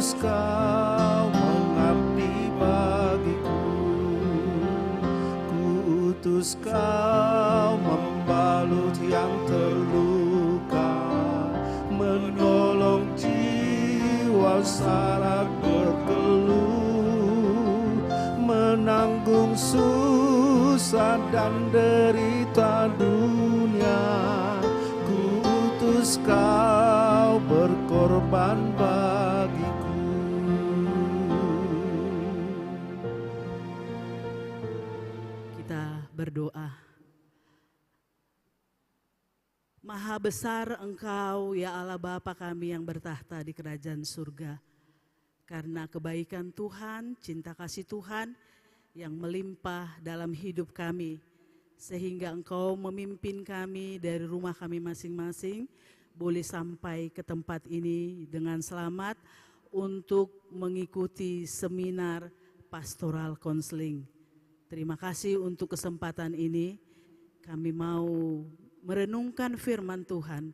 Kudus Kau mengabdi bagiku, Kudus Kau membalut yang terluka, menolong jiwa syarat berkeluh, menanggung susah dan derita dunia. Kudus Kau berkorban bagiku. Kita berdoa. Maha besar Engkau ya Allah Bapa kami yang bertahta di kerajaan surga. Karena kebaikan Tuhan, cinta kasih Tuhan yang melimpah dalam hidup kami, sehingga Engkau memimpin kami dari rumah kami masing-masing, boleh sampai ke tempat ini dengan selamat untuk mengikuti seminar pastoral konseling. Terima kasih untuk kesempatan ini. Kami mau merenungkan firman Tuhan.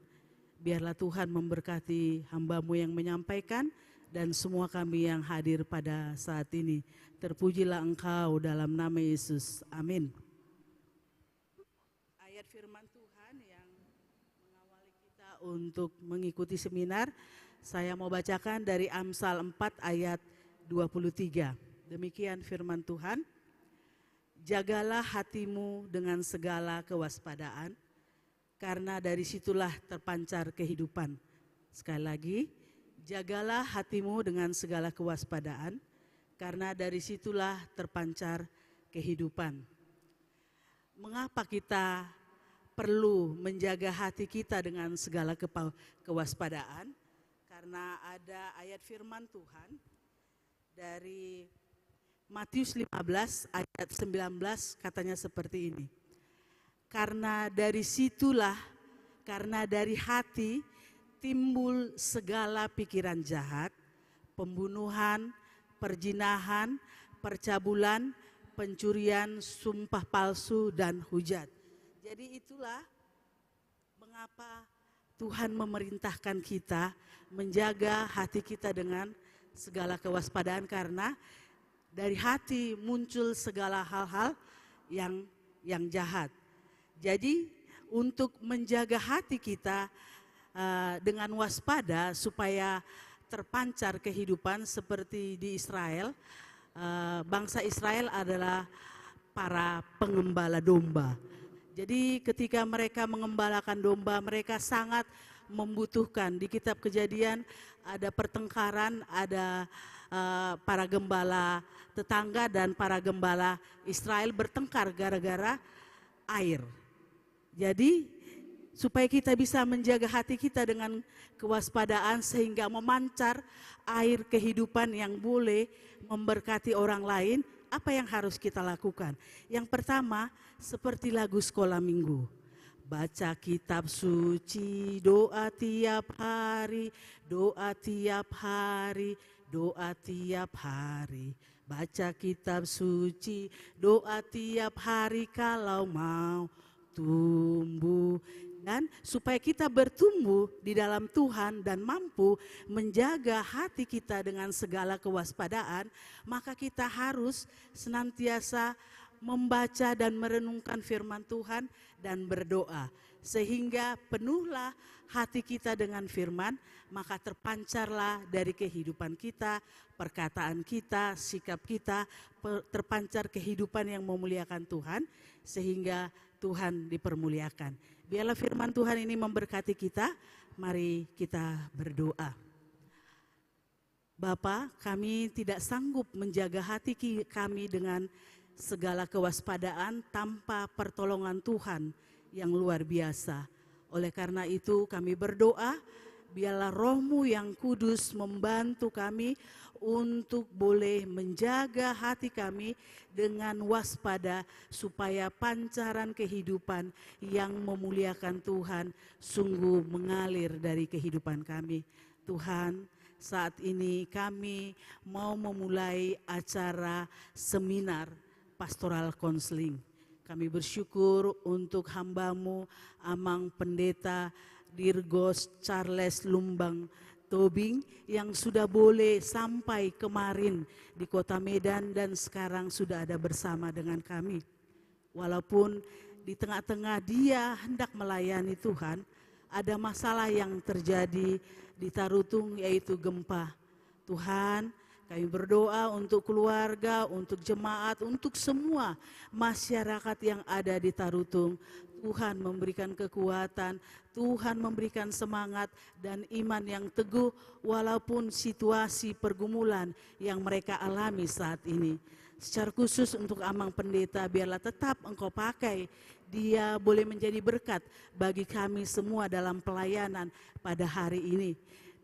Biarlah Tuhan memberkati hamba-Mu yang menyampaikan dan semua kami yang hadir pada saat ini. Terpujilah Engkau dalam nama Yesus. Amin. Ayat firman Tuhan yang mengawali kita untuk mengikuti seminar, saya mau bacakan dari Amsal 4 ayat 23. Demikian firman Tuhan. Jagalah hatimu dengan segala kewaspadaan, karena dari situlah terpancar kehidupan. Sekali lagi, jagalah hatimu dengan segala kewaspadaan, karena dari situlah terpancar kehidupan. Mengapa kita perlu menjaga hati kita dengan segala kewaspadaan? Karena ada ayat firman Tuhan dari Matius 15 ayat 19, katanya seperti ini. Karena dari situlah, karena dari hati timbul segala pikiran jahat, pembunuhan, perzinahan, percabulan, pencurian, sumpah palsu, dan hujat. Jadi itulah mengapa Tuhan memerintahkan kita menjaga hati kita dengan segala kewaspadaan, karena dari hati muncul segala hal-hal yang jahat. Jadi untuk menjaga hati kita dengan waspada supaya terpancar kehidupan seperti di Israel. Bangsa Israel adalah para pengembala domba. Jadi ketika mereka mengembalakan domba, mereka sangat membutuhkan. Di kitab Kejadian ada pertengkaran, ada para gembala tetangga dan para gembala Israel bertengkar gara-gara air. Jadi supaya kita bisa menjaga hati kita dengan kewaspadaan sehingga memancar air kehidupan yang boleh memberkati orang lain, apa yang harus kita lakukan? Yang pertama, seperti lagu sekolah minggu. Baca kitab suci, doa tiap hari, doa tiap hari, doa tiap hari. Baca kitab suci, doa tiap hari kalau mau tumbuh. Dan supaya kita bertumbuh di dalam Tuhan dan mampu menjaga hati kita dengan segala kewaspadaan, maka kita harus senantiasa membaca dan merenungkan firman Tuhan dan berdoa. Sehingga penuhlah hati kita dengan firman, maka terpancarlah dari kehidupan kita, perkataan kita, sikap kita, terpancar kehidupan yang memuliakan Tuhan, sehingga Tuhan dipermuliakan. Biarlah firman Tuhan ini memberkati kita. Mari kita berdoa. Bapa, kami tidak sanggup menjaga hati kami dengan segala kewaspadaan tanpa pertolongan Tuhan yang luar biasa. Oleh karena itu kami berdoa, biarlah Roh-Mu yang kudus membantu kami untuk boleh menjaga hati kami dengan waspada, supaya pancaran kehidupan yang memuliakan Tuhan sungguh mengalir dari kehidupan kami. Tuhan, saat ini kami mau memulai acara seminar pastoral konseling. Kami bersyukur untuk hamba-Mu Amang Pendeta Dirgos Charles Lumbang Tobing yang sudah boleh sampai kemarin di kota Medan dan sekarang sudah ada bersama dengan kami. Walaupun di tengah-tengah dia hendak melayani Tuhan, ada masalah yang terjadi di Tarutung yaitu gempa. Tuhan, kami berdoa untuk keluarga, untuk jemaat, untuk semua masyarakat yang ada di Tarutung. Tuhan memberikan kekuatan, Tuhan memberikan semangat dan iman yang teguh walaupun situasi pergumulan yang mereka alami saat ini. Secara khusus untuk Amang Pendeta, biarlah tetap Engkau pakai dia boleh menjadi berkat bagi kami semua dalam pelayanan pada hari ini.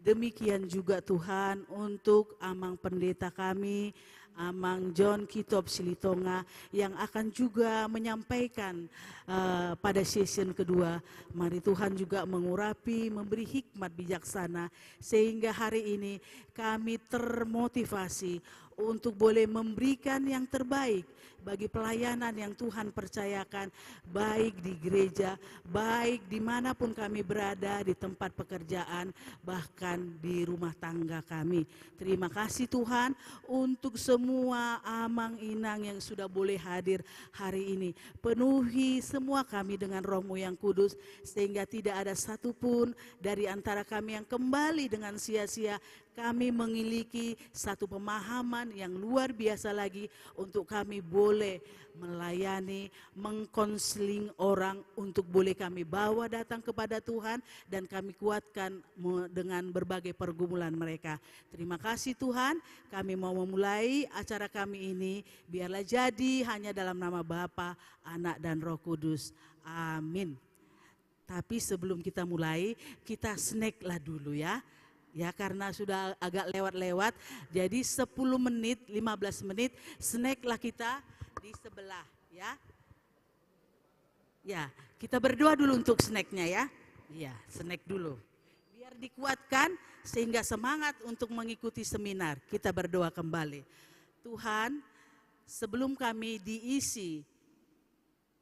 Demikian juga Tuhan untuk Amang Pendeta kami, Amang John Kitop Silitonga yang akan juga menyampaikan pada session kedua. Mari Tuhan juga mengurapi, memberi hikmat bijaksana sehingga hari ini kami termotivasi untuk boleh memberikan yang terbaik bagi pelayanan yang Tuhan percayakan, baik di gereja, baik dimanapun kami berada, di tempat pekerjaan, bahkan di rumah tangga kami. Terima kasih Tuhan untuk semua amang inang yang sudah boleh hadir hari ini. Penuhi semua kami dengan Roh-Mu yang kudus, sehingga tidak ada satupun dari antara kami yang kembali dengan sia-sia. Kami memiliki satu pemahaman yang luar biasa lagi untuk kami boleh melayani, mengkonseling orang untuk boleh kami bawa datang kepada Tuhan dan kami kuatkan dengan berbagai pergumulan mereka. Terima kasih Tuhan, kami mau memulai acara kami ini, biarlah jadi hanya dalam nama Bapa, Anak dan Roh Kudus. Amin. Tapi sebelum kita mulai, kita snack lah dulu ya. Ya karena sudah agak lewat-lewat, jadi 10 menit, 15 menit snacklah kita di sebelah ya. Ya, kita berdoa dulu untuk snacknya ya. Iya, snack dulu. Biar dikuatkan sehingga semangat untuk mengikuti seminar. Kita berdoa kembali. Tuhan, sebelum kami diisi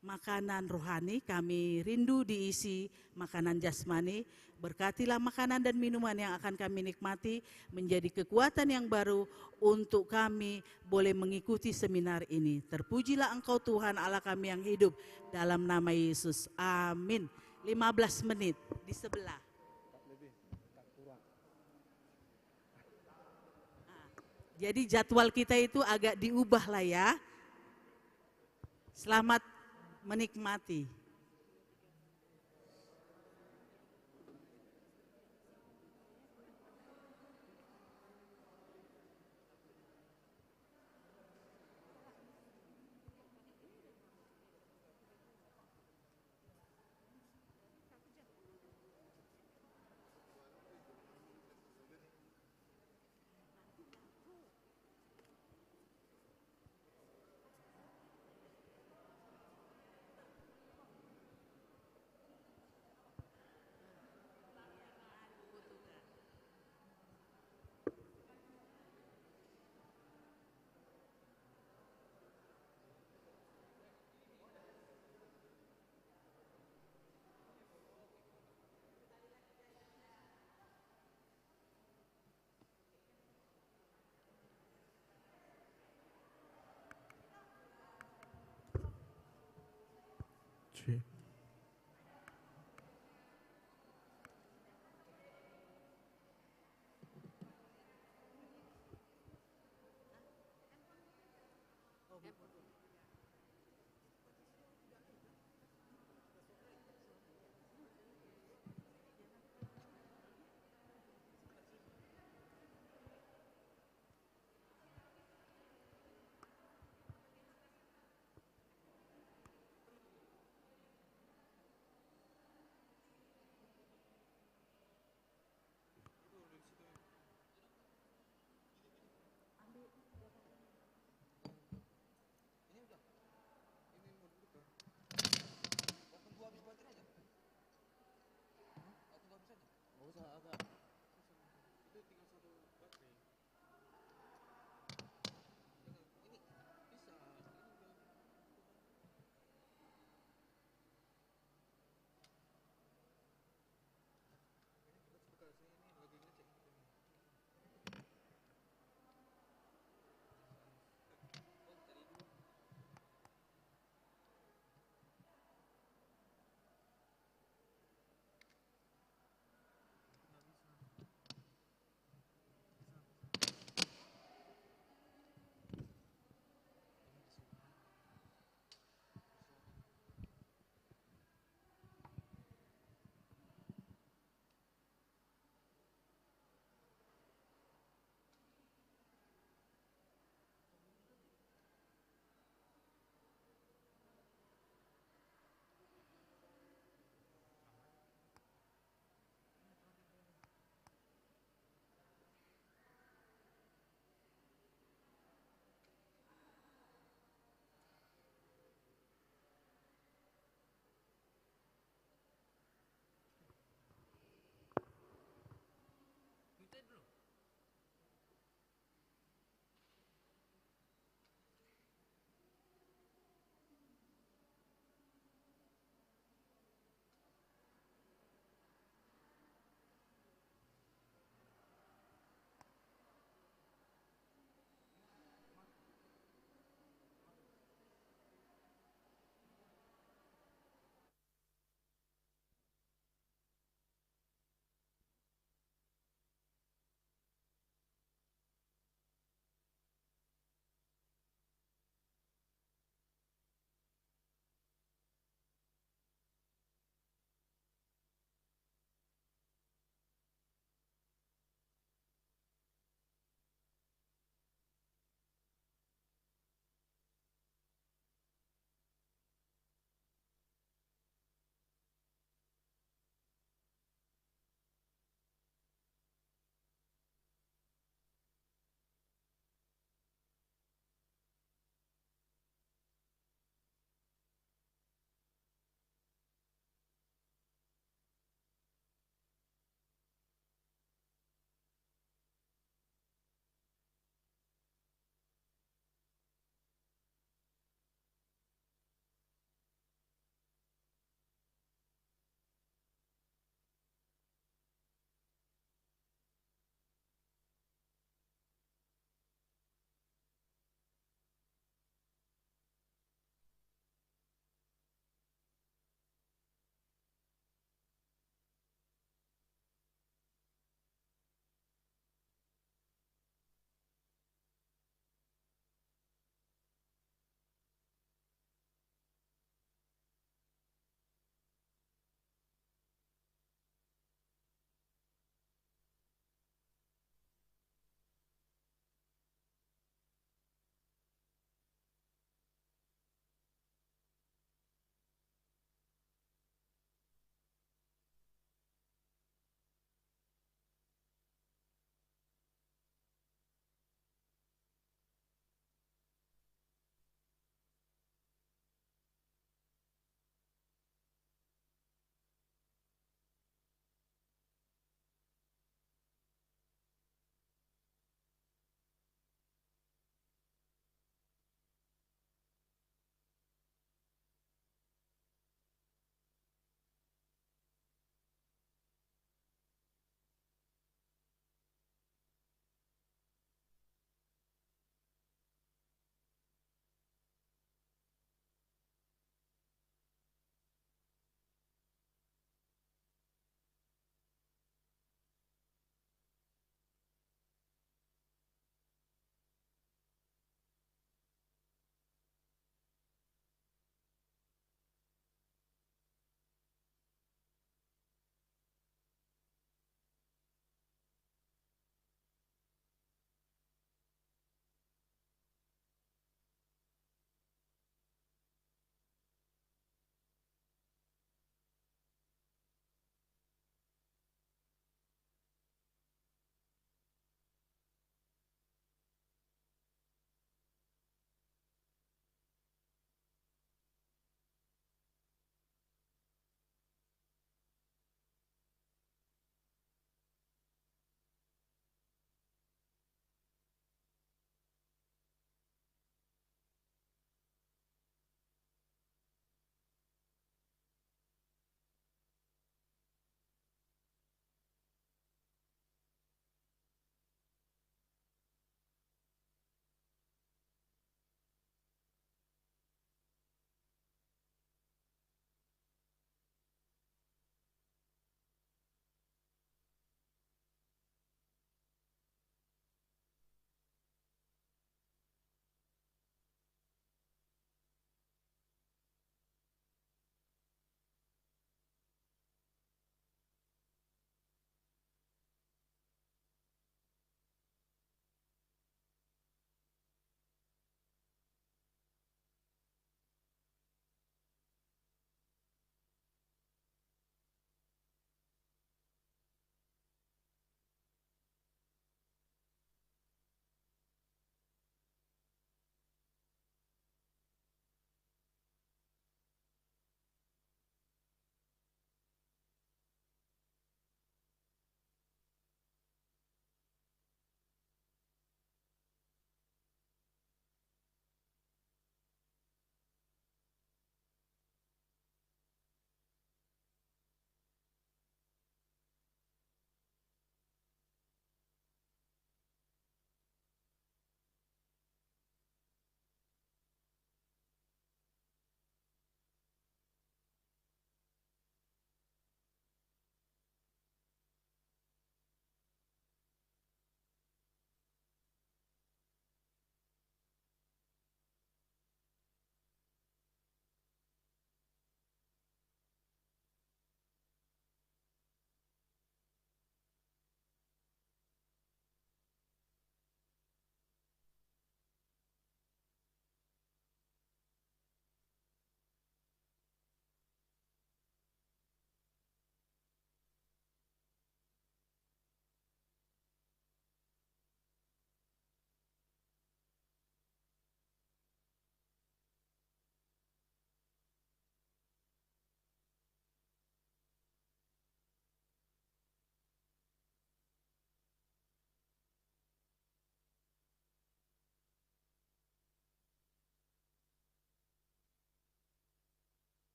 makanan rohani, kami rindu diisi makanan jasmani. Berkatilah makanan dan minuman yang akan kami nikmati menjadi kekuatan yang baru untuk kami boleh mengikuti seminar ini. Terpujilah Engkau Tuhan Allah kami yang hidup, dalam nama Yesus. Amin. 15 menit di sebelah. Jadi jadwal kita itu agak diubah lah ya. Selamat menikmati.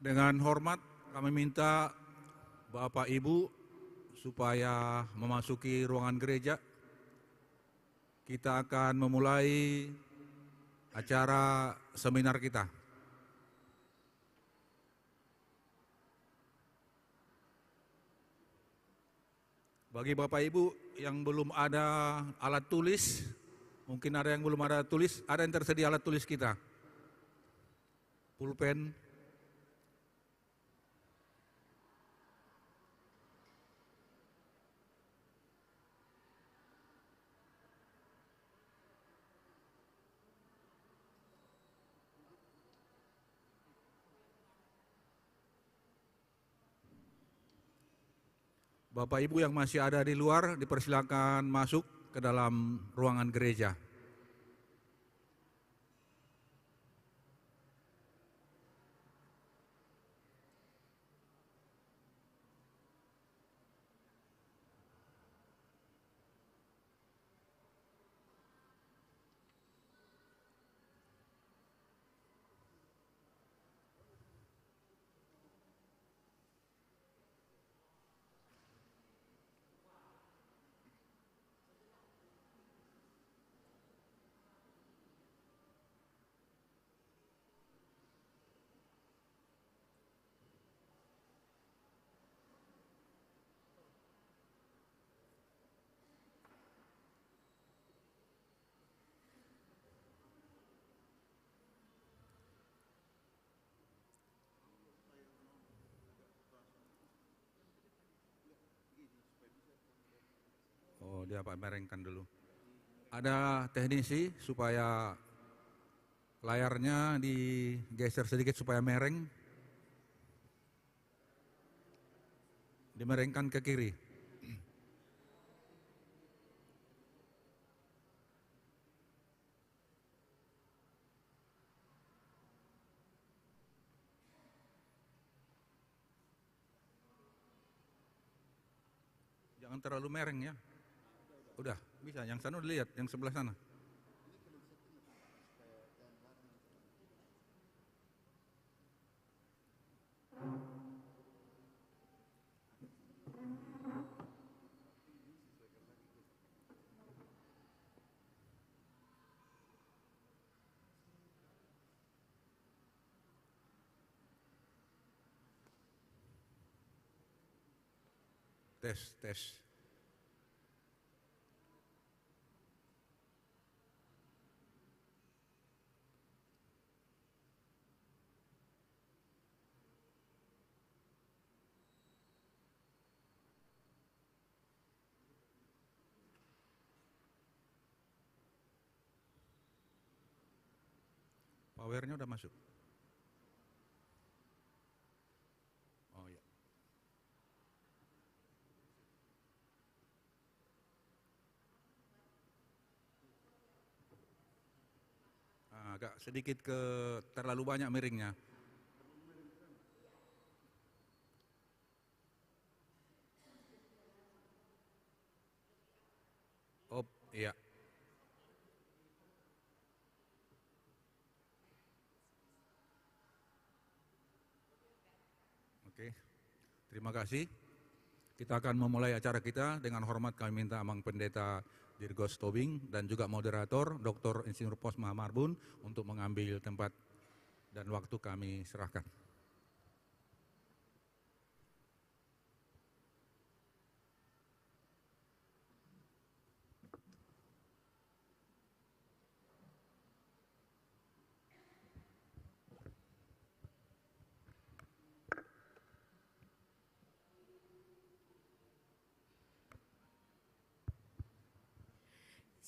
Dengan hormat kami minta Bapak Ibu supaya memasuki ruangan gereja. Kita akan memulai acara seminar kita. Bagi Bapak Ibu yang belum ada alat tulis, mungkin ada yang belum ada tulis, ada yang tersedia alat tulis kita. Pulpen. Bapak Ibu yang masih ada di luar dipersilakan masuk ke dalam ruangan gereja. Oh, dia Pak merengkan dulu. Ada teknisi supaya layarnya digeser sedikit supaya mereng. Dimerengkan ke kiri. Jangan terlalu mereng ya. Udah, bisa. Yang sana udah lihat, yang sebelah sana. Tes, tes. Powernya udah masuk. Oh ya. Agak sedikit terlalu banyak miringnya. Oh iya. Oke, terima kasih. Kita akan memulai acara kita. Dengan hormat kami minta Amang Pendeta Dirgos Tobing dan juga moderator Dr. Insinyur Pos Mahamarbun untuk mengambil tempat dan waktu kami serahkan.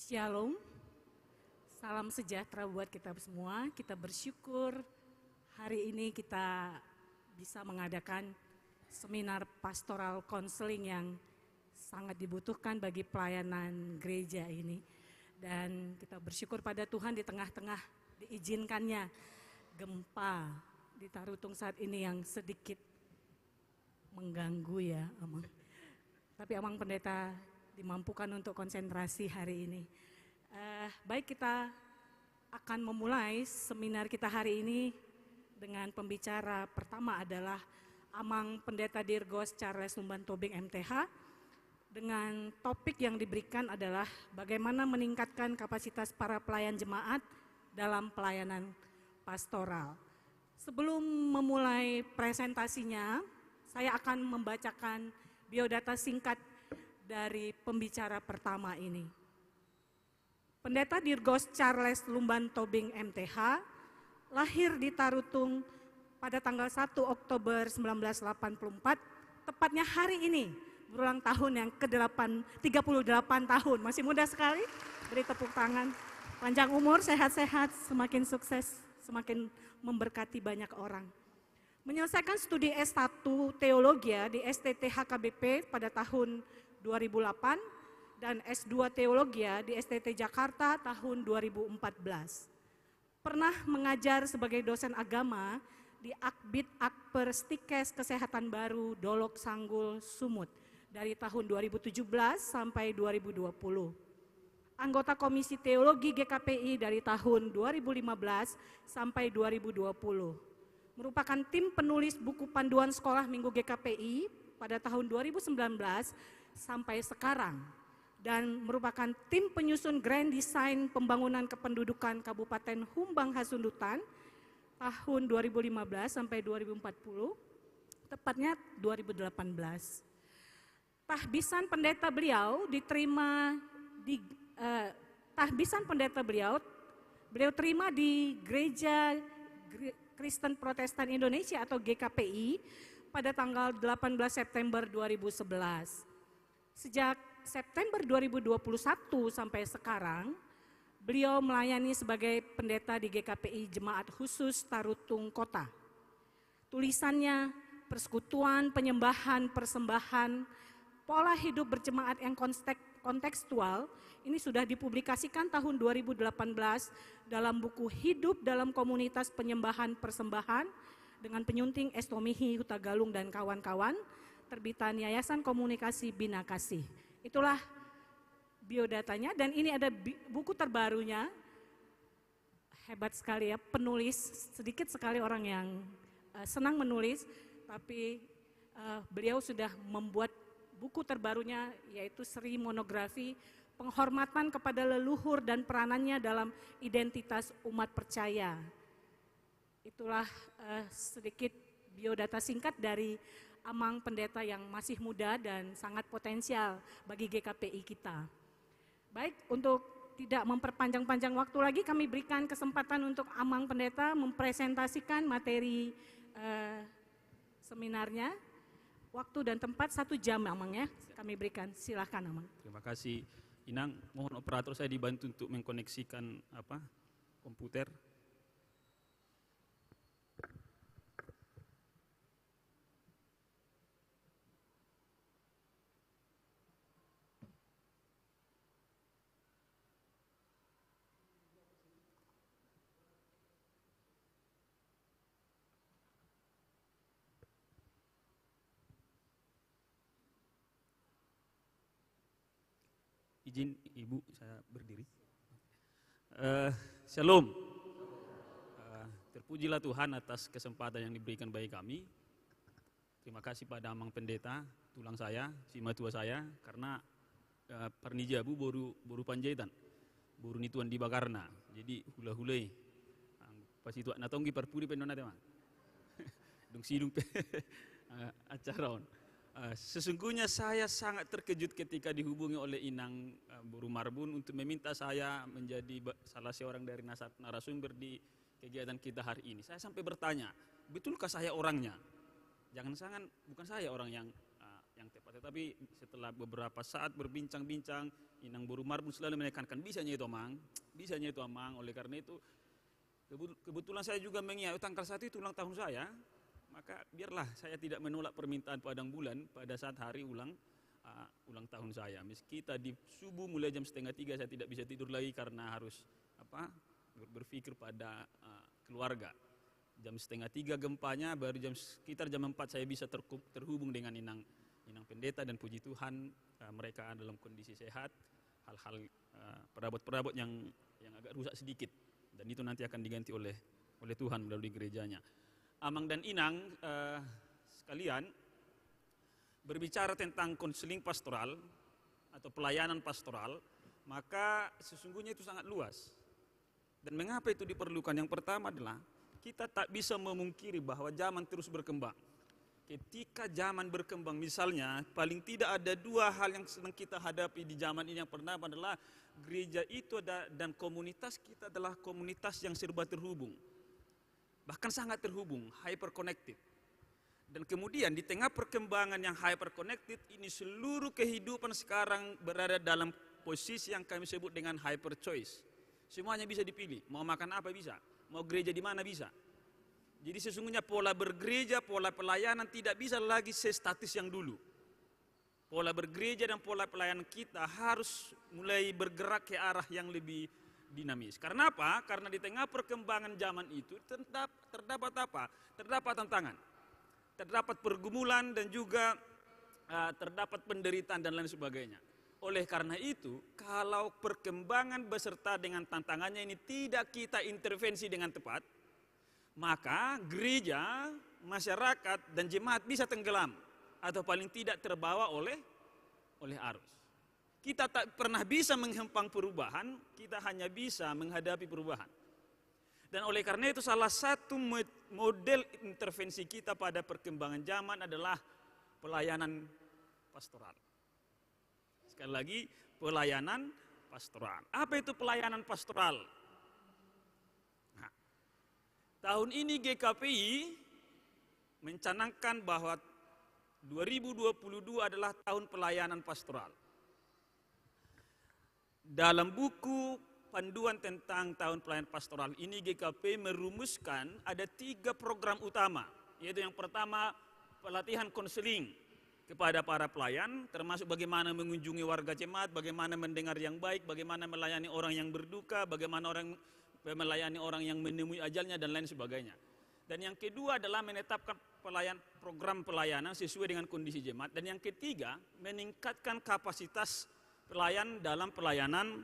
Shalom, salam sejahtera buat kita semua. Kita bersyukur hari ini kita bisa mengadakan seminar pastoral konseling yang sangat dibutuhkan bagi pelayanan gereja ini. Dan kita bersyukur pada Tuhan di tengah-tengah diizinkannya gempa di Tarutung saat ini yang sedikit mengganggu ya, Amang. Tapi Amang Pendeta dimampukan untuk konsentrasi hari ini. Baik, kita akan memulai seminar kita hari ini dengan pembicara pertama adalah Amang Pendeta Dirgos Charles Lumban Tobing MTH, dengan topik yang diberikan adalah bagaimana meningkatkan kapasitas para pelayan jemaat dalam pelayanan pastoral. Sebelum memulai presentasinya, saya akan membacakan biodata singkat dari pembicara pertama ini. Pendeta Dirgos Charles Lumban Tobing MTH lahir di Tarutung pada tanggal 1 Oktober 1984, tepatnya hari ini berulang tahun yang ke-38 tahun. Masih muda sekali, beri tepuk tangan. Panjang umur, sehat-sehat, semakin sukses, semakin memberkati banyak orang. Menyelesaikan studi S1 Teologi di STT HKBP pada tahun 2008 dan S2 Teologi di STT Jakarta tahun 2014. Pernah mengajar sebagai dosen agama di Akbid Akper Stikes Kesehatan Baru Dolok Sanggul Sumut dari tahun 2017 sampai 2020. Anggota Komisi Teologi GKPI dari tahun 2015 sampai 2020. Merupakan tim penulis buku panduan sekolah Minggu GKPI pada tahun 2019 sampai sekarang, dan merupakan tim penyusun Grand Design Pembangunan Kependudukan Kabupaten Humbang Hasundutan tahun 2015 sampai 2040, tepatnya 2018. Tahbisan pendeta beliau diterima di beliau terima di Gereja Kristen Protestan Indonesia atau GKPI pada tanggal 18 September 2011. Sejak September 2021 sampai sekarang, beliau melayani sebagai pendeta di GKPI Jemaat Khusus Tarutung Kota. Tulisannya, persekutuan, penyembahan, persembahan, pola hidup berjemaat yang kontekstual, ini sudah dipublikasikan tahun 2018 dalam buku Hidup dalam Komunitas Penyembahan Persembahan dengan penyunting Estomihi Hutagalung dan kawan-kawan, terbitan Yayasan Komunikasi Bina Kasih. Itulah biodatanya, dan ini ada buku terbarunya. Hebat sekali ya, penulis, sedikit sekali orang yang senang menulis, tapi beliau sudah membuat buku terbarunya, yaitu seri monografi penghormatan kepada leluhur dan peranannya dalam identitas umat percaya. Itulah sedikit biodata singkat dari Amang Pendeta yang masih muda dan sangat potensial bagi GKPI kita. Baik, untuk tidak memperpanjang-panjang waktu lagi, kami berikan kesempatan untuk Amang Pendeta mempresentasikan materi seminarnya. Waktu dan tempat 1 jam, Amang ya, kami berikan. Silakan, Amang. Terima kasih, Inang. Mohon operator saya dibantu untuk mengkoneksikan komputer. Izin Ibu, saya berdiri. Shalom. Terpujilah Tuhan atas kesempatan yang diberikan bagi kami. Terima kasih pada Amang Pendeta, tulang saya, si matua saya, karena parnijabu boru panjaitan, boru nituan di bakarna. Jadi hula-hulai. Pas itu natonggi perpuri penona teman. Dung sidung acara on. Sesungguhnya saya sangat terkejut ketika dihubungi oleh Inang Buru Marbun untuk meminta saya menjadi salah seorang dari narasumber di kegiatan kita hari ini. Saya sampai bertanya, betulkah saya orangnya? Jangan-jangan bukan saya orang yang tepat. Tetapi setelah beberapa saat berbincang-bincang, Inang Buru Marbun selalu menekankan bisanya itu Amang. Oleh karena itu kebetulan saya juga mengingat tanggal 1 itu ulang tahun saya. Maka biarlah saya tidak menolak permintaan Padang Bulan pada saat hari ulang tahun saya. Meski tadi subuh mulai jam 2:30 saya tidak bisa tidur lagi karena harus berpikir pada keluarga. Jam 2:30 gempanya, baru sekitar jam 4 saya bisa terhubung dengan Inang Pendeta, dan puji Tuhan mereka dalam kondisi sehat. Hal-hal perabot-perabot yang agak rusak sedikit, dan itu nanti akan diganti oleh Tuhan melalui gerejanya. Amang dan Inang sekalian, berbicara tentang konseling pastoral atau pelayanan pastoral, maka sesungguhnya itu sangat luas. Dan mengapa itu diperlukan? Yang pertama adalah kita tak bisa memungkiri bahwa zaman terus berkembang. Ketika zaman berkembang, misalnya paling tidak ada dua hal yang sedang kita hadapi di zaman ini. Yang pertama adalah gereja itu dan komunitas kita adalah komunitas yang serba terhubung. Bahkan sangat terhubung, hyper connected. Dan kemudian di tengah perkembangan yang hyper connected ini, seluruh kehidupan sekarang berada dalam posisi yang kami sebut dengan hyper choice. Semuanya bisa dipilih, mau makan apa bisa, mau gereja di mana bisa. Jadi sesungguhnya pola bergereja, pola pelayanan tidak bisa lagi sestatis yang dulu. Pola bergereja dan pola pelayanan kita harus mulai bergerak ke arah yang lebih dinamis. Karena apa? Karena di tengah perkembangan zaman itu terdapat apa? Terdapat tantangan, terdapat pergumulan dan juga terdapat penderitaan dan lain sebagainya. Oleh karena itu, kalau perkembangan beserta dengan tantangannya ini tidak kita intervensi dengan tepat, maka gereja, masyarakat dan jemaat bisa tenggelam atau paling tidak terbawa oleh arus. Kita tak pernah bisa menghempang perubahan, kita hanya bisa menghadapi perubahan. Dan oleh karena itu salah satu model intervensi kita pada perkembangan zaman adalah pelayanan pastoral. Sekali lagi, pelayanan pastoral. Apa itu pelayanan pastoral? Nah, tahun ini GKPI mencanangkan bahwa 2022 adalah tahun pelayanan pastoral. Dalam buku panduan tentang tahun pelayanan pastoral ini, GKP merumuskan ada 3 program utama, yaitu yang pertama pelatihan konseling kepada para pelayan, termasuk bagaimana mengunjungi warga jemaat, bagaimana mendengar yang baik, bagaimana melayani orang yang berduka, bagaimana melayani orang yang menemui ajalnya dan lain sebagainya. Dan yang kedua adalah menetapkan program pelayanan sesuai dengan kondisi jemaat. Dan yang ketiga, meningkatkan kapasitas pelayan dalam pelayanan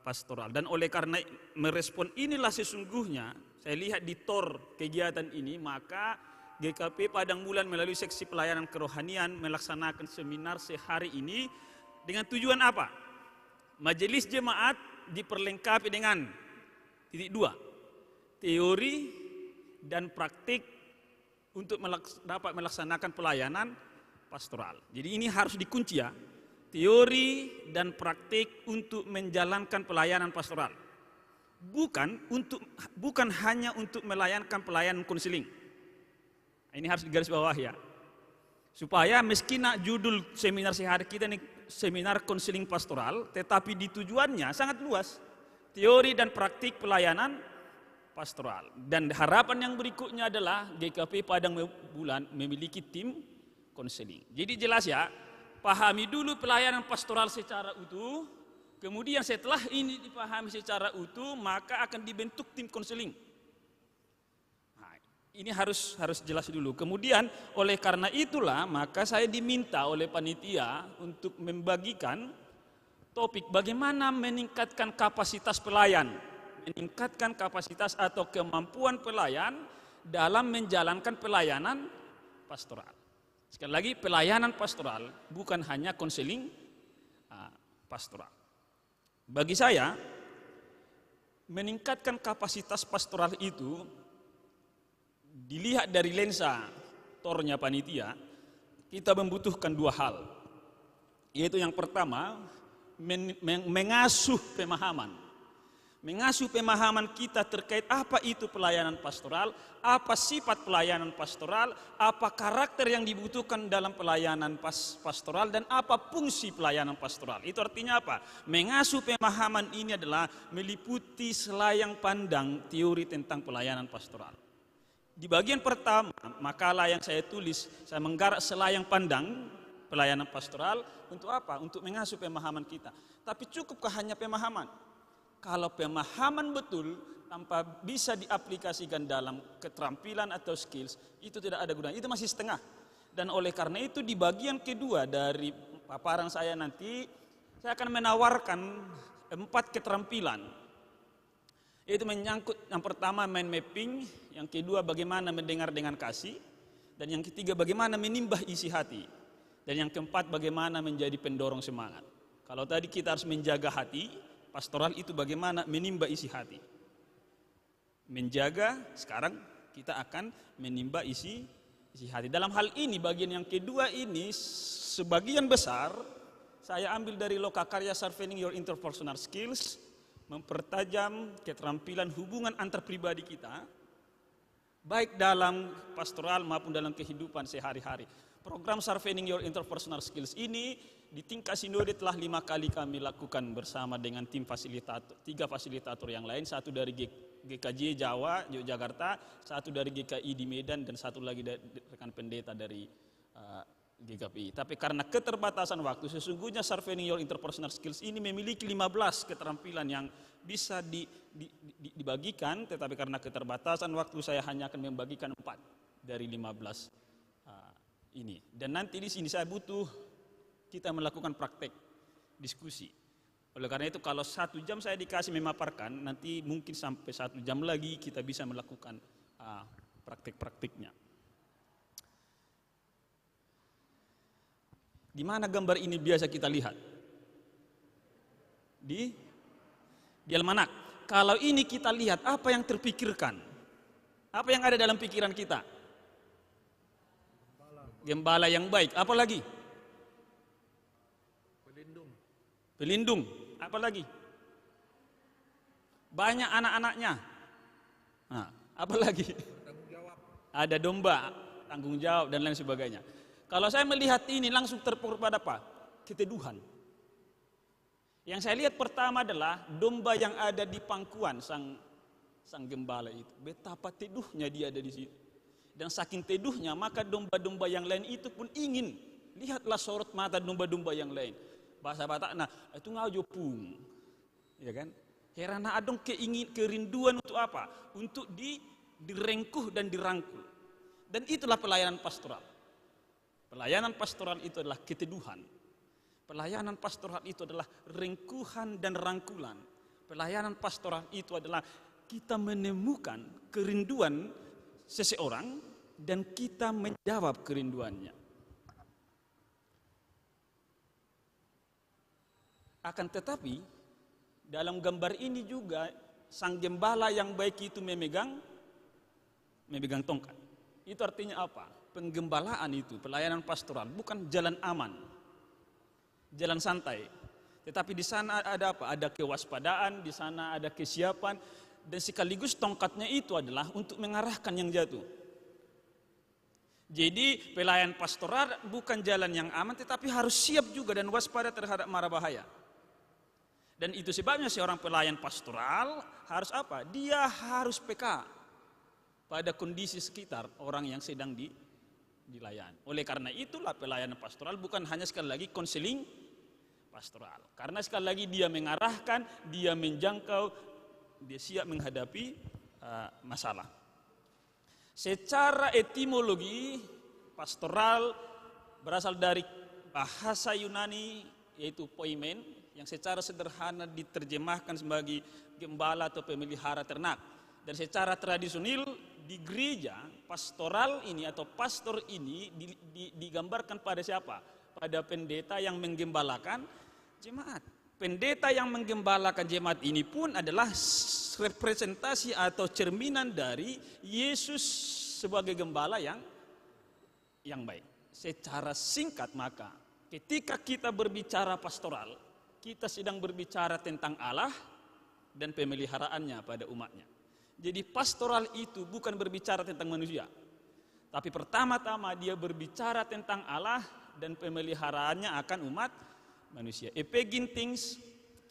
pastoral. Dan oleh karena merespon inilah sesungguhnya saya lihat di TOR kegiatan ini, maka GKP Padang Bulan melalui seksi pelayanan kerohanian melaksanakan seminar sehari ini dengan tujuan apa? Majelis jemaat diperlengkapi dengan titik 2, teori dan praktik untuk dapat melaksanakan pelayanan pastoral. Jadi ini harus dikunci ya. Teori dan praktik untuk menjalankan pelayanan pastoral. Bukan hanya untuk melayankan pelayanan konseling. Ini harus digarisbawahi ya. Supaya meski judul seminar sehari kita ini seminar konseling pastoral, tetapi di tujuannya sangat luas. Teori dan praktik pelayanan pastoral. Dan harapan yang berikutnya adalah GKP Padang Bulan memiliki tim konseling. Jadi jelas ya, pahami dulu pelayanan pastoral secara utuh, kemudian setelah ini dipahami secara utuh, maka akan dibentuk tim konseling. Nah, ini harus jelas dulu. Kemudian oleh karena itulah, maka saya diminta oleh panitia untuk membagikan topik bagaimana meningkatkan kapasitas pelayan, meningkatkan kapasitas atau kemampuan pelayan dalam menjalankan pelayanan pastoral. Sekali lagi, pelayanan pastoral bukan hanya konseling pastoral. Bagi saya, meningkatkan kapasitas pastoral itu dilihat dari lensa tornya panitia, kita membutuhkan 2 hal. Yaitu yang pertama, mengasuh pemahaman. Mengasuh pemahaman kita terkait apa itu pelayanan pastoral, apa sifat pelayanan pastoral, apa karakter yang dibutuhkan dalam pelayanan pastoral, dan apa fungsi pelayanan pastoral. Itu artinya apa? Mengasuh pemahaman ini adalah meliputi selayang pandang teori tentang pelayanan pastoral. Di bagian pertama, makalah yang saya tulis, saya menggarap selayang pandang pelayanan pastoral. Untuk apa? Untuk mengasuh pemahaman kita. Tapi cukupkah hanya pemahaman? Kalau pemahaman betul tanpa bisa diaplikasikan dalam keterampilan atau skills, itu tidak ada gunanya, itu masih setengah. Dan oleh karena itu di bagian kedua dari paparan saya nanti, saya akan menawarkan 4 keterampilan Itu menyangkut yang pertama mind mapping, yang kedua bagaimana mendengar dengan kasih, dan yang ketiga bagaimana menimbah isi hati, dan yang keempat bagaimana menjadi pendorong semangat. Kalau tadi kita harus menjaga hati, pastoral itu bagaimana menimba isi hati. Menjaga, sekarang kita akan menimba isi hati. Dalam hal ini, bagian yang kedua ini, sebagian besar saya ambil dari Lokakarya Sharpening Your Interpersonal Skills, mempertajam keterampilan hubungan antar pribadi kita, baik dalam pastoral maupun dalam kehidupan sehari-hari. Program Sharpening Your Interpersonal Skills ini di tingkat sinode telah 5 kali kami lakukan bersama dengan tim fasilitator, 3 fasilitator yang lain, satu dari GKJ Jawa, Yogyakarta, satu dari GKI di Medan, dan satu lagi dari rekan pendeta dari GKPI. Tapi karena keterbatasan waktu, sesungguhnya Sharpening Your Interpersonal Skills ini memiliki 15 keterampilan yang bisa dibagikan, tetapi karena keterbatasan waktu saya hanya akan membagikan 4 dari 15 ini. Dan nanti di sini saya butuh kita melakukan praktek diskusi. Oleh karena itu kalau 1 jam saya dikasih memaparkan, nanti mungkin sampai 1 jam lagi kita bisa melakukan praktek-prakteknya. Di mana gambar ini biasa kita lihat? Di almanak. Kalau ini kita lihat, apa yang terpikirkan? Apa yang ada dalam pikiran kita? Gembala yang baik. Apa lagi? Pelindung. Apa lagi? Banyak anak-anaknya. Nah, apa lagi? Ada domba, tanggung jawab, dan lain sebagainya. Kalau saya melihat ini langsung terpuruk pada apa? Keteduhan. Yang saya lihat pertama adalah domba yang ada di pangkuan sang gembala itu. Betapa teduhnya dia ada di situ. Dan saking teduhnya, maka domba-domba yang lain itu pun ingin. Lihatlah sorot mata domba-domba yang lain. Bahasa Batak, nah itu ngajopung, ya kan? Herana adong kerinduan untuk apa? Untuk direngkuh dan dirangkul. Dan itulah pelayanan pastoral. Pelayanan pastoral itu adalah keteduhan. Pelayanan pastoral itu adalah rengkuhan dan rangkulan. Pelayanan pastoral itu adalah kita menemukan kerinduan seseorang dan kita menjawab kerinduannya. Akan tetapi dalam gambar ini juga sang gembala yang baik itu memegang tongkat. Itu artinya apa? Penggembalaan itu, pelayanan pastoral bukan jalan aman, jalan santai. Tetapi di sana ada apa? Ada kewaspadaan, di sana ada kesiapan, dan sekaligus tongkatnya itu adalah untuk mengarahkan yang jatuh. Jadi pelayanan pastoral bukan jalan yang aman, tetapi harus siap juga dan waspada terhadap mara bahaya. Dan itu sebabnya seorang pelayan pastoral harus apa? Dia harus peka pada kondisi sekitar orang yang sedang dilayani. Oleh karena itulah pelayanan pastoral bukan hanya sekali lagi konseling pastoral. Karena sekali lagi dia mengarahkan, dia menjangkau, dia siap menghadapi masalah. Secara etimologi, pastoral berasal dari bahasa Yunani yaitu poimen, yang secara sederhana diterjemahkan sebagai gembala atau pemelihara ternak. Dan secara tradisional di gereja, pastoral ini atau pastor ini digambarkan pada siapa? Pada pendeta yang menggembalakan jemaat. Pendeta yang menggembalakan jemaat ini pun adalah representasi atau cerminan dari Yesus sebagai gembala yang baik. Secara singkat maka, ketika kita berbicara pastoral, kita sedang berbicara tentang Allah dan pemeliharaannya pada umatnya. Jadi pastoral itu bukan berbicara tentang manusia, tapi pertama-tama dia berbicara tentang Allah dan pemeliharaannya akan umat manusia. E.P. Gintings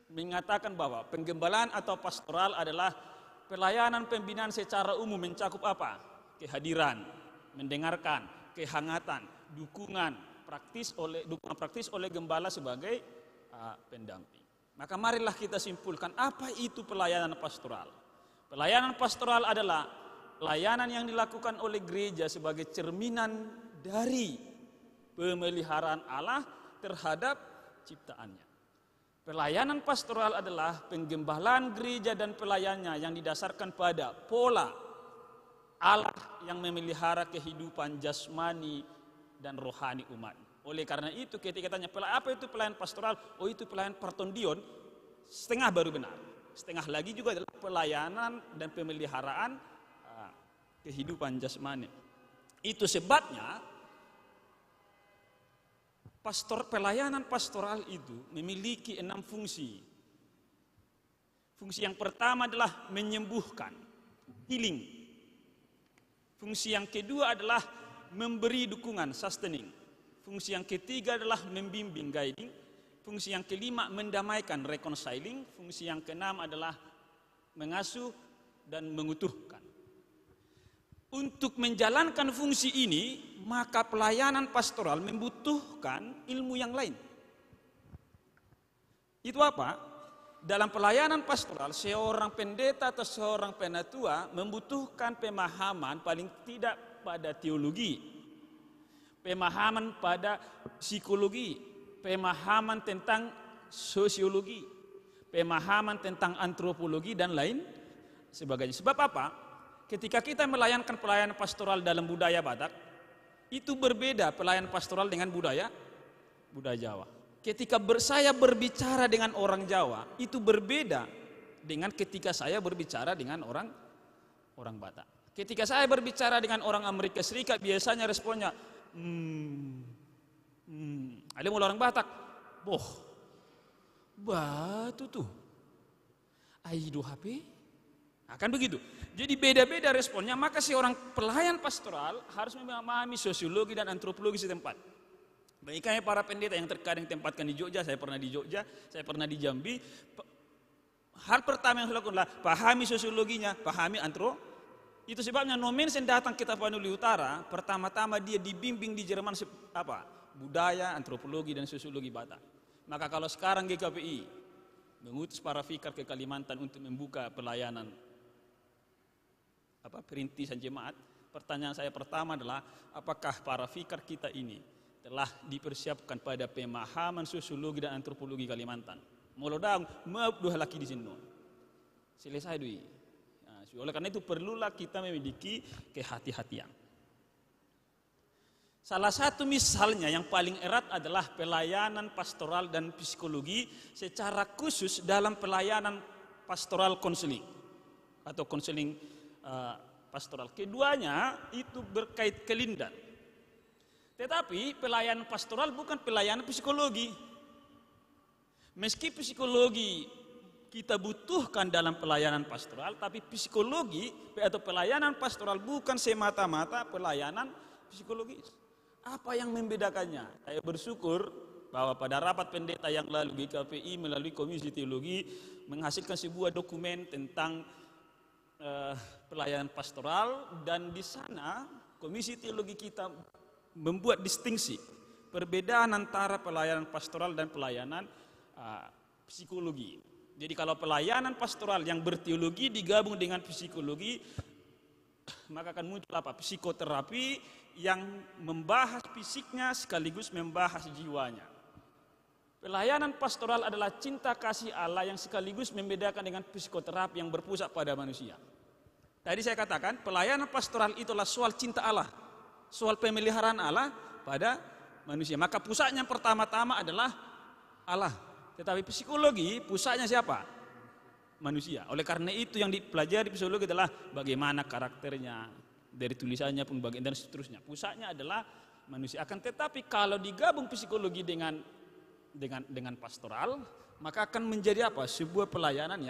mengatakan bahwa penggembalaan atau pastoral adalah pelayanan pembinaan secara umum mencakup apa? Kehadiran, mendengarkan, kehangatan, dukungan praktis oleh gembala sebagai pendamping. Maka marilah kita simpulkan apa itu pelayanan pastoral. Pelayanan pastoral adalah pelayanan yang dilakukan oleh gereja sebagai cerminan dari pemeliharaan Allah terhadap ciptaannya. Pelayanan pastoral adalah penggembalaan gereja dan pelayannya yang didasarkan pada pola Allah yang memelihara kehidupan jasmani dan rohani umat. Oleh karena itu ketika tanya apa itu pelayanan pastoral? Oh, itu pelayanan partondion, setengah baru benar. Setengah lagi juga adalah pelayanan dan pemeliharaan kehidupan jasmani. Itu sebabnya pelayanan pastoral itu memiliki 6 fungsi. Fungsi yang pertama adalah menyembuhkan, healing. Fungsi yang kedua adalah memberi dukungan, sustaining. Fungsi yang ketiga adalah membimbing, guiding. Fungsi yang kelima mendamaikan, reconciling. Fungsi yang keenam adalah mengasuh dan mengutuhkan. Untuk menjalankan fungsi ini, maka pelayanan pastoral membutuhkan ilmu yang lain. Itu apa? Dalam pelayanan pastoral, seorang pendeta atau seorang penatua membutuhkan pemahaman paling tidak pada teologi, pemahaman pada psikologi, pemahaman tentang sosiologi, pemahaman tentang antropologi dan lain sebagainya. Sebab apa? Ketika kita melayankan pelayanan pastoral dalam budaya Batak, itu berbeda pelayanan pastoral dengan budaya Jawa. Ketika saya berbicara dengan orang Jawa, itu berbeda dengan ketika saya berbicara dengan orang Batak. Ketika saya berbicara dengan orang Amerika Serikat, biasanya responnya, ada mulai orang Batak, boh, batu tuh, aido HP. Akan begitu. Jadi beda-beda responnya, maka seorang pelayan pastoral harus memahami sosiologi dan antropologi setempat. Baiknya para pendeta yang terkadang ditempatkan di Jogja, saya pernah di Jogja, saya pernah di Jambi. Hal pertama yang saya lakukan adalah pahami sosiologinya, pahami itu sebabnya Nomensen datang ke Tapanuli Utara, pertama-tama dia dibimbing di Jerman budaya, antropologi dan sosiologi Batak. Maka kalau sekarang GKPI mengutus para fikar ke Kalimantan untuk membuka pelayanan perintisan jemaat, pertanyaan saya pertama adalah apakah para fikar kita ini telah dipersiapkan pada pemahaman sosiologi dan antropologi Kalimantan? Molodang dua laki di sini. Selesai dui. Nah, oleh karena itu perlulah kita memiliki kehati-hatian. Salah satu misalnya yang paling erat adalah pelayanan pastoral dan psikologi secara khusus dalam pelayanan pastoral konseling atau konseling pastoral. Keduanya itu berkait kelindan. Tetapi pelayanan pastoral bukan pelayanan psikologi. Meski psikologi kita butuhkan dalam pelayanan pastoral, tapi psikologi atau pelayanan pastoral bukan semata-mata pelayanan psikologis. Apa yang membedakannya? Saya bersyukur bahwa pada rapat pendeta yang lalu GKPI melalui Komisi Teologi menghasilkan sebuah dokumen tentang pelayanan pastoral, dan di sana Komisi Teologi kita membuat distingsi perbedaan antara pelayanan pastoral dan pelayanan psikologi. Jadi kalau pelayanan pastoral yang berteologi digabung dengan psikologi, maka akan muncul psikoterapi yang membahas fisiknya sekaligus membahas jiwanya. Pelayanan pastoral adalah cinta kasih Allah yang sekaligus membedakan dengan psikoterapi yang berpusat pada manusia. Tadi saya katakan pelayanan pastoral itulah soal cinta Allah, soal pemeliharaan Allah pada manusia. Maka pusatnya pertama-tama adalah Allah. Tetapi psikologi pusatnya siapa? Manusia. Oleh karena itu yang dipelajari psikologi adalah bagaimana karakternya, dari tulisannya pun bagian dan seterusnya. Pusatnya adalah manusia. Akan tetapi kalau digabung psikologi dengan pastoral, maka akan menjadi sebuah pelayanan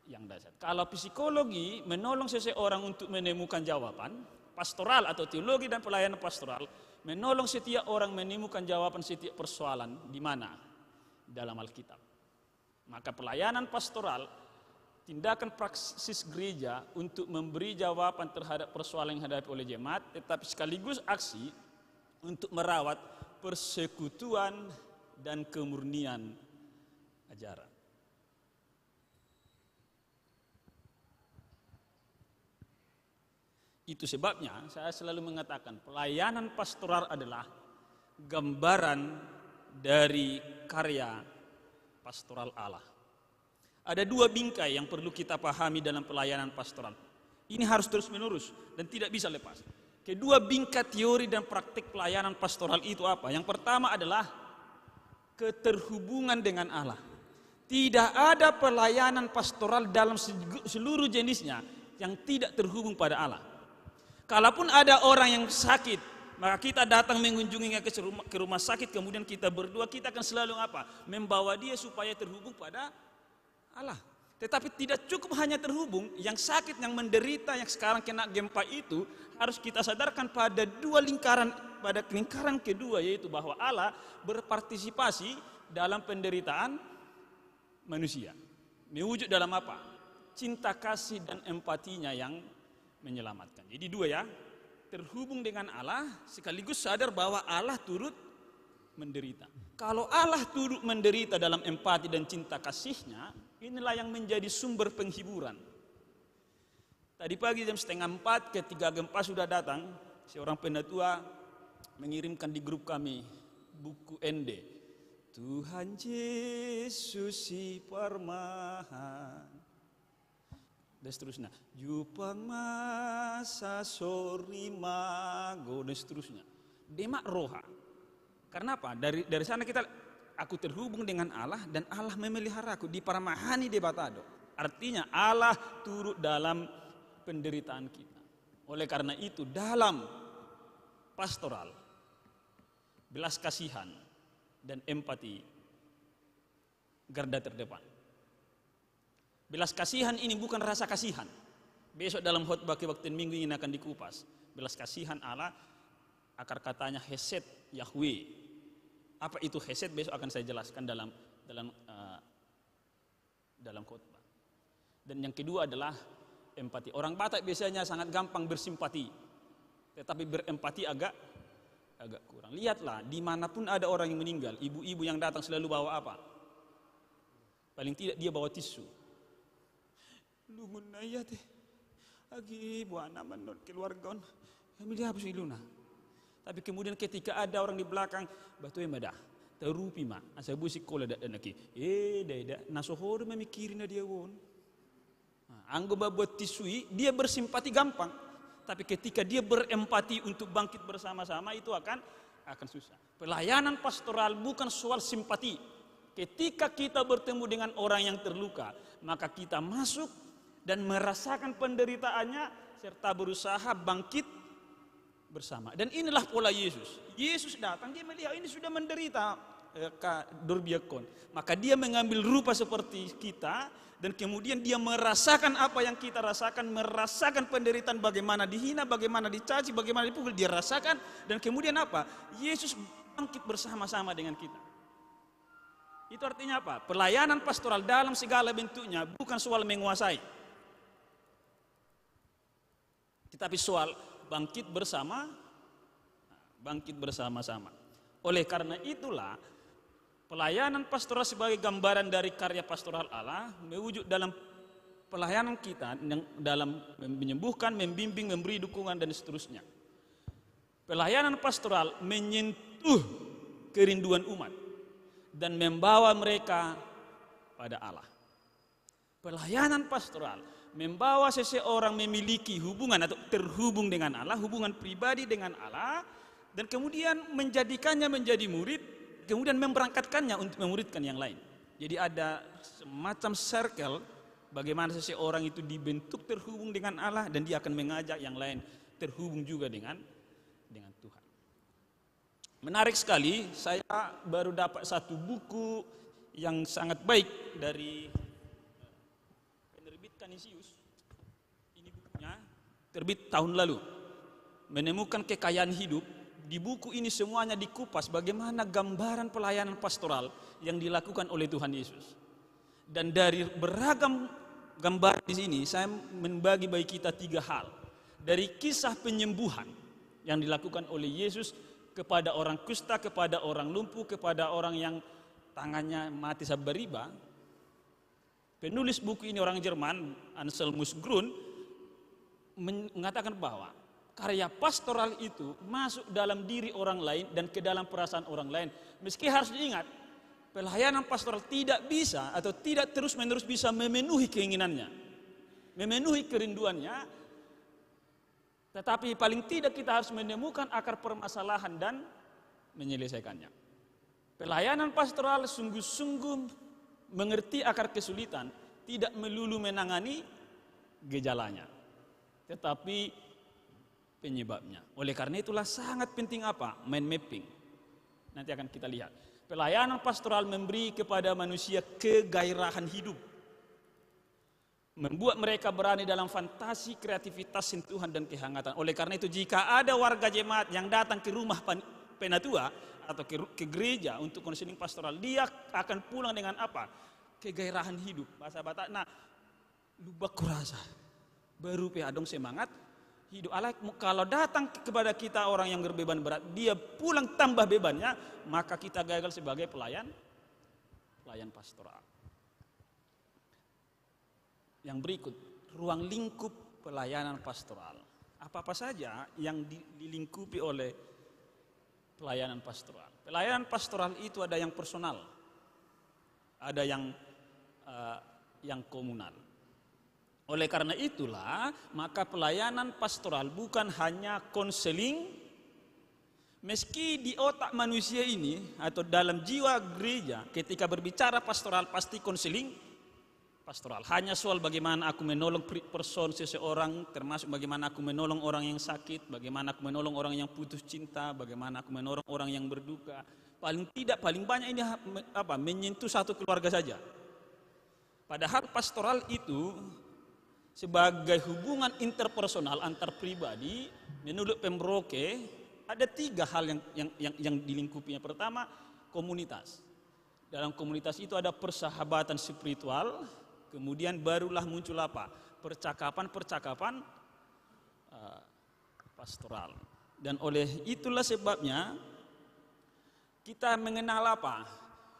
yang dasar. Kalau psikologi menolong seseorang untuk menemukan jawaban, pastoral atau teologi dan pelayanan pastoral menolong setiap orang menemukan jawaban setiap persoalan di mana? Dalam Alkitab. Maka pelayanan pastoral, tindakan praksis gereja untuk memberi jawaban terhadap persoalan yang dihadapi oleh jemaat, tetapi sekaligus aksi untuk merawat persekutuan dan kemurnian ajaran. Itu sebabnya saya selalu mengatakan pelayanan pastoral adalah gambaran dari karya pastoral Allah. Ada dua bingkai yang perlu kita pahami dalam pelayanan pastoral. Ini harus terus menerus dan tidak bisa lepas. Kedua bingkai teori dan praktik pelayanan pastoral itu apa? Yang pertama adalah keterhubungan dengan Allah. Tidak ada pelayanan pastoral dalam seluruh jenisnya yang tidak terhubung pada Allah. Kalaupun ada orang yang sakit, maka kita datang mengunjunginya ke rumah sakit, kemudian kita berdoa, kita akan selalu apa? Membawa dia supaya terhubung pada Allah. Tetapi tidak cukup hanya terhubung, yang sakit, yang menderita, yang sekarang kena gempa itu harus kita sadarkan pada dua lingkaran, pada lingkaran kedua, yaitu bahwa Allah berpartisipasi dalam penderitaan manusia. Mewujud dalam apa? Cinta kasih dan empatinya yang menyelamatkan. Jadi dua ya, terhubung dengan Allah sekaligus sadar bahwa Allah turut menderita. Kalau Allah turut menderita dalam empati dan cinta kasihnya, inilah yang menjadi sumber penghiburan. Tadi pagi jam 3:30 ketika gempa sudah datang, seorang penatua mengirimkan di grup kami buku Ende. Tuhan Yesus si permahan. Dan seterusnya. Jupang masa sori mago dan seterusnya. Demak roha. Karena apa? Dari sana aku terhubung dengan Allah dan Allah memelihara aku di paramahani debatado. Artinya Allah turut dalam penderitaan kita. Oleh karena itu dalam pastoral, belas kasihan dan empati garda terdepan. Belas kasihan ini bukan rasa kasihan. Besok dalam khotbah kebaktian minggu ini akan dikupas. Belas kasihan Allah, akar katanya hesed Yahweh. Apa itu hesed besok akan saya jelaskan dalam khotbah. Dan yang kedua adalah empati. Orang Batak biasanya sangat gampang bersimpati, tetapi berempati agak kurang. Lihatlah, dimanapun ada orang yang meninggal, ibu-ibu yang datang selalu bawa apa? Paling tidak dia bawa tisu. Lungun naya teh, agi buana menurut keluarga, kami dia habis iluna. Tapi kemudian ketika ada orang di belakang, batu yang madah, terupi ma, asa busik kola dan lagi, dah, nasohor memikirin dia won. Anggo buat tisui, dia bersimpati gampang. Tapi ketika dia berempati untuk bangkit bersama-sama itu akan susah. Pelayanan pastoral bukan soal simpati. Ketika kita bertemu dengan orang yang terluka, maka kita masuk dan merasakan penderitaannya serta berusaha bangkit bersama. Dan inilah pola Yesus. Yesus datang, dia melihat ini sudah menderita durbiakon. Maka dia mengambil rupa seperti kita dan kemudian dia merasakan apa yang kita rasakan, merasakan penderitaan, bagaimana dihina, bagaimana dicaci, bagaimana dipukul, dia rasakan dan kemudian apa? Yesus bangkit bersama-sama dengan kita. Itu artinya apa? Pelayanan pastoral dalam segala bentuknya bukan soal menguasai, tetapi soal bangkit bersama-sama. Oleh karena itulah pelayanan pastoral sebagai gambaran dari karya pastoral Allah mewujud dalam pelayanan kita dalam menyembuhkan, membimbing, memberi dukungan dan seterusnya. Pelayanan pastoral menyentuh kerinduan umat dan membawa mereka pada Allah. Pelayanan pastoral membawa seseorang memiliki hubungan atau terhubung dengan Allah, hubungan pribadi dengan Allah, dan kemudian menjadikannya menjadi murid, kemudian memberangkatkannya untuk memuridkan yang lain. Jadi ada semacam circle bagaimana seseorang itu dibentuk terhubung dengan Allah dan dia akan mengajak yang lain terhubung juga dengan Tuhan. Menarik sekali, saya baru dapat satu buku yang sangat baik dari penerbit Canisius. Ini bukunya terbit tahun lalu. Menemukan kekayaan hidup. Di buku ini semuanya dikupas bagaimana gambaran pelayanan pastoral yang dilakukan oleh Tuhan Yesus. Dan dari beragam gambar di sini saya membagi bagi kita 3 hal. Dari kisah penyembuhan yang dilakukan oleh Yesus kepada orang kusta, kepada orang lumpuh, kepada orang yang tangannya mati sabariba. Penulis buku ini orang Jerman, Anselmus Grün, mengatakan bahwa karya pastoral itu masuk dalam diri orang lain dan ke dalam perasaan orang lain. Meski harus diingat, pelayanan pastoral tidak bisa atau tidak terus-menerus bisa memenuhi keinginannya, memenuhi kerinduannya, tetapi paling tidak kita harus menemukan akar permasalahan dan menyelesaikannya. Pelayanan pastoral sungguh-sungguh mengerti akar kesulitan, tidak melulu menangani gejalanya, tetapi penyebabnya. Oleh karena itulah sangat penting apa? Mind mapping. Nanti akan kita lihat. Pelayanan pastoral memberi kepada manusia kegairahan hidup, membuat mereka berani dalam fantasi, kreativitas, sentuhan, dan kehangatan. Oleh karena itu, jika ada warga jemaat yang datang ke rumah penatua atau ke gereja untuk konseling pastoral, dia akan pulang dengan apa? Kegairahan hidup. Bahasa Batak, nah, lubak kurasa, baru adong semangat hidup. Kalau datang kepada kita orang yang berbeban berat, dia pulang tambah bebannya, maka kita gagal sebagai pelayan pastoral. Yang berikut, ruang lingkup pelayanan pastoral. Apa-apa saja yang dilingkupi oleh pelayanan pastoral. Pelayanan pastoral itu ada yang personal, ada yang komunal. Oleh karena itulah, maka pelayanan pastoral bukan hanya konseling, meski di otak manusia ini atau dalam jiwa gereja ketika berbicara pastoral pasti konseling pastoral. Hanya soal bagaimana aku menolong person seseorang, termasuk bagaimana aku menolong orang yang sakit, bagaimana aku menolong orang yang putus cinta, bagaimana aku menolong orang yang berduka. Paling banyak ini menyentuh satu keluarga saja. Padahal pastoral itu sebagai hubungan interpersonal antar pribadi, menurut Pembroke ada 3 hal yang dilingkupinya. Pertama, komunitas. Dalam komunitas itu ada persahabatan spiritual, kemudian barulah muncul apa? Percakapan pastoral. Dan oleh itulah sebabnya kita mengenal apa?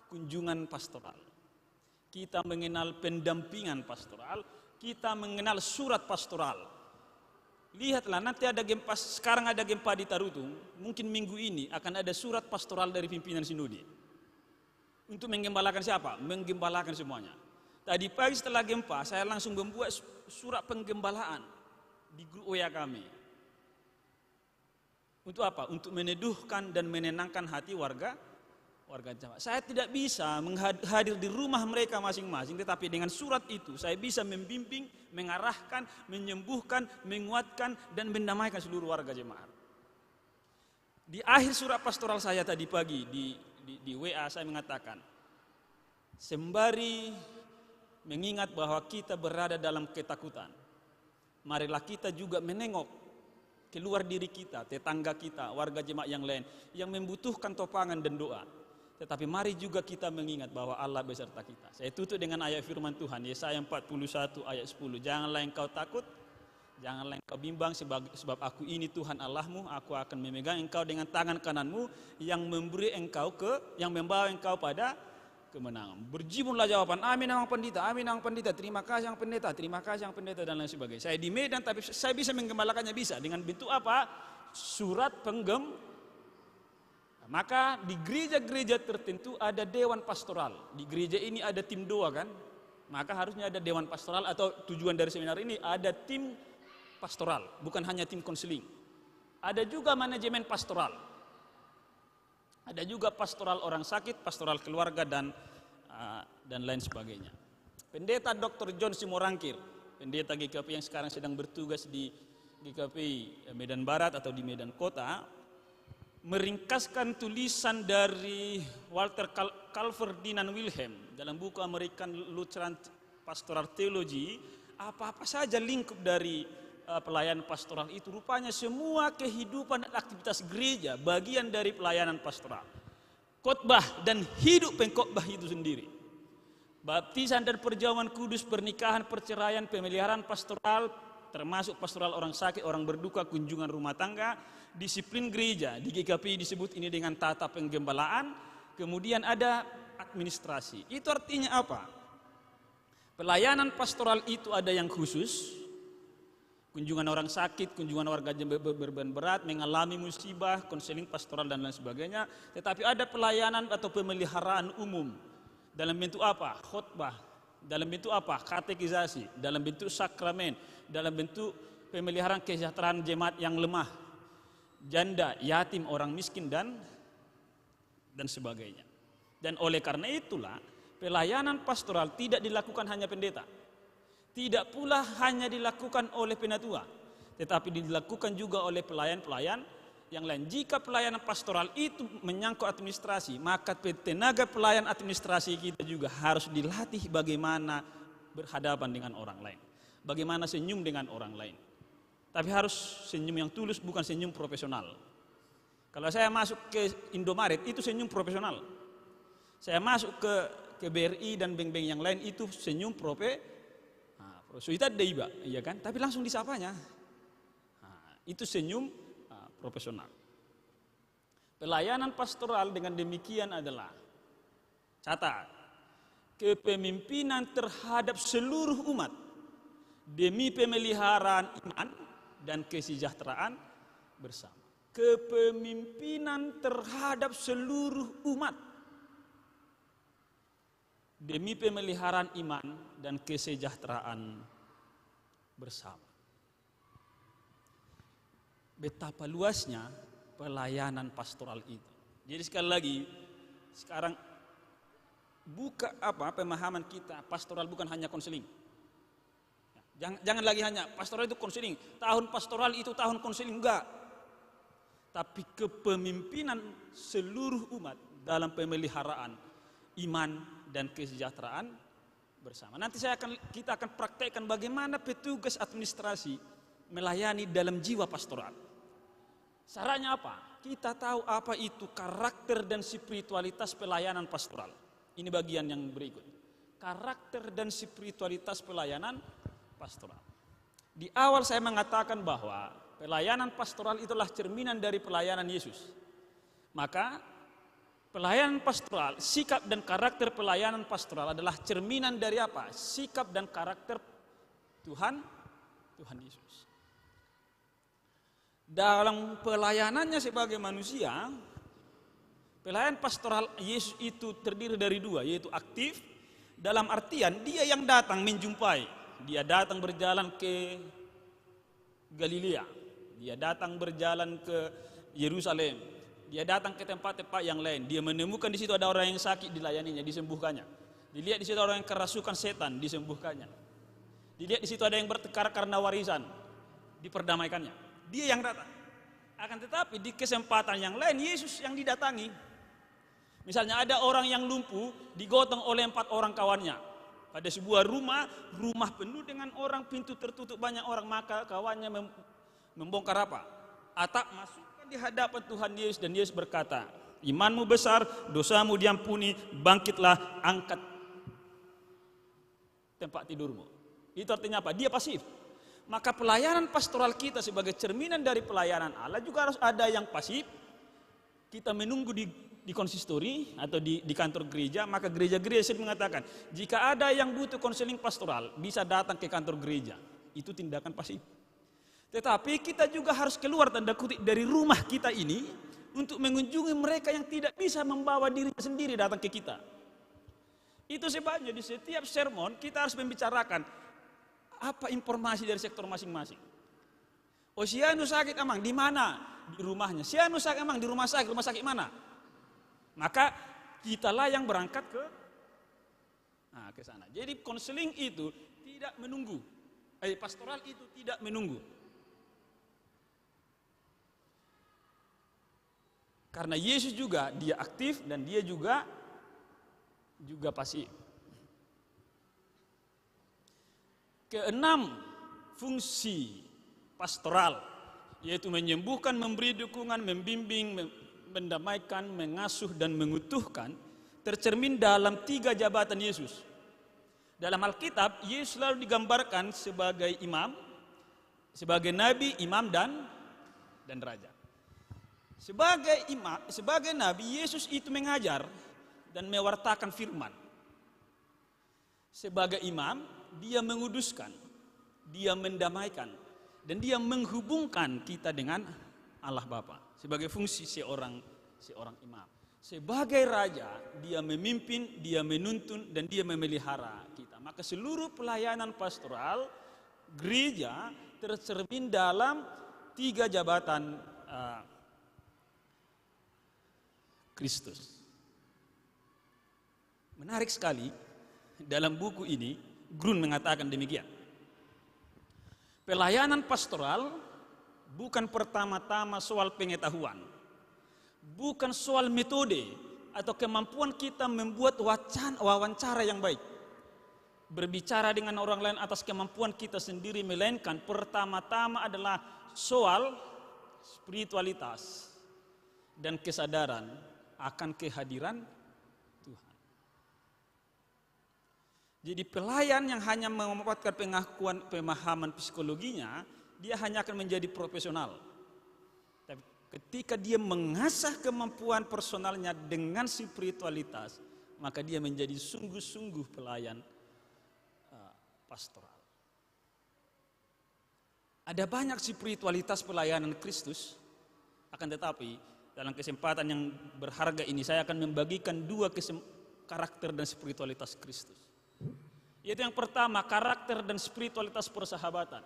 Kunjungan pastoral. Kita mengenal pendampingan pastoral. Kita mengenal surat pastoral. Lihatlah, nanti ada gempa, sekarang ada gempa di Tarutung, mungkin minggu ini akan ada surat pastoral dari pimpinan sinode. Untuk menggembalakan siapa? Menggembalakan semuanya. Tadi pagi setelah gempa, saya langsung membuat surat penggembalaan di grup WA kami. Untuk apa? Untuk meneduhkan dan menenangkan hati warga jemaat. Saya tidak bisa hadir di rumah mereka masing-masing, tetapi dengan surat itu saya bisa membimbing, mengarahkan, menyembuhkan, menguatkan, dan mendamaikan seluruh warga jemaat. Di akhir surat pastoral saya tadi pagi di WA saya mengatakan, sembari mengingat bahwa kita berada dalam ketakutan, marilah kita juga menengok keluar diri kita, tetangga kita, warga jemaat yang lain yang membutuhkan topangan dan doa. Tetapi mari juga kita mengingat bahwa Allah beserta kita. Saya tutup dengan ayat firman Tuhan, Yesaya 41 ayat 10. Janganlah engkau takut, janganlah engkau bimbang, sebab aku ini Tuhan Allahmu, aku akan memegang engkau dengan tangan kananmu yang membawa engkau pada kemenangan. Berjibunlah jawaban, amin Amang Pendeta, terima kasih Yang Pendeta, dan lain sebagainya. Saya di Medan, tapi saya bisa menggembalakannya bisa dengan bentuk apa? Surat Maka di gereja-gereja tertentu ada dewan pastoral. Di gereja ini ada tim doa kan? Maka harusnya ada dewan pastoral, atau tujuan dari seminar ini ada tim pastoral, bukan hanya tim konseling. Ada juga manajemen pastoral. Ada juga pastoral orang sakit, pastoral keluarga, dan lain sebagainya. Pendeta Dr. John Simorangkir, pendeta GKP yang sekarang sedang bertugas di GKP Medan Barat atau di Medan Kota, meringkaskan tulisan dari Walter Calvert-Dinan Wilhelm dalam buku American Lutheran Pastoral Theology. Apa-apa saja lingkup dari pelayanan pastoral itu, rupanya semua kehidupan dan aktivitas gereja bagian dari pelayanan pastoral. Khotbah dan hidup pengkhotbah itu sendiri. Baptisan dan perjamuan kudus, pernikahan, perceraian, pemeliharaan pastoral, termasuk pastoral orang sakit, orang berduka, kunjungan rumah tangga, disiplin gereja. Di GKP disebut ini dengan tata penggembalaan. Kemudian ada administrasi. Itu artinya apa? Pelayanan pastoral itu ada yang khusus, kunjungan orang sakit, kunjungan warga yang berbeban berat, mengalami musibah, konseling pastoral dan lain sebagainya. Tetapi ada pelayanan atau pemeliharaan umum. Dalam bentuk apa? Khotbah. Dalam bentuk apa? Katekisasi. Dalam bentuk sakramen. Dalam bentuk pemeliharaan kesejahteraan jemaat yang lemah, janda, yatim, orang miskin dan sebagainya. Dan oleh karena itulah pelayanan pastoral tidak dilakukan hanya pendeta. Tidak pula hanya dilakukan oleh penatua, tetapi dilakukan juga oleh pelayan-pelayan yang lain. Jika pelayanan pastoral itu menyangkut administrasi, maka tenaga pelayan administrasi kita juga harus dilatih bagaimana berhadapan dengan orang lain, bagaimana senyum dengan orang lain. Tapi harus senyum yang tulus, bukan senyum profesional. Kalau saya masuk ke Indomaret itu senyum profesional. Saya masuk ke BRI dan bank-bank yang lain itu senyum Suita deiba, iya kan? Tapi langsung disapanya. Itu senyum profesional. Pelayanan pastoral dengan demikian adalah, catat, kepemimpinan terhadap seluruh umat demi pemeliharaan iman dan kesejahteraan bersama. Kepemimpinan terhadap seluruh umat demi pemeliharaan iman dan kesejahteraan bersama. Betapa luasnya pelayanan pastoral itu. Jadi sekali lagi, sekarang buka pemahaman kita, pastoral bukan hanya konseling. Jangan lagi hanya pastoral itu konseling, tahun pastoral itu tahun konseling, enggak. Tapi kepemimpinan seluruh umat dalam pemeliharaan iman dan kesejahteraan bersama. Nanti kita akan praktekkan bagaimana petugas administrasi melayani dalam jiwa pastoral. Syaratnya apa? Kita tahu apa itu karakter dan spiritualitas pelayanan pastoral. Ini bagian yang berikut. Karakter dan spiritualitas pelayanan pastoral. Di awal saya mengatakan bahwa pelayanan pastoral itulah cerminan dari pelayanan Yesus. Maka pelayanan pastoral, sikap dan karakter pelayanan pastoral adalah cerminan dari apa? Sikap dan karakter Tuhan Yesus. Dalam pelayanannya sebagai manusia, pelayanan pastoral Yesus itu terdiri dari dua, yaitu aktif, dalam artian dia yang datang menjumpai. Dia datang berjalan ke Galilea, dia datang berjalan ke Yerusalem, dia datang ke tempat-tempat yang lain. Dia menemukan di situ ada orang yang sakit, dilayaninya, disembuhkannya. Dilihat di situ orang yang kerasukan setan, disembuhkannya. Dilihat di situ ada yang bertengkar karena warisan, diperdamaikannya. Dia yang datang. Akan tetapi di kesempatan yang lain Yesus yang didatangi. Misalnya ada orang yang lumpuh digotong oleh 4 orang kawannya. Pada sebuah rumah penuh dengan orang, pintu tertutup banyak orang, maka kawannya membongkar apa? Atap, masukkan di hadapan Tuhan Yesus, dan Yesus berkata, imanmu besar, dosamu diampuni, bangkitlah, angkat tempat tidurmu. Itu artinya apa? Dia pasif. Maka pelayanan pastoral kita sebagai cerminan dari pelayanan Allah juga harus ada yang pasif. Kita menunggu di konsistori atau di kantor gereja, maka gereja-gereja sering mengatakan, jika ada yang butuh konseling pastoral, bisa datang ke kantor gereja. Itu tindakan pasif. Tetapi kita juga harus keluar tanda kutip dari rumah kita ini untuk mengunjungi mereka yang tidak bisa membawa dirinya sendiri datang ke kita. Itu sebabnya di setiap sermon kita harus membicarakan apa informasi dari sektor masing-masing. Oh, si anu sakit emang di mana? Di rumahnya. Si anu sakit emang di rumah sakit mana? Maka kitalah yang berangkat ke sana. Jadi konseling itu tidak menunggu. Pastoral itu tidak menunggu. Karena Yesus juga dia aktif dan dia juga pasif. Keenam, fungsi pastoral, yaitu menyembuhkan, memberi dukungan, membimbing, mendamaikan, mengasuh dan mengutuhkan, tercermin dalam 3 jabatan Yesus. Dalam Alkitab, Yesus selalu digambarkan sebagai imam, sebagai nabi, imam dan raja. Sebagai nabi, Yesus itu mengajar dan mewartakan firman. Sebagai imam, dia menguduskan, dia mendamaikan, Dan dia menghubungkan kita dengan Allah Bapa sebagai fungsi seorang imam. Sebagai raja, dia memimpin, dia menuntun, dan dia memelihara kita. Maka seluruh pelayanan pastoral gereja tercermin dalam 3 jabatan Kristus. Menarik sekali, dalam buku ini Grun mengatakan demikian. Pelayanan pastoral bukan pertama-tama soal pengetahuan, bukan soal metode atau kemampuan kita membuat wawancara yang baik, berbicara dengan orang lain atas kemampuan kita sendiri, melainkan pertama-tama adalah soal spiritualitas dan kesadaran akan kehadiran Tuhan. Jadi pelayan yang hanya memanfaatkan pemahaman psikologinya, dia hanya akan menjadi profesional. Tapi ketika dia mengasah kemampuan personalnya dengan spiritualitas, maka dia menjadi sungguh-sungguh pelayan pastoral. Ada banyak spiritualitas pelayanan Kristus, akan tetapi dalam kesempatan yang berharga ini saya akan membagikan 2 karakter dan spiritualitas Kristus. Yaitu yang pertama, karakter dan spiritualitas persahabatan.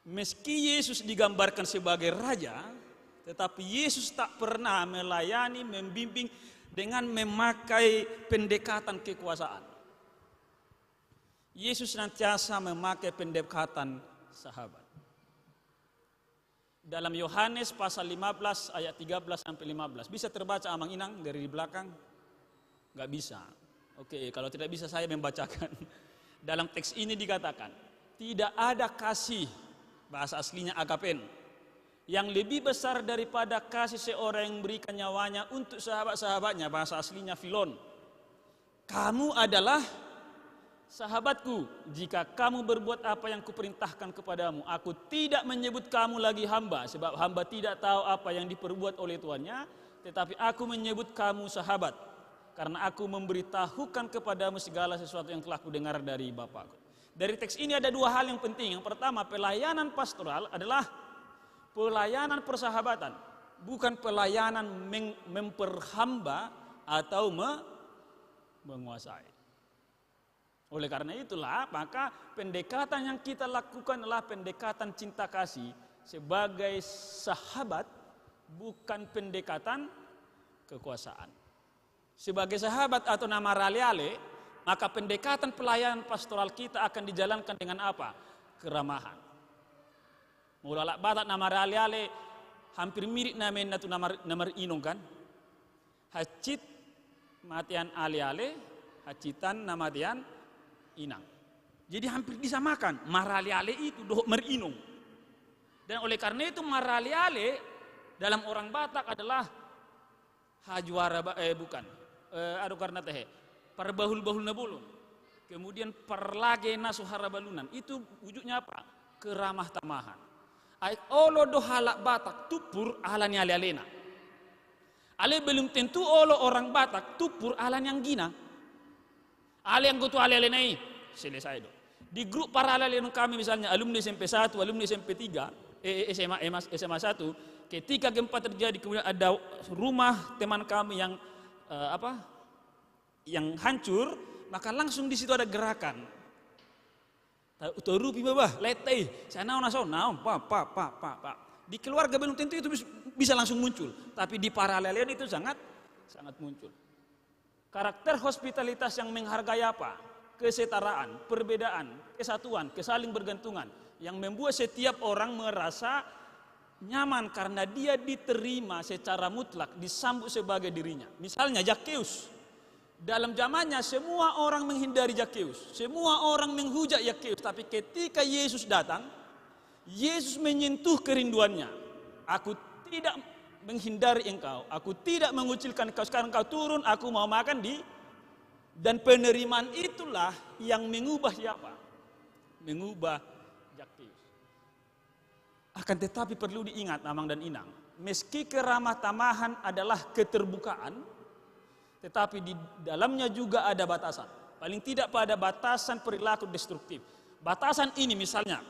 Meski Yesus digambarkan sebagai raja, tetapi Yesus tak pernah melayani, membimbing dengan memakai pendekatan kekuasaan. Yesus senantiasa memakai pendekatan sahabat. Dalam Yohanes pasal 15 ayat 13 sampai 15. Bisa terbaca Amang Inang dari belakang? Enggak bisa. Oke, kalau tidak bisa saya membacakan. Dalam teks ini dikatakan, tidak ada kasih, bahasa aslinya agapen, yang lebih besar daripada kasih seorang yang memberikan nyawanya untuk sahabat-sahabatnya, bahasa aslinya filon. Kamu adalah sahabatku jika kamu berbuat apa yang kuperintahkan kepadamu. Aku tidak menyebut kamu lagi hamba, sebab hamba tidak tahu apa yang diperbuat oleh tuannya, tetapi aku menyebut kamu sahabat, karena aku memberitahukan kepadamu segala sesuatu yang telah kudengar dari Bapakku. Dari teks ini ada 2 hal yang penting. Yang pertama, pelayanan pastoral adalah pelayanan persahabatan, bukan pelayanan memperhamba atau menguasai. Oleh karena itulah, maka pendekatan yang kita lakukan adalah pendekatan cinta kasih sebagai sahabat, bukan pendekatan kekuasaan. Sebagai sahabat atau nama rale-ale, maka pendekatan pelayanan pastoral kita akan dijalankan dengan apa? Keramahan. Mulai batak nama rale-ale hampir mirip namanya itu nama inong kan? Hacit matian ale-ale, hacitan namatian inang. Jadi hampir disamakan. Marale-ale itu dohok merinung. Dan oleh karena itu marale-ale dalam orang Batak adalah hajuara bukan. Aduh karena teh parbahul-bahul nabulun. Kemudian parlage nasuhara balunan. Itu wujudnya apa? Keramah tamahan. Aik olo dohalak Batak tupur alan ale-alena. Ale belum tentu olo orang Batak tupur alan yang gina. Ale yang kutu ale-ale naik, selesai dong. Di grup para ale kami misalnya alumni SMP 1, alumni SMP 3, SMA 1, ketika gempa terjadi kemudian ada rumah teman kami yang yang hancur, maka langsung di situ ada gerakan. Torupi babah, letei, saya naon, pak. Di keluarga belum tentu itu bisa langsung muncul, tapi di para ale itu sangat muncul. Karakter hospitalitas yang menghargai apa? Kesetaraan, perbedaan, kesatuan, kesaling bergantungan. Yang membuat setiap orang merasa nyaman karena dia diterima secara mutlak, disambut sebagai dirinya. Misalnya Zakheus. Dalam zamannya semua orang menghindari Zakheus. Semua orang menghujat Zakheus. Tapi ketika Yesus datang, Yesus menyentuh kerinduannya. Aku tidak menghindari engkau, aku tidak mengucilkan engkau, sekarang engkau turun, aku mau makan dan penerimaan itulah yang mengubah siapa? Mengubah Zakheus. Akan tetapi perlu diingat Amang dan Inang, meski keramah tamahan adalah keterbukaan, tetapi di dalamnya juga ada batasan. Paling tidak pada batasan perilaku destruktif. Batasan ini misalnya,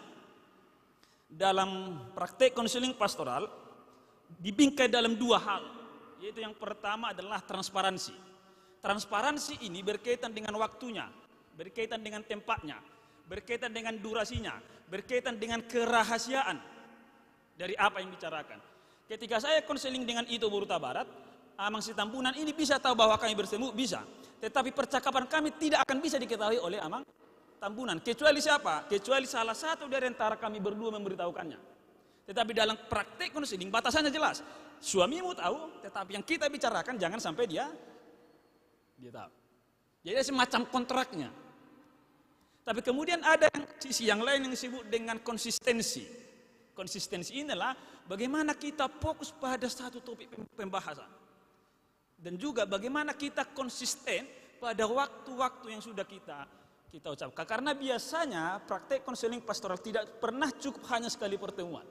dalam praktek konseling pastoral dibingkai dalam dua hal, yaitu yang pertama adalah transparansi. Transparansi ini berkaitan dengan waktunya, berkaitan dengan tempatnya, berkaitan dengan durasinya, berkaitan dengan kerahasiaan dari apa yang dibicarakan. Ketika saya konseling dengan Ito Boruta Barat, Amang Sitambunan ini bisa tahu bahwa kami bertemu, bisa. Tetapi percakapan kami tidak akan bisa diketahui oleh Amang Tambunan. Kecuali siapa? Kecuali salah satu dari antara kami berdua memberitahukannya. Tetapi dalam praktek konseling batasannya jelas. Suamimu tahu, tetapi yang kita bicarakan jangan sampai dia tahu. Jadi ada semacam kontraknya. Tapi kemudian ada sisi yang lain yang disebut dengan konsistensi. Konsistensi inilah bagaimana kita fokus pada satu topik pembahasan. Dan juga bagaimana kita konsisten pada waktu-waktu yang sudah kita ucapkan. Karena biasanya praktek konseling pastoral tidak pernah cukup hanya sekali pertemuan.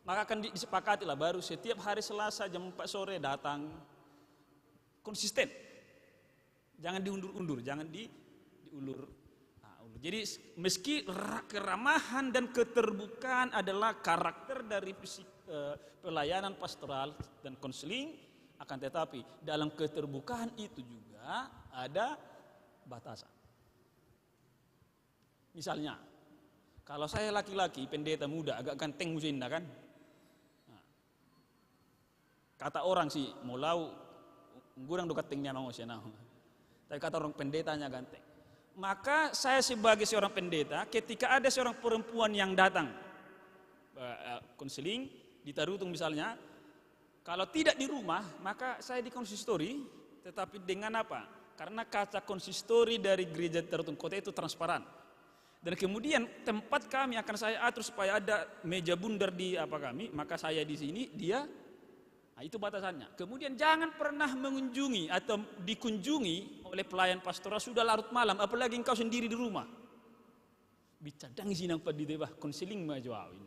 Maka akan disepakati lah baru setiap hari Selasa jam 4 sore datang. Konsisten. Jangan diundur-undur, jangan diulur. Jadi meski keramahan dan keterbukaan adalah karakter dari pelayanan pastoral dan konseling, akan tetapi dalam keterbukaan itu juga ada batasan. Misalnya, kalau saya laki-laki, pendeta muda, agak ganteng musinda kan? Nah, kata orang sih, mulau, gurang dekat tingnya mau senang. Tapi kata orang pendetanya ganteng. Maka saya sebagai seorang pendeta, ketika ada seorang perempuan yang datang konseling di Tarutung misalnya, kalau tidak di rumah, maka saya di konsistori. Tetapi dengan apa? Karena kaca konsistori dari gereja Tarutung Kota itu transparan. Dan kemudian tempat kami akan saya atur supaya ada meja bundar di kami, maka saya di sini, dia. Nah, itu batasannya. Kemudian jangan pernah mengunjungi atau dikunjungi oleh pelayan pastoral sudah larut malam, apalagi engkau sendiri di rumah. Bicadang sinang padidebah konseling majuawin.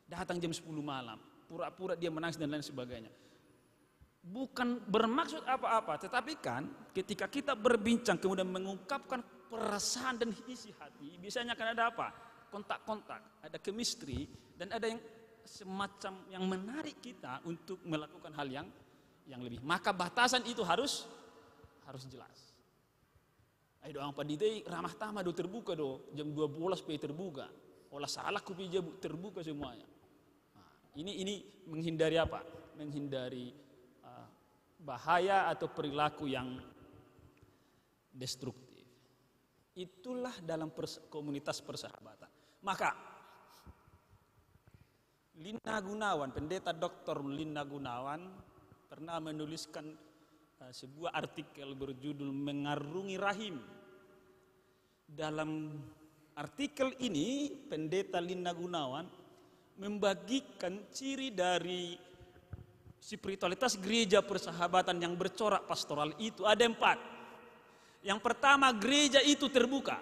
Datang jam 10 malam, pura-pura dia menangis dan lain sebagainya. Bukan bermaksud apa-apa, tetapi kan ketika kita berbincang kemudian mengungkapkan perasaan dan isi hati, biasanya akan ada apa? Kontak-kontak, ada chemistry dan ada yang semacam yang menarik kita untuk melakukan hal yang lebih. Maka batasan itu harus jelas. Ayo doang padidei ramah tamah do terbuka do jam 12 pe terbuka. Olah salah kupi terbuka semuanya. Nah, ini menghindari apa? Menghindari bahaya atau perilaku yang destruktif. Itulah dalam komunitas persahabatan. Maka Lina Gunawan, pendeta Dr. Lina Gunawan pernah menuliskan sebuah artikel berjudul Mengarungi Rahim. Dalam artikel ini pendeta Lina Gunawan membagikan ciri dari spiritualitas gereja persahabatan yang bercorak pastoral itu ada 4. Yang pertama, gereja itu terbuka.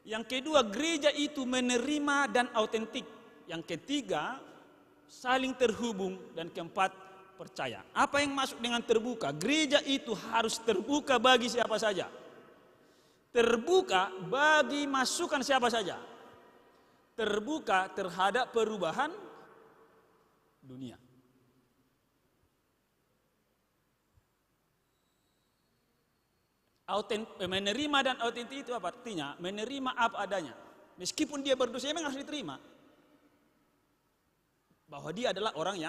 Yang kedua, gereja itu menerima dan autentik. Yang ketiga, saling terhubung. Dan keempat, percaya. Apa yang masuk dengan terbuka? Gereja itu harus terbuka bagi siapa saja. Terbuka bagi masukan siapa saja. Terbuka terhadap perubahan dunia. Menerima dan autentik itu apa artinya? Menerima apa adanya. Meskipun dia berdosa, memang harus diterima. Bahwa dia adalah orang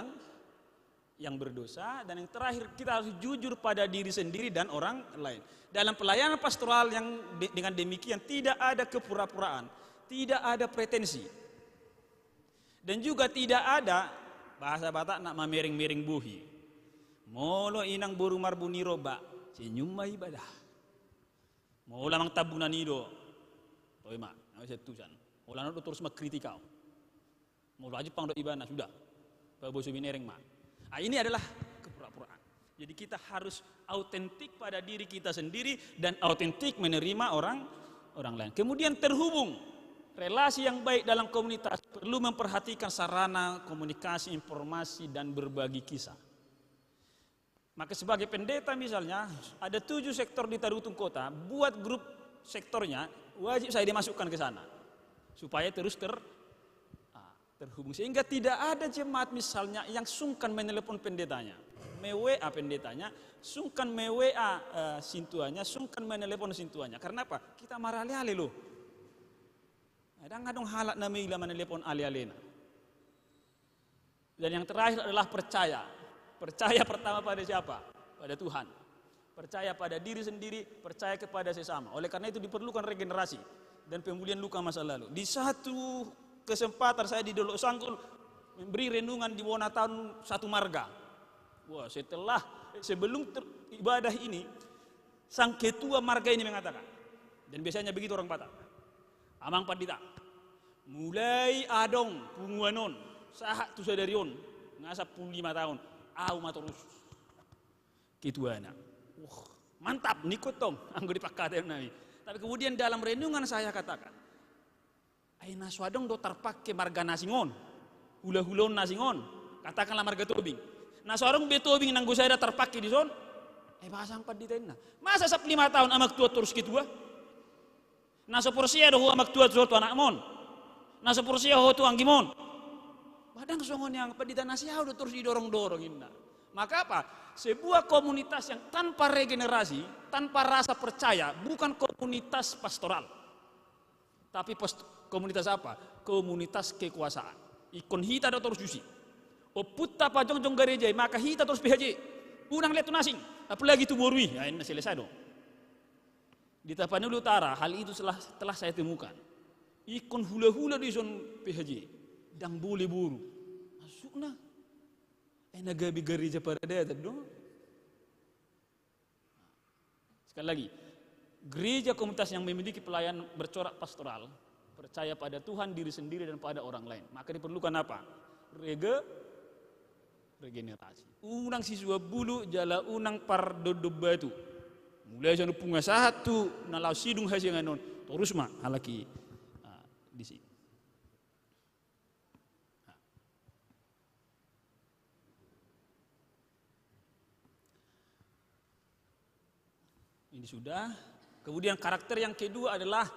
yang berdosa. Dan yang terakhir, kita harus jujur pada diri sendiri dan orang lain. Dalam pelayanan pastoral yang dengan demikian tidak ada kepura-puraan, tidak ada pretensi, dan juga tidak ada bahasa Batak nak mamering-mering buhi. Molo inang buru marbuniro ba senyum ibadah. Mula mang tabunan ido, toy mak, nggak bisa tusan. Mula nado terus makritikau. Mula aja pang do ibana sudah, babosu binereng mak. Ini adalah kepura-puraan. Jadi kita harus autentik pada diri kita sendiri dan autentik menerima orang lain. Kemudian terhubung, relasi yang baik dalam komunitas perlu memperhatikan sarana komunikasi, informasi dan berbagi kisah. Maka sebagai pendeta misalnya ada 7 sektor di Tarutung Kota, buat grup sektornya wajib saya dimasukkan ke sana supaya terus terhubung. Sehingga tidak ada jemaat misalnya yang sungkan menelepon pendetanya, me-WA pendetanya, sungkan me-WA sintuannya, sungkan menelepon sintuannya. Karena apa? Kita marah ale-ale loh. Kadang-kadang halak na meila menelepon ale-alena. Dan yang terakhir adalah percaya. Percaya pertama pada siapa? Pada Tuhan. Percaya pada diri sendiri, percaya kepada sesama. Oleh karena itu diperlukan regenerasi dan pemulihan luka masa lalu. Di satu kesempatan saya di Dolok Sanggul memberi renungan di Wona tahun satu marga. Wah, sebelum ibadah ini, sang ketua marga ini mengatakan, dan biasanya begitu orang Batak, Amang Pandita, mulai adong punguanon, sahak tu sadarion, ngasap 5 tahun, au matorus, ketuana. Mantap, nikut tong, anggo dipakai nabi. Tapi kemudian dalam renungan saya katakan, aina swadong do terpakai marga nasingon, hula-hulon nasingon, katakanlah marga tobing. Naswarong betobing nanggo saya terpakai di son, bahasa empat di tena. Masa 5 tahun amak tua terus ketua? Nasa porsia do amak tua terus anak mon, nasa porsia ho tu anggimon. Padang songon yang pedita nasihat do terus didorong-dorong inna. Maka apa? Sebuah komunitas yang tanpa regenerasi, tanpa rasa percaya, bukan komunitas pastoral. Tapi komunitas apa? Komunitas kekuasaan. Ikon hita do terus jusi. O putta pa jong gereja, maka hita terus PHJ. Unang letu nasing, apalagi tu borui. Ya, ini selesai dong. Di Tapanuli Utara, hal itu telah saya temukan. Ikon hula-hula di zon PHJ. Dan boleh buru. Masuk na. Nagabi gereja pada dia dong. Sekali lagi, gereja komunitas yang memiliki pelayanan bercorak pastoral, percaya pada Tuhan, diri sendiri dan pada orang lain. Maka diperlukan apa? Regenerasi. Unang siswa bulu jala unang par dodok batu. Mulai janu punga satu nalau sidung hasil nganon. Terus mah halaki di sini. Ini sudah. Kemudian karakter yang kedua adalah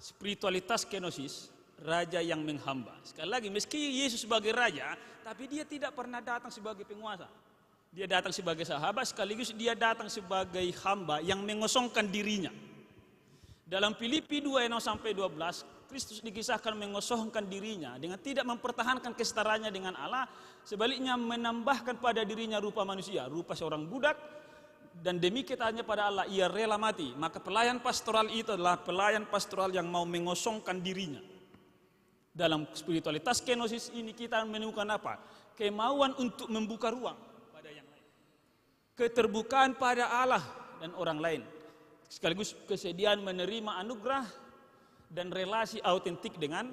spiritualitas kenosis, raja yang menghamba. Sekali lagi, meski Yesus sebagai raja, tapi dia tidak pernah datang sebagai penguasa. Dia datang sebagai sahabat, sekaligus dia datang sebagai hamba yang mengosongkan dirinya. Dalam Filipi 2:1-12, Kristus dikisahkan mengosongkan dirinya dengan tidak mempertahankan kesetaraannya dengan Allah, sebaliknya menambahkan pada dirinya rupa manusia, rupa seorang budak. Dan demi ketanya pada Allah, ia rela mati. Maka pelayan pastoral itu adalah pelayan pastoral yang mau mengosongkan dirinya. Dalam spiritualitas kenosis ini kita menemukan apa? Kemauan untuk membuka ruang pada yang lain. Keterbukaan pada Allah dan orang lain. Sekaligus kesediaan menerima anugerah dan relasi autentik dengan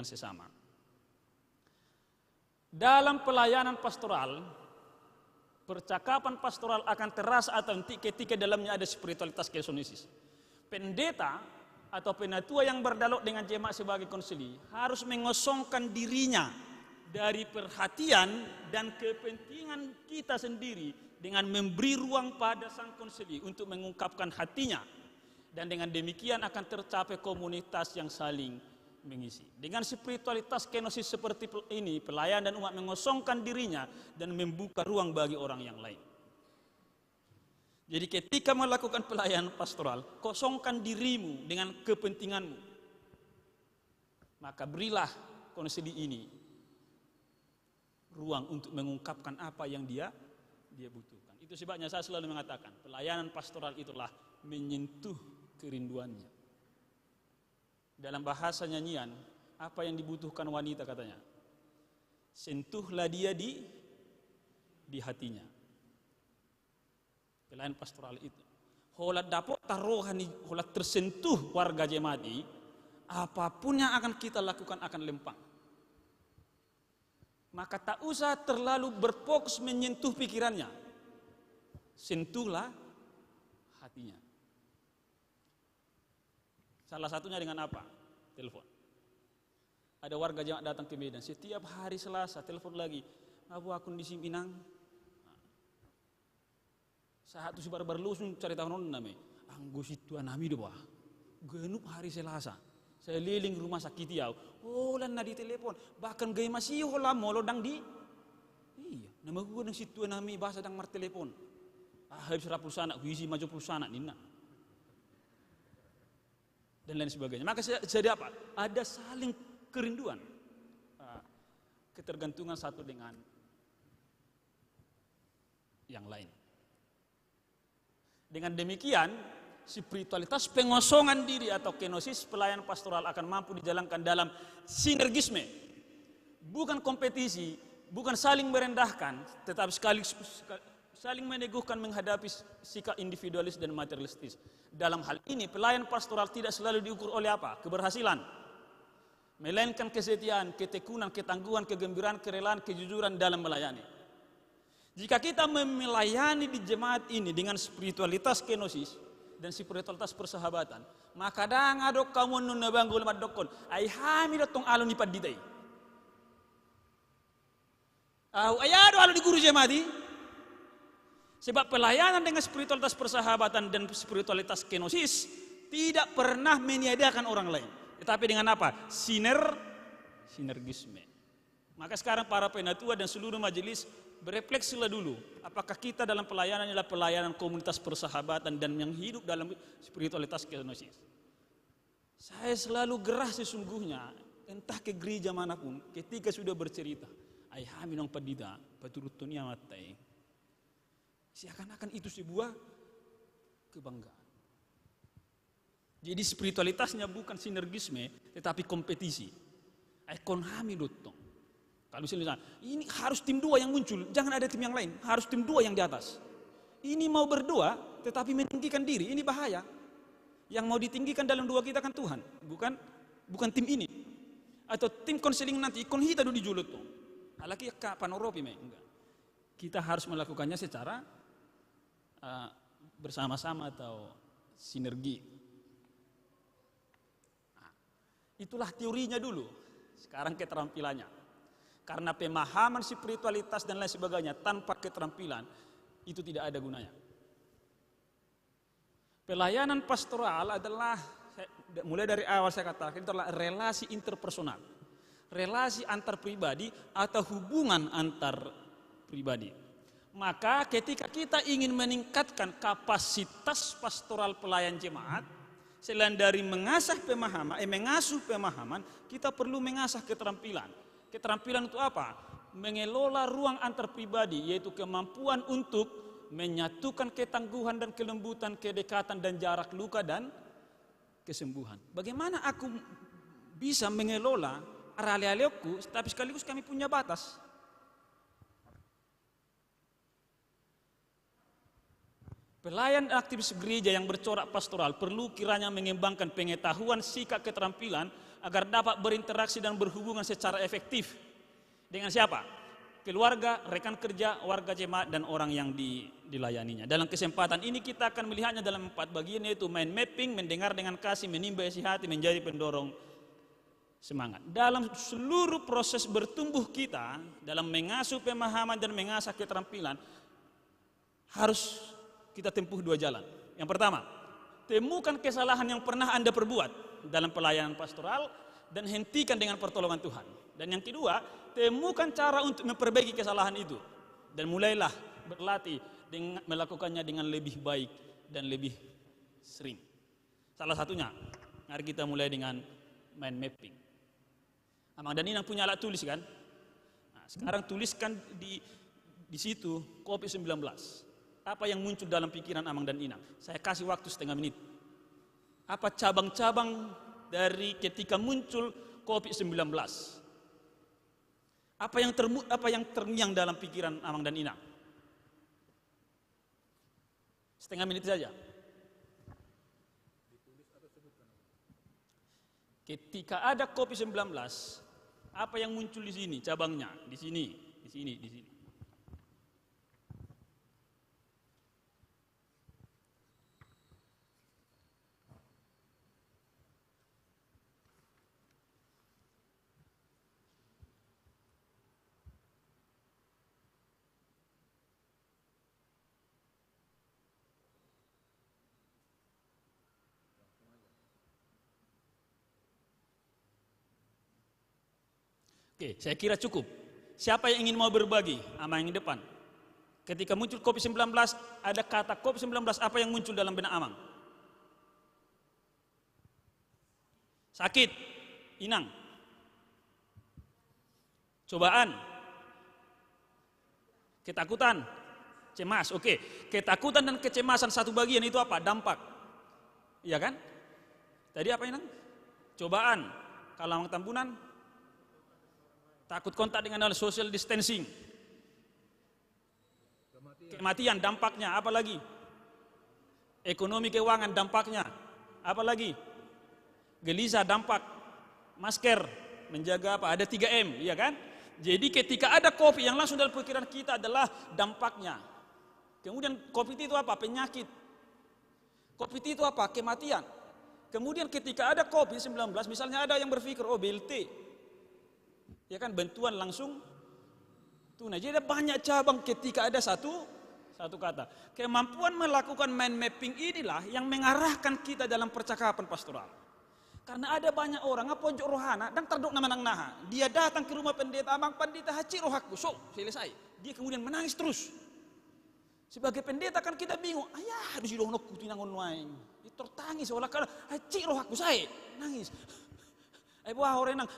sesama. Dalam pelayanan pastoral, percakapan pastoral akan terasa autentik ketika dalamnya ada spiritualitas kenosis. Pendeta atau penatua yang berdalog dengan jemaat sebagai konseli harus mengosongkan dirinya dari perhatian dan kepentingan kita sendiri dengan memberi ruang pada sang konseli untuk mengungkapkan hatinya. Dan dengan demikian akan tercapai komunitas yang saling mengisi. Dengan spiritualitas kenosis seperti ini, pelayan dan umat mengosongkan dirinya dan membuka ruang bagi orang yang lain. Jadi ketika melakukan pelayanan pastoral, kosongkan dirimu dengan kepentinganmu. Maka berilah konseli ini ruang untuk mengungkapkan apa yang dia butuhkan. Itu sebabnya saya selalu mengatakan, pelayanan pastoral itulah menyentuh kerinduannya. Dalam bahasa nyanyian, apa yang dibutuhkan wanita katanya? Sentuhlah dia di hatinya. Pelayan pastoral itu. Holat dapot taruhani, holat tersentuh warga jemaat, apapun yang akan kita lakukan akan lempang. Maka tak usah terlalu berfokus menyentuh pikirannya. Sentuhlah hatinya. Salah satunya dengan apa? Telepon. Ada warga jemaat datang ke Medan, setiap hari Selasa telepon lagi. Abu akun di Simpinang. Saat itu sebar berlusun cari tahun namanya. Anggus itu anami doa. Genup hari Selasa. Saya liling rumah sakit yau. Oh, lan na di telepon. Bahkan gay masih hola molo dang di. Iya, nama gua nang situ nami bahasa dang mar telepon. Habis pulsa anak guisi maju pulsa anak nina. Dan lain sebagainya. Maka jadi apa? Ada saling kerinduan. Ketergantungan satu dengan yang lain. Dengan demikian, spiritualitas pengosongan diri atau kenosis pelayanan pastoral akan mampu dijalankan dalam sinergisme. Bukan kompetisi, bukan saling merendahkan, tetapi saling meneguhkan menghadapi sikap individualis dan materialistis. Dalam hal ini, pelayan pastoral tidak selalu diukur oleh apa? Keberhasilan. Melainkan kesetiaan, ketekunan, ketangguhan, kegembiraan, kerelaan, kejujuran dalam melayani. Jika kita melayani di jemaat ini dengan spiritualitas kenosis dan spiritualitas persahabatan, maka dang adok kamu nuna banggul madokon, ay hami datong alon ni padiday. Ayado alon di guru jemaati. Sebab pelayanan dengan spiritualitas persahabatan dan spiritualitas kenosis tidak pernah menyediakan orang lain. Tetapi dengan apa? Sinergisme. Maka sekarang para penatua dan seluruh majelis berefleksilah dulu. Apakah kita dalam pelayanan adalah pelayanan komunitas persahabatan dan yang hidup dalam spiritualitas kenosis. Saya selalu gerah sesungguhnya, entah ke gereja manapun, ketika sudah bercerita, ay haminong padida, paturutunya matai. Seakan-akan itu sebuah kebanggaan. Jadi spiritualitasnya bukan sinergisme, tetapi kompetisi. Ikon hami dotong. Kalau misalnya ini harus tim dua yang muncul, jangan ada tim yang lain, harus tim dua yang di atas. Ini mau berdua, tetapi meninggikan diri, ini bahaya. Yang mau ditinggikan dalam dua kita kan Tuhan, bukan tim ini. Atau tim konseling nanti, ikon hita do dijulut tuh. Alaki ka panoropi me, enggak. Kita harus melakukannya secara bersama-sama atau sinergi. Itulah teorinya dulu. Sekarang keterampilannya. Karena pemahaman spiritualitas dan lain sebagainya tanpa keterampilan itu tidak ada gunanya. Pelayanan pastoral adalah, mulai dari awal saya katakan, itu adalah relasi interpersonal. Relasi antar pribadi atau hubungan antar pribadi. Maka ketika kita ingin meningkatkan kapasitas pastoral pelayan jemaat, selain dari mengasuh pemahaman, kita perlu mengasah keterampilan. Keterampilan itu apa? Mengelola ruang antar pribadi, yaitu kemampuan untuk menyatukan ketangguhan dan kelembutan, kedekatan dan jarak luka dan kesembuhan. Bagaimana aku bisa mengelola arale-aleku, tapi sekaligus kami punya batas. Pelayan aktivis gereja yang bercorak pastoral perlu kiranya mengembangkan pengetahuan, sikap, keterampilan agar dapat berinteraksi dan berhubungan secara efektif. Dengan siapa? Keluarga, rekan kerja, warga jemaat, dan orang yang dilayaninya. Dalam kesempatan ini kita akan melihatnya dalam 4 bagian, yaitu mind mapping, mendengar dengan kasih, menimba isi hati, menjadi pendorong semangat. Dalam seluruh proses bertumbuh kita, dalam mengasuh pemahaman dan mengasah keterampilan, harus kita tempuh 2 jalan. Yang pertama, temukan kesalahan yang pernah Anda perbuat dalam pelayanan pastoral dan hentikan dengan pertolongan Tuhan. Dan yang kedua, temukan cara untuk memperbaiki kesalahan itu dan mulailah berlatih dengan melakukannya dengan lebih baik dan lebih sering. Salah satunya, mari kita mulai dengan mind mapping. Amang dan Inang punya alat tulis kan? Nah, sekarang tuliskan di situ COVID-19. Apa yang muncul dalam pikiran Amang dan Inang? Saya kasih waktu setengah menit. Apa cabang-cabang dari ketika muncul COVID-19? Apa yang terngiang dalam pikiran Amang dan Inang? Setengah menit saja. Ketika ada COVID-19, apa yang muncul di sini cabangnya? Di sini. Oke, saya kira cukup. Siapa yang ingin mau berbagi? Ama yang depan. Ketika muncul COVID-19, ada kata COVID-19, apa yang muncul dalam benak Amang? Sakit, inang. Cobaan. Ketakutan, cemas. Oke, ketakutan dan kecemasan satu bagian itu apa? Dampak. Iya kan? Tadi apa inang? Cobaan. Kalau Tambunan, takut kontak dengan social distancing. Kematian dampaknya, apa lagi? Ekonomi keuangan dampaknya, apa lagi? Gelisah dampak, masker, menjaga apa? Ada 3M, iya kan? Jadi ketika ada COVID yang langsung dalam pikiran kita adalah dampaknya. Kemudian COVID itu apa? Penyakit. COVID itu apa? Kematian. Kemudian ketika ada COVID-19, misalnya ada yang berpikir, oh BLT, ya kan, bantuan langsung tunai. Jadi ada banyak cabang ketika ada satu kata. Kemampuan melakukan mind mapping inilah yang mengarahkan kita dalam percakapan pastoral. Karena ada banyak orang pojok rohana dan terduk nama naha. Dia datang ke rumah pendeta, Amang pendeta haci rohaku, so selesai. Dia kemudian menangis terus. Sebagai pendeta kan kita bingung, ayah harus dohnokku tinangon waing. Itu tertangis seolah karena haci rohaku saya nangis. Wah orang nang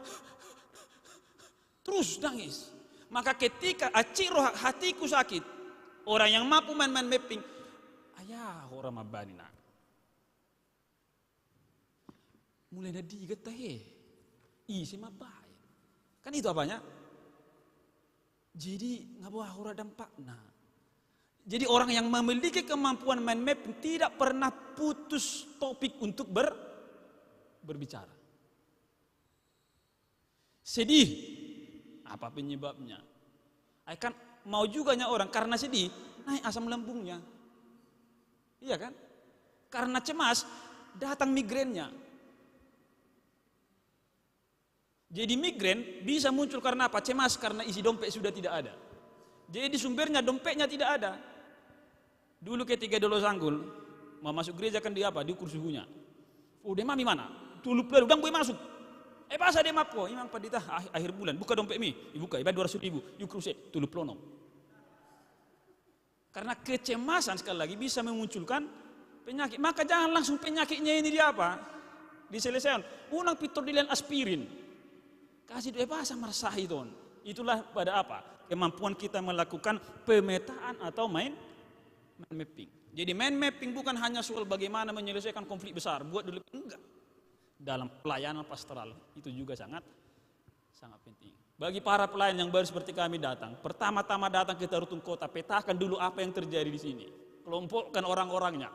terus nangis. Maka ketika haci roh hatiku sakit, orang yang mampu mind mapping, ayah orang mabani nak. Mulai nadi kata isi mabai. Kan itu apanya? Jadi ngabawa hura dampakna. Jadi orang yang memiliki kemampuan mind mapping tidak pernah putus topik untuk berbicara. Sedih, apa penyebabnya? Kan mau juga orang karena sedih naik asam lambungnya. Iya kan? Karena cemas datang migrennya. Jadi migren bisa muncul karena apa? Cemas karena isi dompet sudah tidak ada. Jadi sumbernya dompetnya tidak ada. Dulu ketika dulu sanggul mau masuk gereja kan dia apa? Diukur suhunya. Oh dia mami mana? Tulup lalu dang boleh masuk. Pas dia mapo, imang pendeta akhir bulan buka dompet mi, dibuka ibarat 200.000, yuk kruse tulup lonom. Karena kecemasan sekali lagi bisa memunculkan penyakit. Maka jangan langsung penyakitnya ini dia apa? Diselesaikan. Unang pitor dilen aspirin. Kasih doa sama resah itu. Itulah pada apa? Kemampuan kita melakukan pemetaan atau mind mapping. Jadi mind mapping bukan hanya soal bagaimana menyelesaikan konflik besar, buat dulu enggak. Dalam pelayanan pastoral itu juga sangat penting. Bagi para pelayan yang baru seperti kami datang, pertama-tama datang ke Tarutun Kota, petakan dulu apa yang terjadi di sini. Kelompokkan orang-orangnya.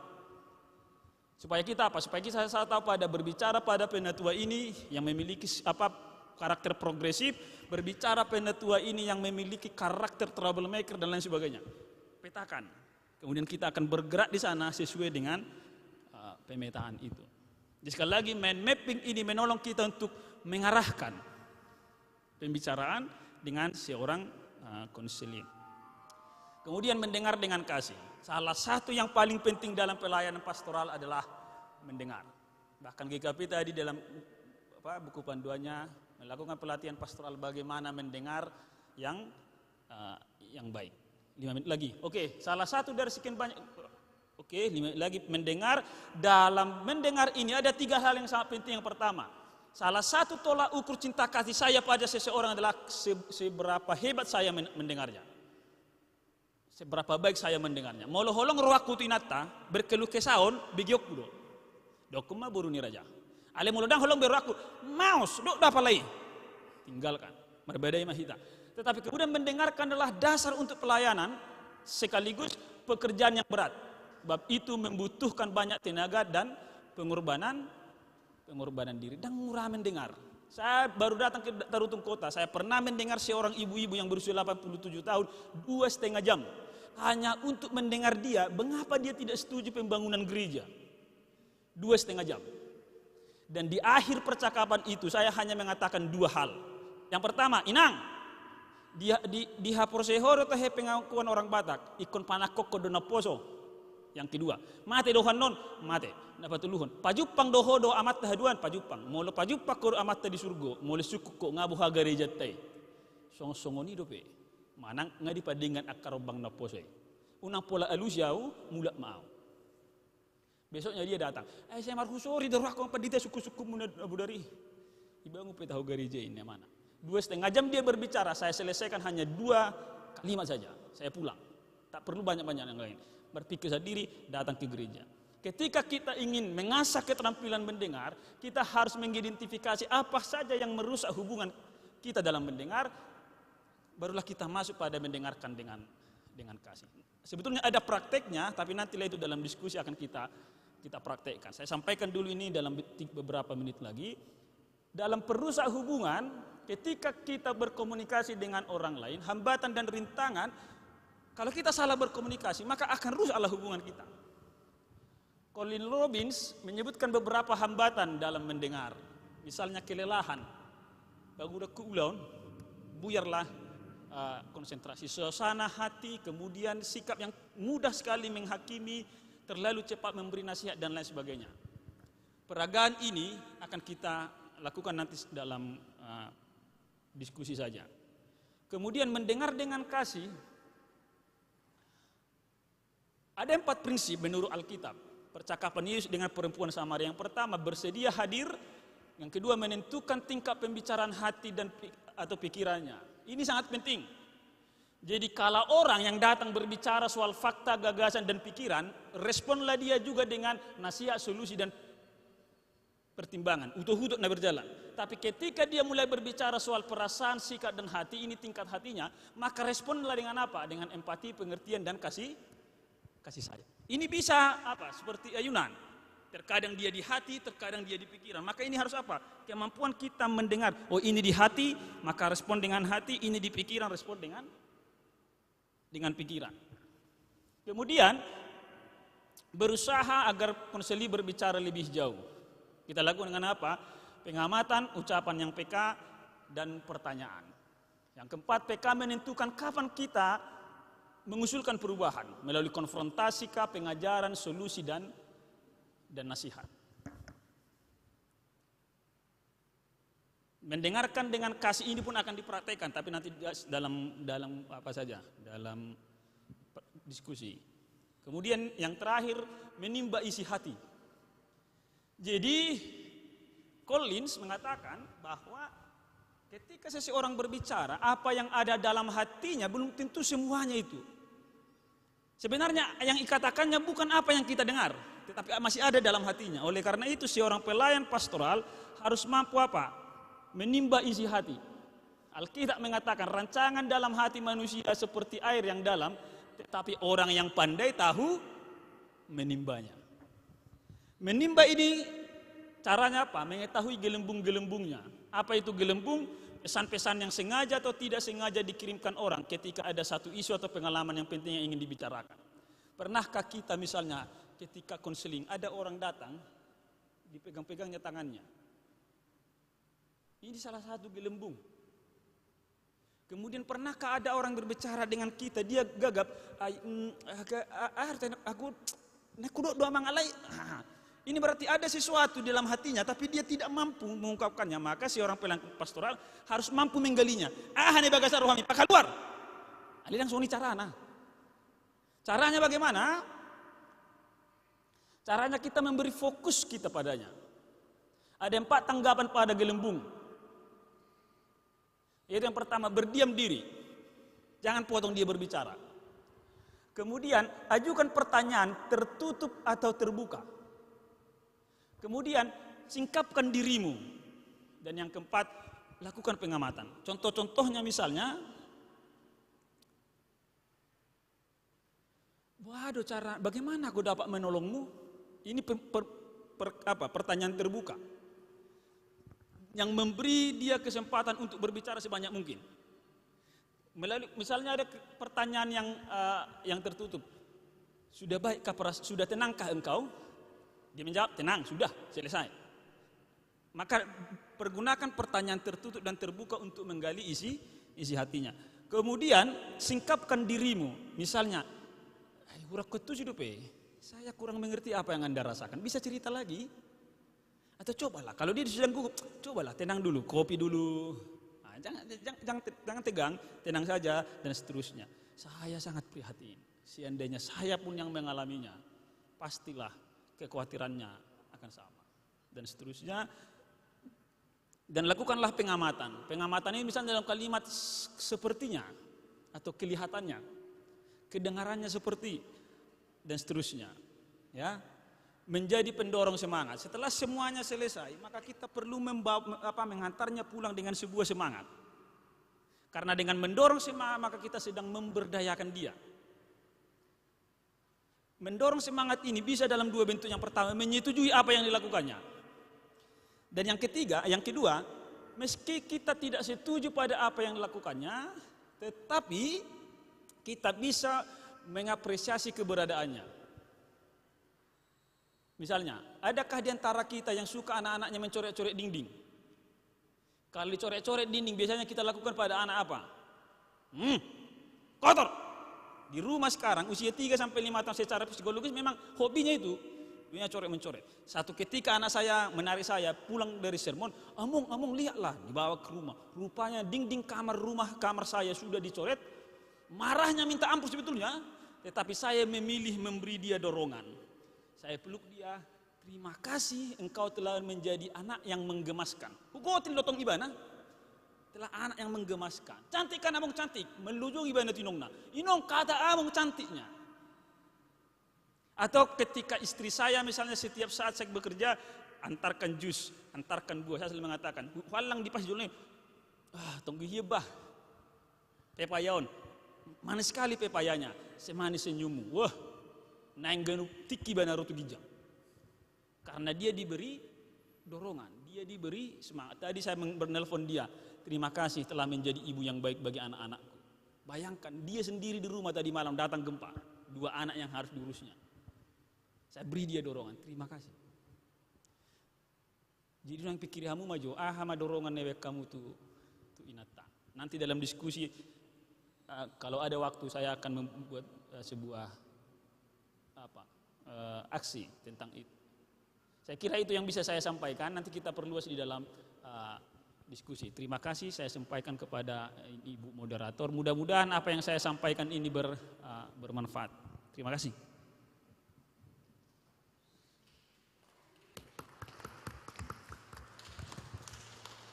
Supaya kita apa? Supaya kita tahu pada berbicara pada penatua ini yang memiliki karakter progresif, berbicara penatua ini yang memiliki karakter troublemaker dan lain sebagainya. Petakan. Kemudian kita akan bergerak di sana sesuai dengan pemetaan itu. Jadi sekali lagi mind mapping ini menolong kita untuk mengarahkan pembicaraan dengan seorang konseling. Kemudian mendengar dengan kasih. Salah satu yang paling penting dalam pelayanan pastoral adalah mendengar. Bahkan GKP tadi dalam buku panduannya melakukan pelatihan pastoral bagaimana mendengar yang baik. 5 menit lagi. Oke, salah satu dari sekian banyak. Oke, 5 menit lagi mendengar. Dalam mendengar ini ada 3 hal yang sangat penting. Yang pertama, salah satu tolak ukur cinta kasih saya pada seseorang adalah seberapa hebat saya mendengarnya. Seberapa baik saya mendengarnya. Molo holong rohaku tinata berkeluh kesaon bigiok do. Dokuma buruni raja. Ale mulodang holong beroaku, maus, dok dapat lagi. Tinggalkan, berbeda mahita. Tetapi kemudian mendengarkan adalah dasar untuk pelayanan sekaligus pekerjaan yang berat. Sebab itu membutuhkan banyak tenaga dan pengorbanan diri dan murah mendengar. Saya baru datang ke Tarutun Kota, saya pernah mendengar seorang ibu-ibu yang berusia 87 tahun 2,5 jam hanya untuk mendengar dia mengapa dia tidak setuju pembangunan gereja. 2,5 jam. Dan di akhir percakapan itu saya hanya mengatakan 2 hal. Yang pertama, inang, di haporsehoro tahe pengakuan orang Batak, ikon panakok kodona poso. Yang kedua, mate dohan non, mate, dapat tuluhon. Pajupang doho do amat tahaduan, pajupang. Molo pajupang kor amat di surgo, molo suku kok ngabuha gereja tay. song-songoni dope. Manang ngadi padingan akar bang napose. Unang pola alusiau mulat mau. Besoknya dia datang. Saya marhusori darah ko padita suku-suku muna Abu Dari. Ibangu pe tahu gereja ini mana. 2,5 jam dia berbicara, saya selesaikan hanya 2 kalimat saja. Saya pulang. Tak perlu banyak-banyak yang lain. Berpikir sendiri, datang ke gereja. Ketika kita ingin mengasah keterampilan mendengar, kita harus mengidentifikasi apa saja yang merusak hubungan kita dalam mendengar, barulah kita masuk pada mendengarkan dengan kasih. Sebetulnya ada prakteknya, tapi nanti itu dalam diskusi akan kita praktekkan. Saya sampaikan dulu ini dalam beberapa menit lagi. Dalam perusak hubungan, ketika kita berkomunikasi dengan orang lain, hambatan dan rintangan, kalau kita salah berkomunikasi, maka akan rusaklah hubungan kita. Colin Robbins menyebutkan beberapa hambatan dalam mendengar. Misalnya kelelahan. Baguda kuulaun, buyarlah konsentrasi, suasana hati, kemudian sikap yang mudah sekali menghakimi, terlalu cepat memberi nasihat dan lain sebagainya. Peragaan ini akan kita lakukan nanti dalam diskusi saja. Kemudian mendengar dengan kasih. Ada 4 prinsip menurut Alkitab. Percakapan Yesus dengan perempuan Samaria. Yang pertama, bersedia hadir. Yang kedua, menentukan tingkat pembicaraan hati atau pikirannya. Ini sangat penting. Jadi kalau orang yang datang berbicara soal fakta, gagasan, dan pikiran, responlah dia juga dengan nasihat, solusi, dan pertimbangan. Utuh-utuh berjalan. Tapi ketika dia mulai berbicara soal perasaan, sikap, dan hati, ini tingkat hatinya, maka responlah dengan apa? Dengan empati, pengertian, dan kasih sayang. Ini bisa seperti ayunan. Terkadang dia di hati, terkadang dia di pikiran. Maka ini harus apa? Kemampuan kita mendengar. Oh, ini di hati, maka respon dengan hati. Ini di pikiran, respon dengan pikiran. Kemudian berusaha agar konseli berbicara lebih jauh. Kita lakukan dengan apa? Pengamatan, ucapan yang peka, dan pertanyaan. Yang keempat, PK menentukan kapan kita mengusulkan perubahan melalui konfrontasi, pengajaran, solusi, dan nasihat. Mendengarkan dengan kasih ini pun akan dipraktekkan, tapi nanti dalam apa saja, dalam diskusi. Kemudian yang terakhir, menimba isi hati. Jadi Collins mengatakan bahwa ketika seseorang berbicara, apa yang ada dalam hatinya belum tentu semuanya itu. Sebenarnya yang dikatakannya bukan apa yang kita dengar, tetapi masih ada dalam hatinya. Oleh karena itu seorang pelayan pastoral harus mampu apa? Menimba isi hati. Alkitab mengatakan rancangan dalam hati manusia seperti air yang dalam, tetapi orang yang pandai tahu menimbanya. Menimba ini caranya apa? Mengetahui gelembung-gelembungnya. Apa itu gelembung? Pesan-pesan yang sengaja atau tidak sengaja dikirimkan orang ketika ada satu isu atau pengalaman yang penting yang ingin dibicarakan. Pernahkah kita misalnya ketika konseling ada orang datang dipegang-pegangnya tangannya? Ini salah satu gelembung. Kemudian pernahkah ada orang berbicara dengan kita, dia gagap, aku nekudok doa mangalai. Ini berarti ada sesuatu di dalam hatinya, tapi dia tidak mampu mengungkapkannya. Maka seorang pelayan pastoral harus mampu menggalinya. Hane bagasa rohani, pak keluar. Ali langsung ini caranya. Caranya bagaimana? Caranya kita memberi fokus kita padanya. Ada 4 tanggapan pada gelembung. Yaitu yang pertama, berdiam diri. Jangan potong dia berbicara. Kemudian, ajukan pertanyaan tertutup atau terbuka. Kemudian singkapkan dirimu. Dan yang keempat, lakukan pengamatan. Contoh-contohnya misalnya, waduh bagaimana aku dapat menolongmu? Ini pertanyaan terbuka. Yang memberi dia kesempatan untuk berbicara sebanyak mungkin. Misalnya ada pertanyaan yang tertutup. Sudah tenangkah engkau? Dia menjawab, tenang, sudah, selesai. Maka pergunakan pertanyaan tertutup dan terbuka untuk menggali isi hatinya. Kemudian singkapkan dirimu. Misalnya, saya kurang mengerti apa yang Anda rasakan. Bisa cerita lagi? Atau cobalah, kalau dia sedang gugup, cobalah tenang dulu, kopi dulu. Nah, Jangan tegang, tenang saja dan seterusnya. Saya sangat prihatin. Seandainya saya pun yang mengalaminya, pastilah kekhawatirannya akan sama dan seterusnya. Dan lakukanlah pengamatan. Pengamatan ini misalnya dalam kalimat sepertinya atau kelihatannya, kedengarannya seperti dan seterusnya. Ya, menjadi pendorong semangat. Setelah semuanya selesai, maka kita perlu menghantarnya pulang dengan sebuah semangat. Karena dengan mendorong semangat, maka kita sedang memberdayakan dia. Mendorong semangat ini bisa dalam dua bentuk. Yang pertama, menyetujui apa yang dilakukannya. Dan yang kedua, meski kita tidak setuju pada apa yang dilakukannya, tetapi kita bisa mengapresiasi keberadaannya. Misalnya, adakah di antara kita yang suka anak-anaknya mencoret-coret dinding? Kalau dicoret-coret dinding, biasanya kita lakukan pada anak apa? Kotor. Di rumah sekarang, usia 3-5 tahun secara psikologis memang hobinya itu. Dia coret-mencoret. Satu ketika anak saya menarik saya pulang dari sermon, Amung, lihatlah, dibawa ke rumah. Rupanya dinding kamar saya sudah dicoret. Marahnya minta ampun sebetulnya, tetapi saya memilih memberi dia dorongan. Saya peluk dia, terima kasih engkau telah menjadi anak yang menggemaskan. Hukotin lotong ibana, telah anak yang menggemaskan. Cantik kan Amung cantik, melujung ibana tinongna. Inong kata Amung cantiknya. Atau ketika istri saya misalnya setiap saat saya bekerja, antarkan jus, antarkan buah, saya selalu mengatakan, walang di pas dulu nih, tunggu hebah, pepayaon, manis sekali pepayanya, semanis senyummu, wah, naing ganu tiki bana rotu gijang. Karena dia diberi dorongan, dia diberi semangat. Tadi saya bernelpon dia, terima kasih telah menjadi ibu yang baik bagi anak-anakku. Bayangkan dia sendiri di rumah tadi malam datang gempa, 2 anak yang harus diurusnya. Saya beri dia dorongan, terima kasih. Jadi orang pikir kamu maju, hama dorongan newek kamu tu inata. Nanti dalam diskusi, kalau ada waktu saya akan membuat sebuah aksi tentang itu. Saya kira itu yang bisa saya sampaikan. Nanti kita perluas di dalam diskusi. Terima kasih saya sampaikan kepada Ibu Moderator. Mudah-mudahan apa yang saya sampaikan ini bermanfaat. Terima kasih.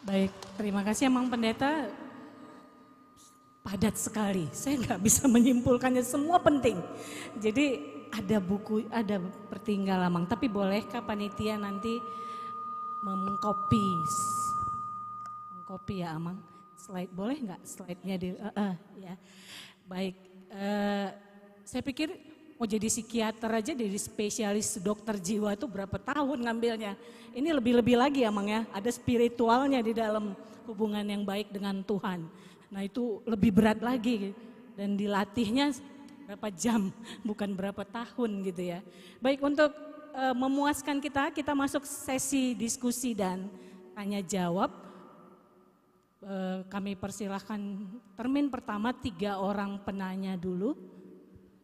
Baik, terima kasih Amang Pendeta. Padat sekali, saya nggak bisa menyimpulkannya, semua penting. Jadi ada buku, ada pertinggal Amang, tapi bolehkah panitia nanti mengcopy ya Amang? Slide, boleh nggak slide-nya ya. Baik, saya pikir mau jadi psikiater aja, jadi spesialis dokter jiwa itu berapa tahun ngambilnya. Ini lebih-lebih lagi Amang ya, ada spiritualnya di dalam hubungan yang baik dengan Tuhan. Nah itu lebih berat lagi dan dilatihnya berapa jam, bukan berapa tahun gitu ya. Baik, untuk memuaskan kita masuk sesi diskusi dan tanya jawab. Kami persilahkan termin pertama 3 orang penanya dulu.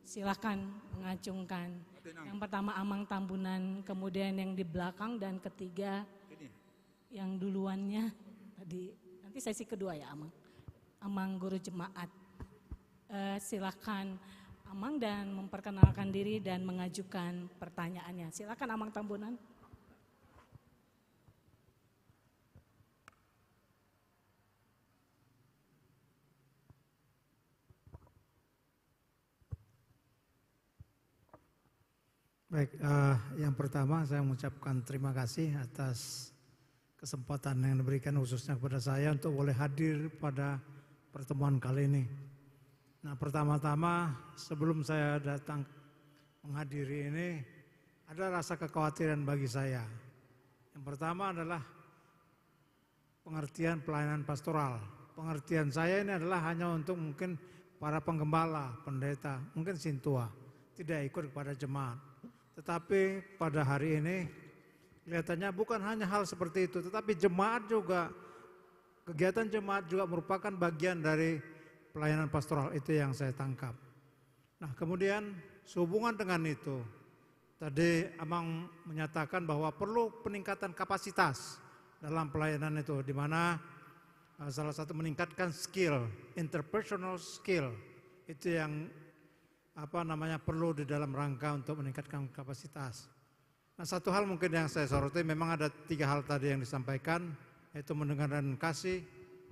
Silakan mengacungkan. Yang pertama Amang Tambunan, kemudian yang di belakang, dan ketiga yang duluannya tadi. Nanti sesi kedua ya Amang Guru Jemaat. Silakan Amang dan memperkenalkan diri dan mengajukan pertanyaannya. Silakan Amang Tambunan. Baik, yang pertama saya mengucapkan terima kasih atas kesempatan yang diberikan khususnya kepada saya untuk boleh hadir pada pertemuan kali ini. Nah, pertama-tama sebelum saya datang menghadiri ini, ada rasa kekhawatiran bagi saya. Yang pertama adalah pengertian pelayanan pastoral. Pengertian saya ini adalah hanya untuk mungkin para penggembala, pendeta, mungkin sintua, tidak ikut kepada jemaat. Tetapi pada hari ini kelihatannya bukan hanya hal seperti itu, tetapi jemaat juga, kegiatan jemaat juga merupakan bagian dari pelayanan pastoral, itu yang saya tangkap. Nah, kemudian sehubungan dengan itu, tadi Amang menyatakan bahwa perlu peningkatan kapasitas dalam pelayanan itu, di mana salah satu meningkatkan skill, interpersonal skill. Itu yang perlu di dalam rangka untuk meningkatkan kapasitas. Nah, satu hal mungkin yang saya soroti, memang ada 3 hal tadi yang disampaikan, yaitu mendengar dan kasih,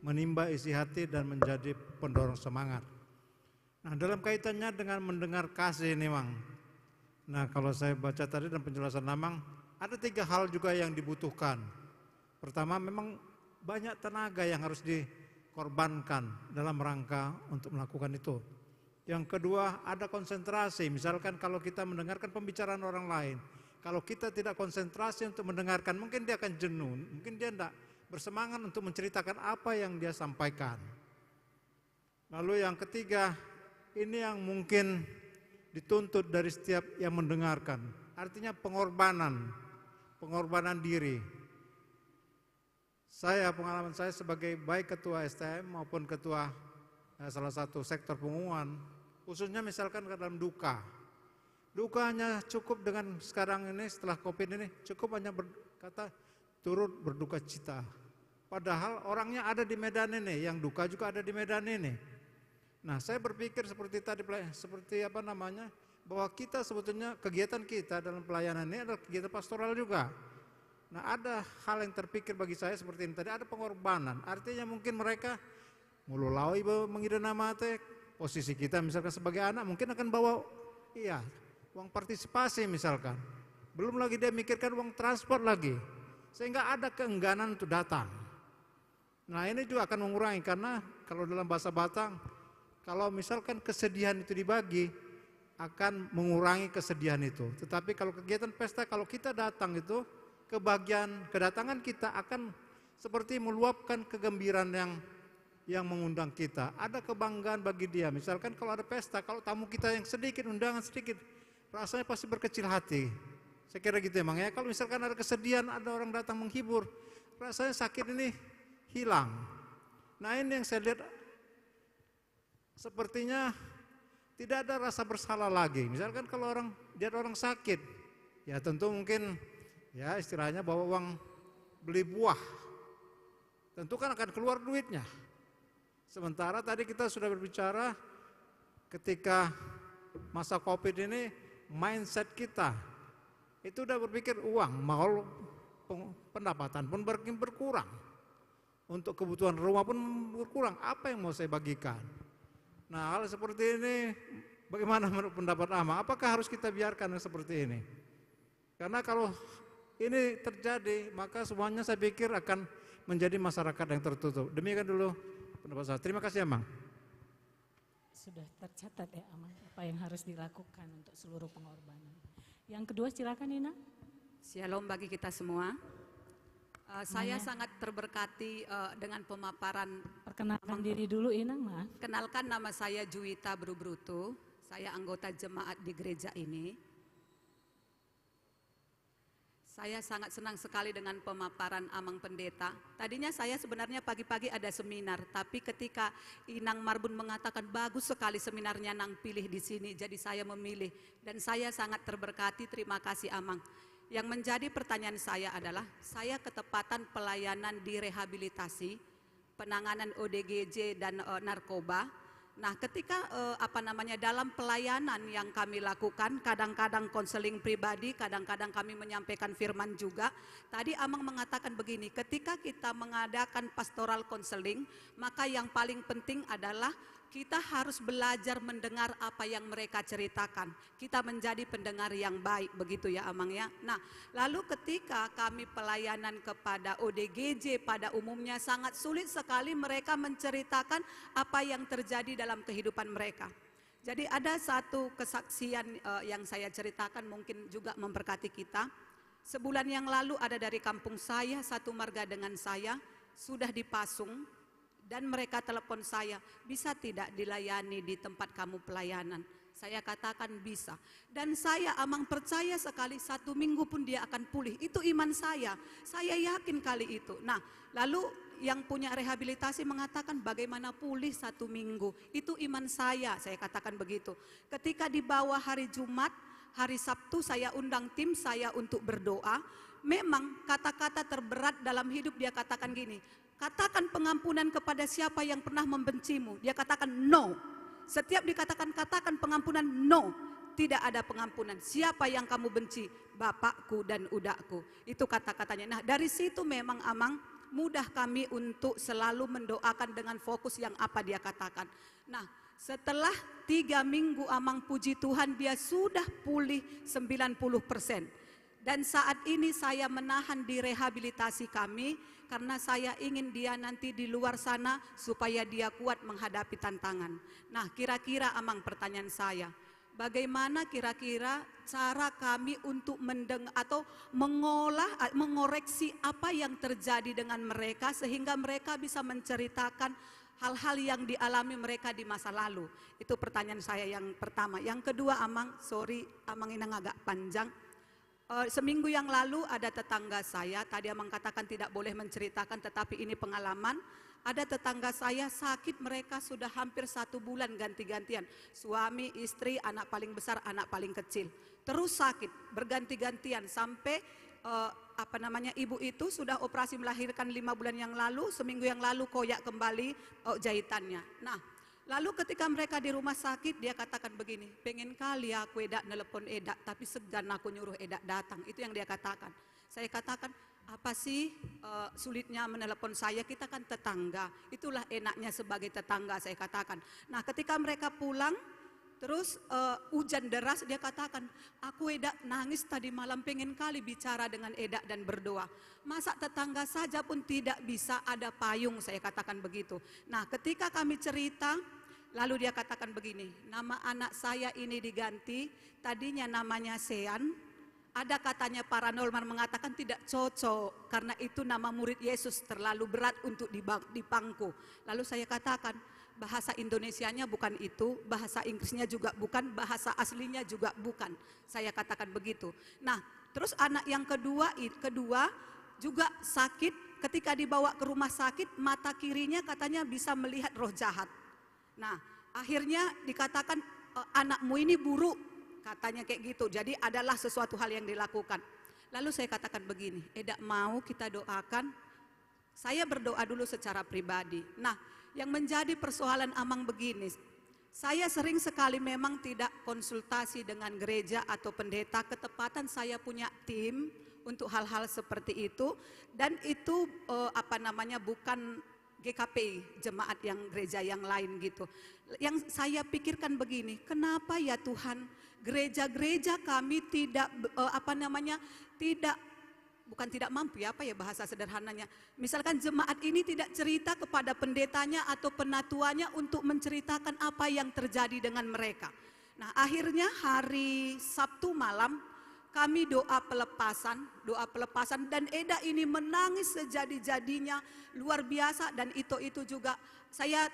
menimba isi hati, dan menjadi pendorong semangat. Nah, dalam kaitannya dengan mendengar kasih ini, Mang. Nah, kalau saya baca tadi dan penjelasan Amang, ada 3 hal juga yang dibutuhkan. Pertama, memang banyak tenaga yang harus dikorbankan dalam rangka untuk melakukan itu. Yang kedua, ada konsentrasi. Misalkan kalau kita mendengarkan pembicaraan orang lain, kalau kita tidak konsentrasi untuk mendengarkan, mungkin dia akan jenuh, mungkin dia tidak bersemangat untuk menceritakan apa yang dia sampaikan. Lalu yang ketiga, ini yang mungkin dituntut dari setiap yang mendengarkan, artinya pengorbanan diri. Pengalaman saya sebagai baik ketua STM maupun ketua salah satu sektor pengumuman, khususnya misalkan ke dalam duka. Duka hanya cukup dengan sekarang ini setelah COVID ini, cukup hanya berkata turut berduka cita. Padahal orangnya ada di medan ini, yang duka juga ada di medan ini. Nah, saya berpikir seperti tadi, bahwa kita sebetulnya kegiatan kita dalam pelayanan ini adalah kegiatan pastoral juga. Nah, ada hal yang terpikir bagi saya seperti ini tadi, ada pengorbanan. Artinya mungkin mereka mululawi mengira nama teh, posisi kita misalkan sebagai anak mungkin akan bawa uang partisipasi misalkan. Belum lagi dia mikirkan uang transport lagi. Sehingga ada keengganan untuk datang. Nah, ini juga akan mengurangi, karena kalau dalam bahasa Batak, kalau misalkan kesedihan itu dibagi, akan mengurangi kesedihan itu. Tetapi kalau kegiatan pesta, kalau kita datang itu, kedatangan kita akan seperti meluapkan kegembiraan yang mengundang kita. Ada kebanggaan bagi dia. Misalkan kalau ada pesta, kalau tamu kita yang sedikit, undangan sedikit, rasanya pasti berkecil hati. Saya kira gitu emang ya. Kalau misalkan ada kesedihan, ada orang datang menghibur, rasanya sakit ini hilang. Nah, ini yang saya lihat, sepertinya tidak ada rasa bersalah lagi. Misalkan kalau lihat orang sakit, ya tentu mungkin ya istilahnya bawa uang beli buah, tentu kan akan keluar duitnya. Sementara tadi kita sudah berbicara ketika masa COVID ini, mindset kita itu udah berpikir uang, mau pendapatan pun berkurang, untuk kebutuhan rumah pun berkurang, apa yang mau saya bagikan? Nah, hal seperti ini bagaimana menurut pendapat Amang? Apakah harus kita biarkan seperti ini? Karena kalau ini terjadi, maka semuanya saya pikir akan menjadi masyarakat yang tertutup. Demikian dulu pendapat saya. Terima kasih Amang. Sudah tercatat ya Amang, apa yang harus dilakukan untuk seluruh pengorbanan. Yang kedua silakan Ina. Shalom bagi kita semua. Saya sangat terberkati dengan pemaparan. Perkenalkan diri dulu Inang, maaf. Kenalkan, nama saya Juwita Brubrutu. Saya anggota jemaat di gereja ini. Saya sangat senang sekali dengan pemaparan Amang Pendeta. Tadinya saya sebenarnya pagi-pagi ada seminar, tapi ketika Inang Marbun mengatakan bagus sekali seminarnya Nang pilih di sini, jadi saya memilih dan saya sangat terberkati. Terima kasih Amang. Yang menjadi pertanyaan saya adalah, saya ketepatan pelayanan di rehabilitasi, penanganan ODGJ dan narkoba. Nah, ketika dalam pelayanan yang kami lakukan, kadang-kadang konseling pribadi, kadang-kadang kami menyampaikan firman juga. Tadi Amang mengatakan begini, ketika kita mengadakan pastoral konseling, maka yang paling penting adalah kita harus belajar mendengar apa yang mereka ceritakan. Kita menjadi pendengar yang baik, begitu ya Amang ya. Nah, lalu ketika kami pelayanan kepada ODGJ pada umumnya sangat sulit sekali mereka menceritakan apa yang terjadi dalam kehidupan mereka. Jadi ada satu kesaksian yang saya ceritakan mungkin juga memberkati kita. Sebulan yang lalu ada dari kampung saya, satu marga dengan saya, sudah dipasung. Dan mereka telepon saya, bisa tidak dilayani di tempat kamu pelayanan? Saya katakan bisa. Dan saya Amang percaya sekali 1 minggu pun dia akan pulih. Itu iman saya yakin kali itu. Nah, lalu yang punya rehabilitasi mengatakan bagaimana pulih 1 minggu. Itu iman saya katakan begitu. Ketika di bawah hari Jumat, hari Sabtu saya undang tim saya untuk berdoa. Memang kata-kata terberat dalam hidup dia katakan gini, katakan pengampunan kepada siapa yang pernah membencimu. Dia katakan no. Setiap dikatakan katakan pengampunan, no. Tidak ada pengampunan. Siapa yang kamu benci? Bapakku dan udakku. Itu kata-katanya. Nah, dari situ memang Amang mudah kami untuk selalu mendoakan dengan fokus yang apa dia katakan. Nah, setelah 3 minggu Amang, puji Tuhan, dia sudah pulih 90%. Dan saat ini saya menahan di rehabilitasi kami karena saya ingin dia nanti di luar sana supaya dia kuat menghadapi tantangan. Nah, kira-kira Amang, pertanyaan saya, bagaimana kira-kira cara kami untuk mendengar atau mengoreksi apa yang terjadi dengan mereka sehingga mereka bisa menceritakan hal-hal yang dialami mereka di masa lalu. Itu pertanyaan saya yang pertama. Yang kedua Amang, sorry Amang ini agak panjang. Seminggu yang lalu ada tetangga saya, tadi Amang katakan tidak boleh menceritakan tetapi ini pengalaman. Ada tetangga saya sakit, mereka sudah hampir 1 bulan ganti-gantian. Suami, istri, anak paling besar, anak paling kecil. Terus sakit, berganti-gantian sampai ibu itu sudah operasi melahirkan 5 bulan yang lalu, seminggu yang lalu koyak kembali jahitannya. Nah, lalu ketika mereka di rumah sakit, dia katakan begini, pengen kali aku Edak nelpon Edak, tapi segan aku nyuruh Edak datang. Itu yang dia katakan. Saya katakan, apa sih sulitnya menelepon saya, kita kan tetangga. Itulah enaknya sebagai tetangga, saya katakan. Nah, ketika mereka pulang, terus hujan deras, dia katakan, aku Edak nangis tadi malam, pengen kali bicara dengan Edak dan berdoa. Masa tetangga saja pun tidak bisa ada payung, saya katakan begitu. Nah, ketika kami cerita, lalu dia katakan begini, nama anak saya ini diganti, tadinya namanya Sean. Ada katanya paranormal mengatakan tidak cocok karena itu nama murid Yesus terlalu berat untuk dipangku. Lalu saya katakan bahasa Indonesianya bukan itu, bahasa Inggrisnya juga bukan, bahasa aslinya juga bukan. Saya katakan begitu. Nah, terus anak yang kedua juga sakit, ketika dibawa ke rumah sakit mata kirinya katanya bisa melihat roh jahat. Nah, akhirnya dikatakan anakmu ini buruk. Katanya kayak gitu, jadi adalah sesuatu hal yang dilakukan. Lalu saya katakan begini, Edak mau kita doakan. Saya berdoa dulu secara pribadi. Nah, yang menjadi persoalan Amang begini, saya sering sekali memang tidak konsultasi dengan gereja atau pendeta. Ketepatan saya punya tim untuk hal-hal seperti itu. Dan itu bukan GKP, jemaat yang gereja yang lain gitu. Yang saya pikirkan begini, kenapa ya Tuhan gereja-gereja kami tidak tidak mampu ya, apa ya bahasa sederhananya. Misalkan jemaat ini tidak cerita kepada pendetanya atau penatuannya untuk menceritakan apa yang terjadi dengan mereka. Nah, akhirnya hari Sabtu malam kami doa pelepasan dan Eda ini menangis sejadi-jadinya luar biasa. Dan itu juga saya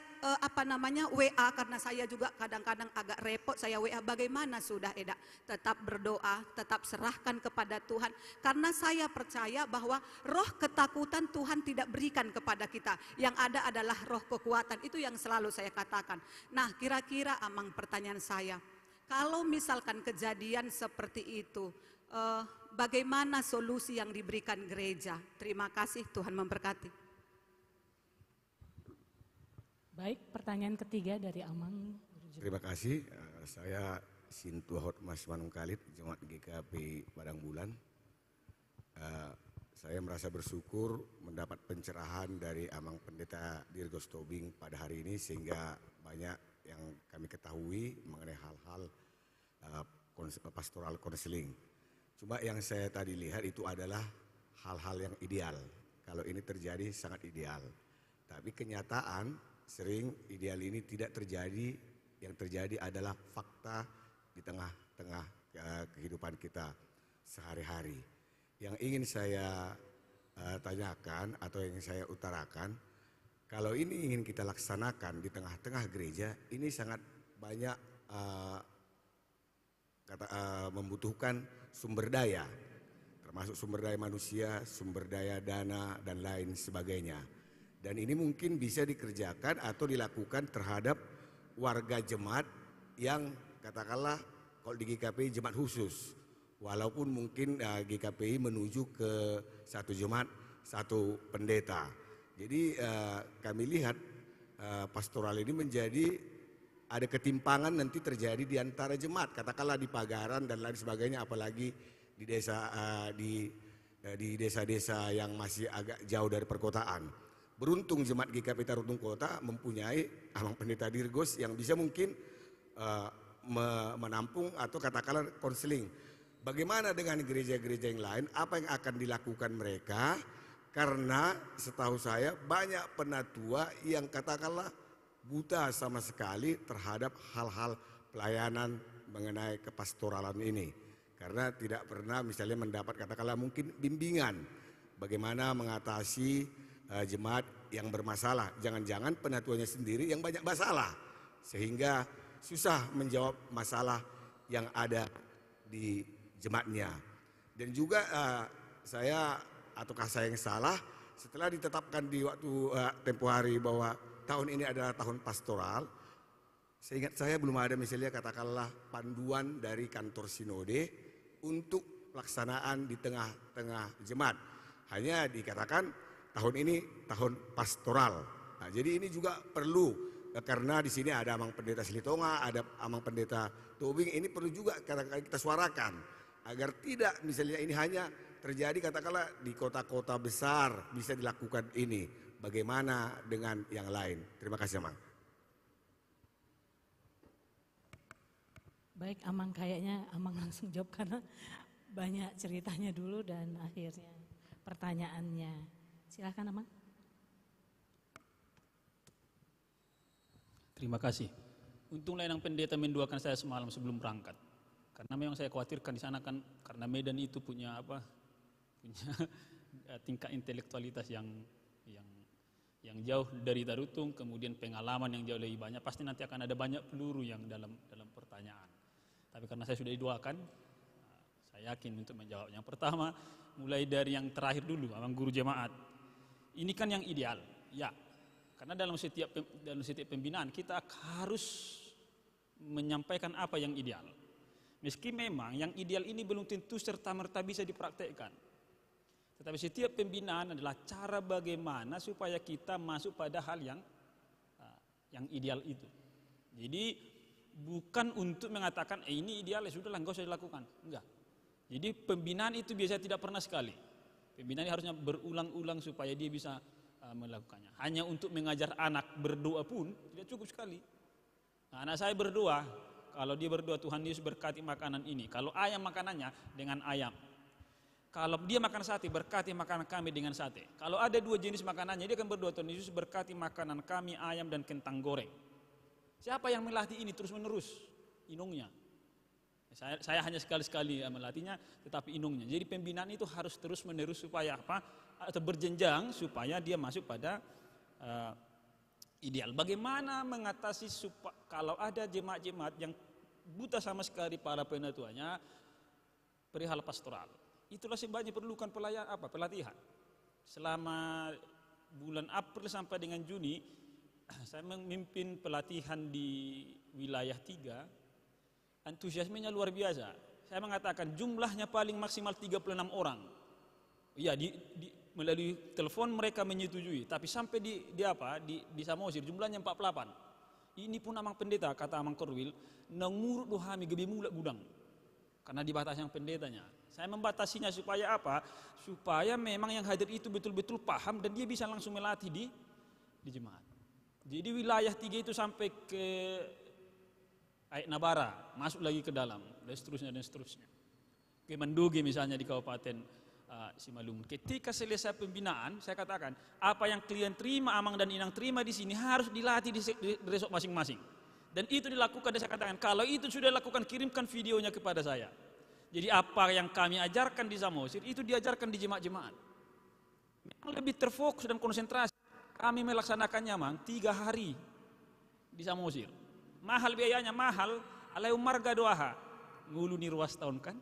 WA karena saya juga kadang-kadang agak repot, saya WA bagaimana sudah Eda, tetap berdoa, tetap serahkan kepada Tuhan karena saya percaya bahwa roh ketakutan Tuhan tidak berikan kepada kita, yang ada adalah roh kekuatan. Itu yang selalu saya katakan. Nah, kira-kira Amang, pertanyaan saya, kalau misalkan kejadian seperti itu, bagaimana solusi yang diberikan gereja? Terima kasih, Tuhan memberkati. Baik, pertanyaan ketiga dari Amang. Terima kasih, saya Sintua Hotmas Manung Khalid, Jemaat GKP Padang Bulan. Saya merasa bersyukur mendapat pencerahan dari Amang Pendeta Dirgos Tobing pada hari ini, sehingga banyak yang kami ketahui mengenai hal-hal pastoral counseling. Cuma yang saya tadi lihat itu adalah hal-hal yang ideal. Kalau ini terjadi sangat ideal. Tapi kenyataan sering ideal ini tidak terjadi. Yang terjadi adalah fakta di tengah-tengah kehidupan kita sehari-hari. Yang ingin saya tanyakan atau yang saya utarakan, kalau ini ingin kita laksanakan di tengah-tengah gereja, ini sangat banyak membutuhkan sumber daya, termasuk sumber daya manusia, sumber daya dana, dan lain sebagainya. Dan ini mungkin bisa dikerjakan atau dilakukan terhadap warga jemaat yang katakanlah kalau di GKPI jemaat khusus. Walaupun mungkin GKPI menuju ke satu jemaat, satu pendeta. Jadi kami lihat pastoral ini menjadi ada ketimpangan nanti terjadi di antara jemaat, katakanlah di Pagaran dan lain sebagainya, apalagi di desa di desa-desa yang masih agak jauh dari perkotaan. Beruntung jemaat GKP Tarutung Kota mempunyai Amang Pendeta Dirgos yang bisa mungkin menampung atau katakanlah konseling. Bagaimana dengan gereja-gereja yang lain? Apa yang akan dilakukan mereka? Karena setahu saya banyak penatua yang katakanlah buta sama sekali terhadap hal-hal pelayanan mengenai kepastoralan ini. Karena tidak pernah misalnya mendapat katakanlah mungkin bimbingan bagaimana mengatasi jemaat yang bermasalah. Jangan-jangan penatuanya sendiri yang banyak masalah sehingga susah menjawab masalah yang ada di jemaatnya. Dan juga saya ataukah saya yang salah, setelah ditetapkan di waktu tempo hari bahwa tahun ini adalah tahun pastoral, seingat saya belum ada misalnya katakanlah panduan dari kantor sinode untuk pelaksanaan di tengah-tengah jemaat. Hanya dikatakan tahun ini tahun pastoral. Nah, jadi ini juga perlu karena di sini ada Amang Pendeta Silitonga, ada Amang Pendeta Tobing, ini perlu juga kadang-kadang kita suarakan agar tidak misalnya ini hanya terjadi katakanlah di kota-kota besar bisa dilakukan ini. Bagaimana dengan yang lain? Terima kasih Amang. Baik Amang, kayaknya Amang langsung jawab karena banyak ceritanya dulu dan akhirnya pertanyaannya. Silakan Amang. Terima kasih. Untung Lainang Pendeta mendoakan saya semalam sebelum berangkat. Karena memang saya khawatirkan di sana kan karena Medan itu punya tingkat intelektualitas yang jauh dari Tarutung, kemudian pengalaman yang jauh lebih banyak, pasti nanti akan ada banyak peluru yang dalam pertanyaan. Tapi karena saya sudah didoakan, saya yakin untuk menjawab. Yang pertama, mulai dari yang terakhir dulu, Amang Guru Jemaat. Ini kan yang ideal, ya. Karena dalam setiap pembinaan kita harus menyampaikan apa yang ideal. Meski memang yang ideal ini belum tentu serta-merta bisa dipraktekkan. Tetapi setiap pembinaan adalah cara bagaimana supaya kita masuk pada hal yang ideal itu. Jadi bukan untuk mengatakan ini ideal ya sudahlah enggak usah dilakukan. Enggak. Jadi pembinaan itu biasanya tidak pernah sekali. Pembinaan harusnya berulang-ulang supaya dia bisa melakukannya. Hanya untuk mengajar anak berdoa pun tidak cukup sekali. Nah, anak saya berdoa, kalau dia berdoa Tuhan Yesus berkati makanan ini. Kalau ayam makanannya dengan ayam. Kalau dia makan sate, berkati makanan kami dengan sate. Kalau ada dua jenis makanannya, dia akan berdoa Tuhan Yesus berkati makanan kami ayam dan kentang goreng. Siapa yang melatih ini terus menerus? Inungnya. Saya hanya sekali-sekali melatihnya, tetapi inungnya. Jadi pembinaan itu harus terus menerus supaya apa? Atau berjenjang supaya dia masuk pada ideal. Bagaimana mengatasi kalau ada jemaat-jemaat yang buta sama sekali para penatuanya perihal pastoral. Itulah sebabnya perlukan pelatihan. Selama bulan April sampai dengan Juni, saya memimpin pelatihan di wilayah 3. Antusiasmenya luar biasa. Saya mengatakan jumlahnya paling maksimal 36 orang. Ya, melalui telepon mereka menyetujui, tapi sampai di Samosir jumlahnya 48. Ini pun Amang Pendeta, kata Amang Korwil, nangurut dohami gebi mulak gudang. Karena dibatasi yang pendetanya. Saya membatasinya supaya apa? Supaya memang yang hadir itu betul-betul paham dan dia bisa langsung melatih di jemaat. Jadi wilayah 3 itu sampai ke Aik Nabara, masuk lagi ke dalam, dan seterusnya. Ke Mandoge misalnya di Kabupaten Simalungun. Ketika selesai pembinaan, saya katakan, apa yang kalian terima, Amang dan Inang terima di sini harus dilatih di resort masing-masing. Dan itu dilakukan, dan saya katakan, kalau itu sudah dilakukan, kirimkan videonya kepada saya. Jadi apa yang kami ajarkan di Samosir, itu diajarkan di jemaat-jemaat. Memang lebih terfokus dan konsentrasi. Kami melaksanakannya, Mang, 3 hari di Samosir. Mahal biayanya, mahal. Alaium marga doaha. Nguluni ruas tahun kan.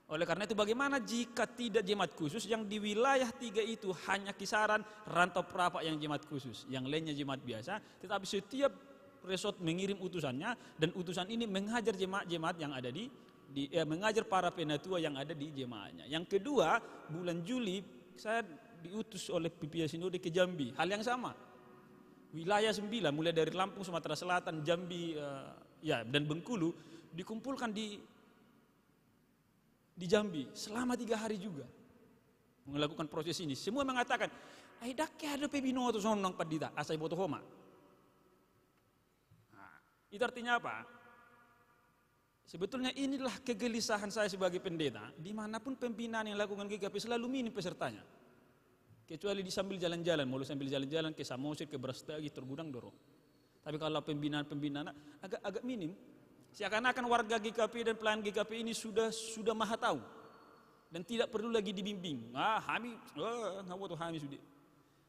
Oleh karena itu bagaimana jika tidak jemaat khusus yang di wilayah 3 itu hanya kisaran rantau perapak yang jemaat khusus. Yang lainnya jemaat biasa. Tetapi setiap resort mengirim utusannya dan utusan ini mengajar jemaat-jemaat yang ada mengajar para penatua yang ada di jemaatnya. Yang kedua, bulan Juli saya diutus oleh pimpinan sinode ke Jambi, hal yang sama. Wilayah 9 mulai dari Lampung, Sumatera Selatan, Jambi, dan Bengkulu dikumpulkan di Jambi selama 3 hari juga melakukan proses ini. Semua mengatakan, "Ai dakke ada pebinoto sonong padita asai boto homa." Nah, itu artinya apa? Sebetulnya inilah kegelisahan saya sebagai pendeta, dimanapun pembinaan yang lakukan GKP selalu minim pesertanya. Kecuali sambil jalan-jalan, mulai sambil jalan-jalan ke Samosir, ke Brastagi, Tergudang, Doro. Tapi kalau pembinaan agak minim. Seakan-akan warga GKP dan pelayan GKP ini sudah maha tahu dan tidak perlu lagi dibimbing. Kami sudah.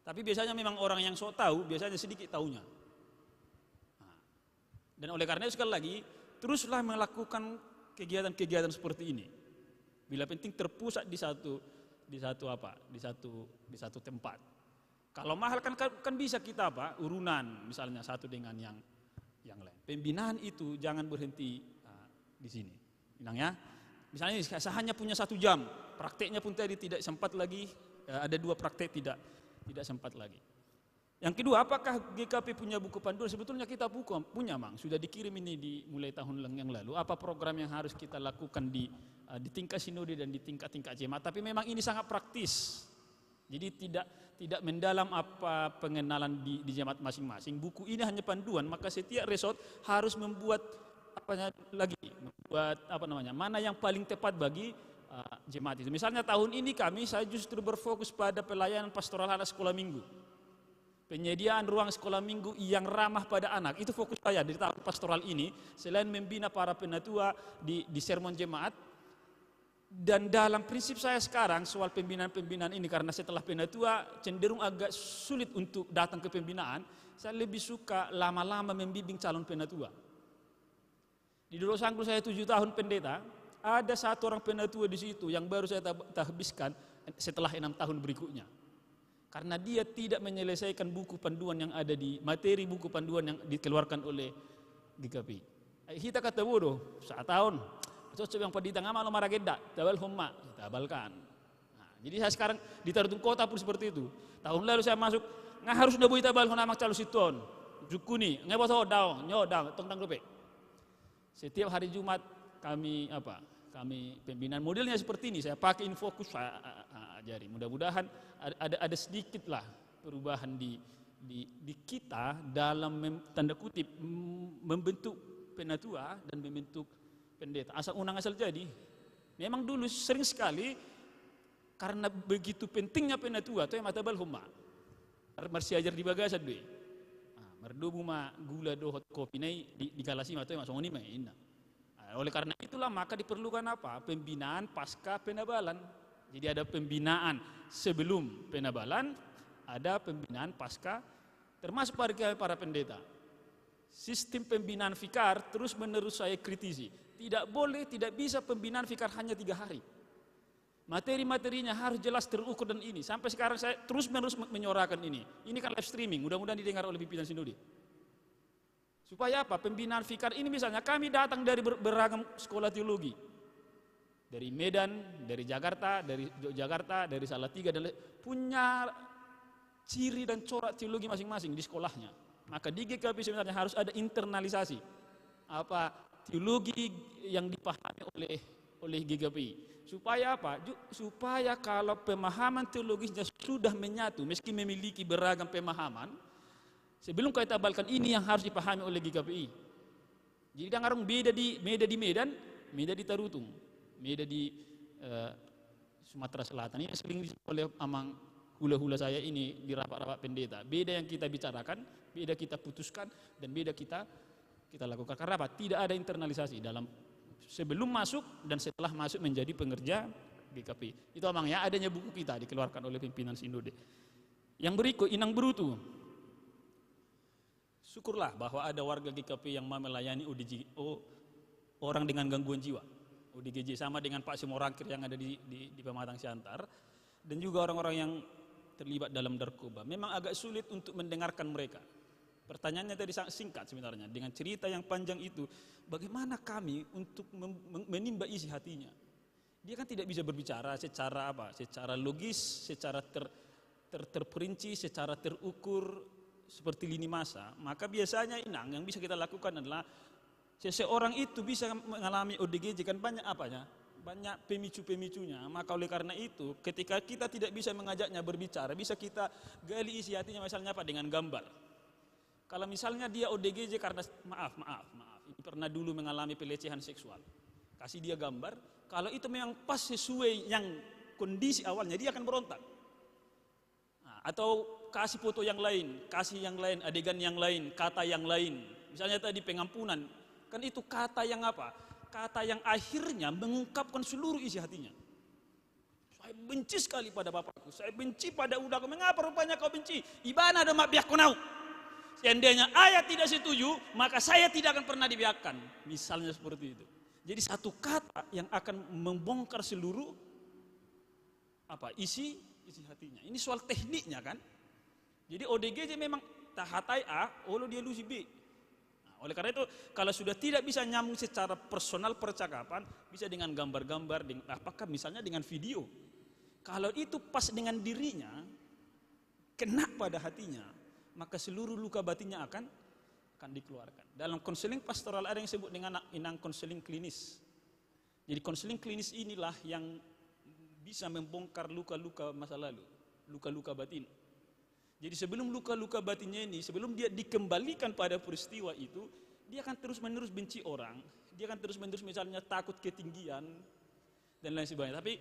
Tapi biasanya memang orang yang sok tahu biasanya sedikit tahunya. Dan oleh karena itu sekali lagi teruslah melakukan kegiatan-kegiatan seperti ini. Bila penting terpusat di satu tempat. Kalau mahal kan bisa kita urunan misalnya satu dengan yang lain. Pembinaan itu jangan berhenti di sini. Ya. Misalnya saya hanya punya 1 jam, prakteknya pun tadi tidak sempat lagi, ada 2 praktek tidak sempat lagi. Yang kedua, apakah GKP punya buku panduan? Sebetulnya kita punya, Mang. Sudah dikirim ini mulai tahun yang lalu. Apa program yang harus kita lakukan di tingkat sinode dan di tingkat jemaat? Tapi memang ini sangat praktis. Jadi tidak mendalam apa pengenalan di jemaat masing-masing. Buku ini hanya panduan, maka setiap resort harus membuat mana yang paling tepat bagi jemaat itu. Misalnya tahun ini saya justru berfokus pada pelayanan pastoral anak sekolah minggu. Penyediaan ruang sekolah minggu yang ramah pada anak, itu fokus saya di tahun pastoral ini. Selain membina para penatua di sermon jemaat, dan dalam prinsip saya sekarang soal pembinaan ini, karena setelah penatua cenderung agak sulit untuk datang ke pembinaan, saya lebih suka lama-lama membimbing calon penatua. Di Dolo Sanggul saya 7 tahun pendeta, ada 1 orang penatua di situ yang baru saya habiskan setelah 6 tahun berikutnya. Karena dia tidak menyelesaikan buku panduan yang ada di materi buku panduan yang dikeluarkan oleh GKP. Kita kata bodoh, 1 tahun. Cocok yang padita ngamal marageda, tabal homma, tabalkan. Nah, jadi saya sekarang di Tarutung Kota pun seperti itu. Tahun lalu saya masuk, harus udah bui tabal hona mak calu siton. Jukuni, ngeboto daong, nyodang, tongtang rupe. Setiap hari Jumat kami pembinaan modelnya seperti ini. Saya pakai Infokus, saya ajari. Mudah-mudahan ada sedikitlah perubahan di kita dalam tanda kutip membentuk penatua dan membentuk pendeta. Asal unang asal jadi. Memang dulu sering sekali karena begitu pentingnya penatua itu yang matabal humma. Masih ajar di bagasan deh. Merdu ma gula dohot kopi nai di kalasi ma itu yang masuk ini main. Oleh karena itulah maka diperlukan apa? Pembinaan pasca penabalan. Jadi ada pembinaan sebelum penabalan, ada pembinaan pasca, termasuk para pendeta. Sistem pembinaan fikar terus menerus saya kritisi. Tidak bisa pembinaan fikar hanya 3 hari. Materi-materinya harus jelas terukur dan ini. Sampai sekarang saya terus menerus menyuarakan ini. Ini kan live streaming, mudah-mudahan didengar oleh pimpinan sinode. Supaya apa? Pembinaan fikar ini misalnya kami datang dari beragam sekolah teologi. Dari Medan, dari Jakarta, dari Yogyakarta, dari Salatiga, dan punya ciri dan corak teologi masing-masing di sekolahnya. Maka di GKP sebenarnya harus ada internalisasi. Apa teologi yang dipahami oleh GKP. Supaya apa? Supaya kalau pemahaman teologisnya sudah menyatu, meski memiliki beragam pemahaman, sebelum kita tabalkan ini yang harus dipahami oleh GKPI. Jadi orang beda di Medan, beda di Tarutung, beda di Sumatera Selatan. Ini sering oleh amang hula-hula saya ini di rapat-rapat pendeta. Beda yang kita bicarakan, beda kita putuskan, dan beda kita lakukan. Karena apa? Tidak ada internalisasi dalam sebelum masuk dan setelah masuk menjadi pengerja GKP. Itu amang ya, adanya buku kita dikeluarkan oleh pimpinan sinode. Yang berikut, Inang Berutu. Syukurlah bahwa ada warga GKP yang melayani orang dengan gangguan jiwa, ODGJ, sama dengan Pak Simorangkir yang ada di Pematang Siantar, dan juga orang-orang yang terlibat dalam narkoba. Memang agak sulit untuk mendengarkan mereka. Pertanyaannya tadi sangat singkat sebenarnya. Dengan cerita yang panjang itu, bagaimana kami untuk menimba isi hatinya? Dia kan tidak bisa berbicara secara logis, secara terperinci secara terukur seperti lini masa, maka biasanya Inang yang bisa kita lakukan adalah seseorang itu bisa mengalami ODGJ kan banyak apanya? Banyak pemicu-pemicunya. Maka oleh karena itu ketika kita tidak bisa mengajaknya berbicara, bisa kita gali isi hatinya misalnya apa? Dengan gambar. Kalau misalnya dia ODGJ karena maaf, ini pernah dulu mengalami pelecehan seksual, kasih dia gambar. Kalau itu memang pas sesuai yang kondisi awalnya, dia akan berontak. Nah, atau kasih foto yang lain, kasih yang lain, adegan yang lain, kata yang lain. Misalnya tadi pengampunan, kan itu kata yang apa? Kata yang akhirnya mengungkapkan seluruh isi hatinya. Saya benci sekali pada bapakku, saya benci pada udahku. Mengapa rupanya kau benci? Ibana ada mak biak konau. Seandainya ayah tidak setuju, maka saya tidak akan pernah dibiarkan. Misalnya seperti itu. Jadi satu kata yang akan membongkar seluruh isi hatinya. Ini soal tekniknya kan. Jadi ODGJ memang tahatai A, olo dia lusi B. Oleh karena itu, kalau sudah tidak bisa nyambung secara personal percakapan, bisa dengan gambar-gambar, apakah misalnya dengan video. Kalau itu pas dengan dirinya, kena pada hatinya, maka seluruh luka batinnya akan dikeluarkan. Dalam konseling pastoral ada yang disebut dengan Inang konseling klinis. Jadi konseling klinis inilah yang bisa membongkar luka-luka masa lalu, luka-luka batin. Jadi sebelum luka-luka batinnya ini, sebelum dia dikembalikan pada peristiwa itu, dia akan terus-menerus benci orang, dia akan terus-menerus misalnya takut ketinggian, dan lain sebagainya. Tapi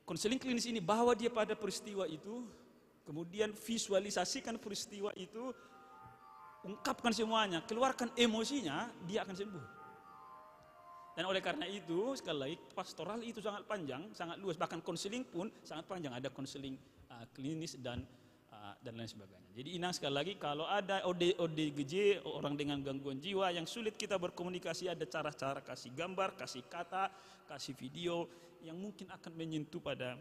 konseling klinis ini bawa dia pada peristiwa itu, kemudian visualisasikan peristiwa itu, ungkapkan semuanya, keluarkan emosinya, dia akan sembuh. Dan oleh karena itu, sekali lagi, pastoral itu sangat panjang, sangat luas, bahkan konseling pun sangat panjang, ada konseling klinis dan lain sebagainya. Jadi Inang sekali lagi, kalau ada ODGJ, orang dengan gangguan jiwa yang sulit kita berkomunikasi, ada cara-cara kasih gambar, kasih kata, kasih video yang mungkin akan menyentuh pada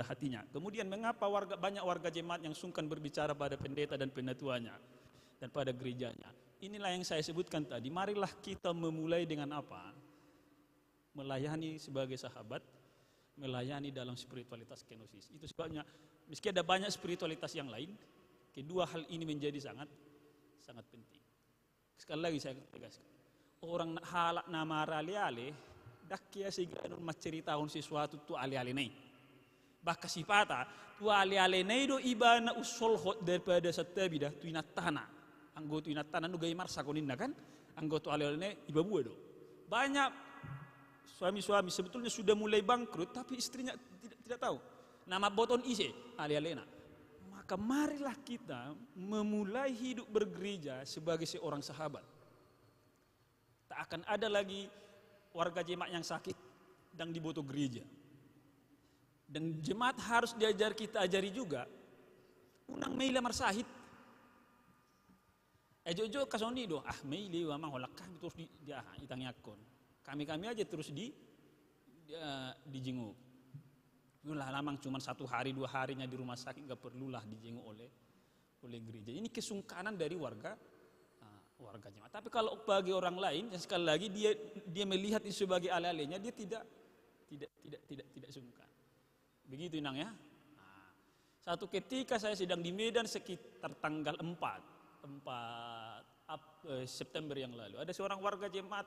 hatinya. Kemudian mengapa banyak warga jemaat yang sungkan berbicara pada pendeta dan penatuanya dan pada gerejanya? Inilah yang saya sebutkan tadi. Marilah kita memulai dengan apa? Melayani sebagai sahabat, melayani dalam spiritualitas kenosis. Itu sebabnya meski ada banyak spiritualitas yang lain, kedua hal ini menjadi sangat penting. Sekali lagi saya tegaskan, orang halak nama ale-ale, dakkia siganun maceritahun sesuatu tu ale-ale nei. Bahkan sifata tu ale-ale nei do ibana usolhot daripada satabida tu inatana. Anggo tu inatana nu gay marsa koninna kan? Anggo tu ale-ale nei ibabua do. Banyak suami-suami sebetulnya sudah mulai bangkrut, tapi istrinya tidak tahu. Nama boton ise, ali-alena. Maka marilah kita memulai hidup bergereja sebagai seorang sahabat. Tak akan ada lagi warga jemaat yang sakit dan dibutuh gereja. Dan jemaat harus diajar kita ajari juga. Unang meila marsahid. Jojo kasoni do, meili wa mang holak kami terus dia itang yakon. Kami aja terus dijenguk. Itulah lamang cuma 1 hari 2 harinya di rumah sakit, nggak perlulah dijenguk oleh gereja. Ini kesungkanan dari warga jemaat. Tapi kalau bagi orang lain, yang sekali lagi dia melihat itu sebagai ale-alenya, dia tidak sungkan. Begitu Inang ya. Satu ketika saya sedang di Medan sekitar tanggal 4 September yang lalu, ada seorang warga jemaat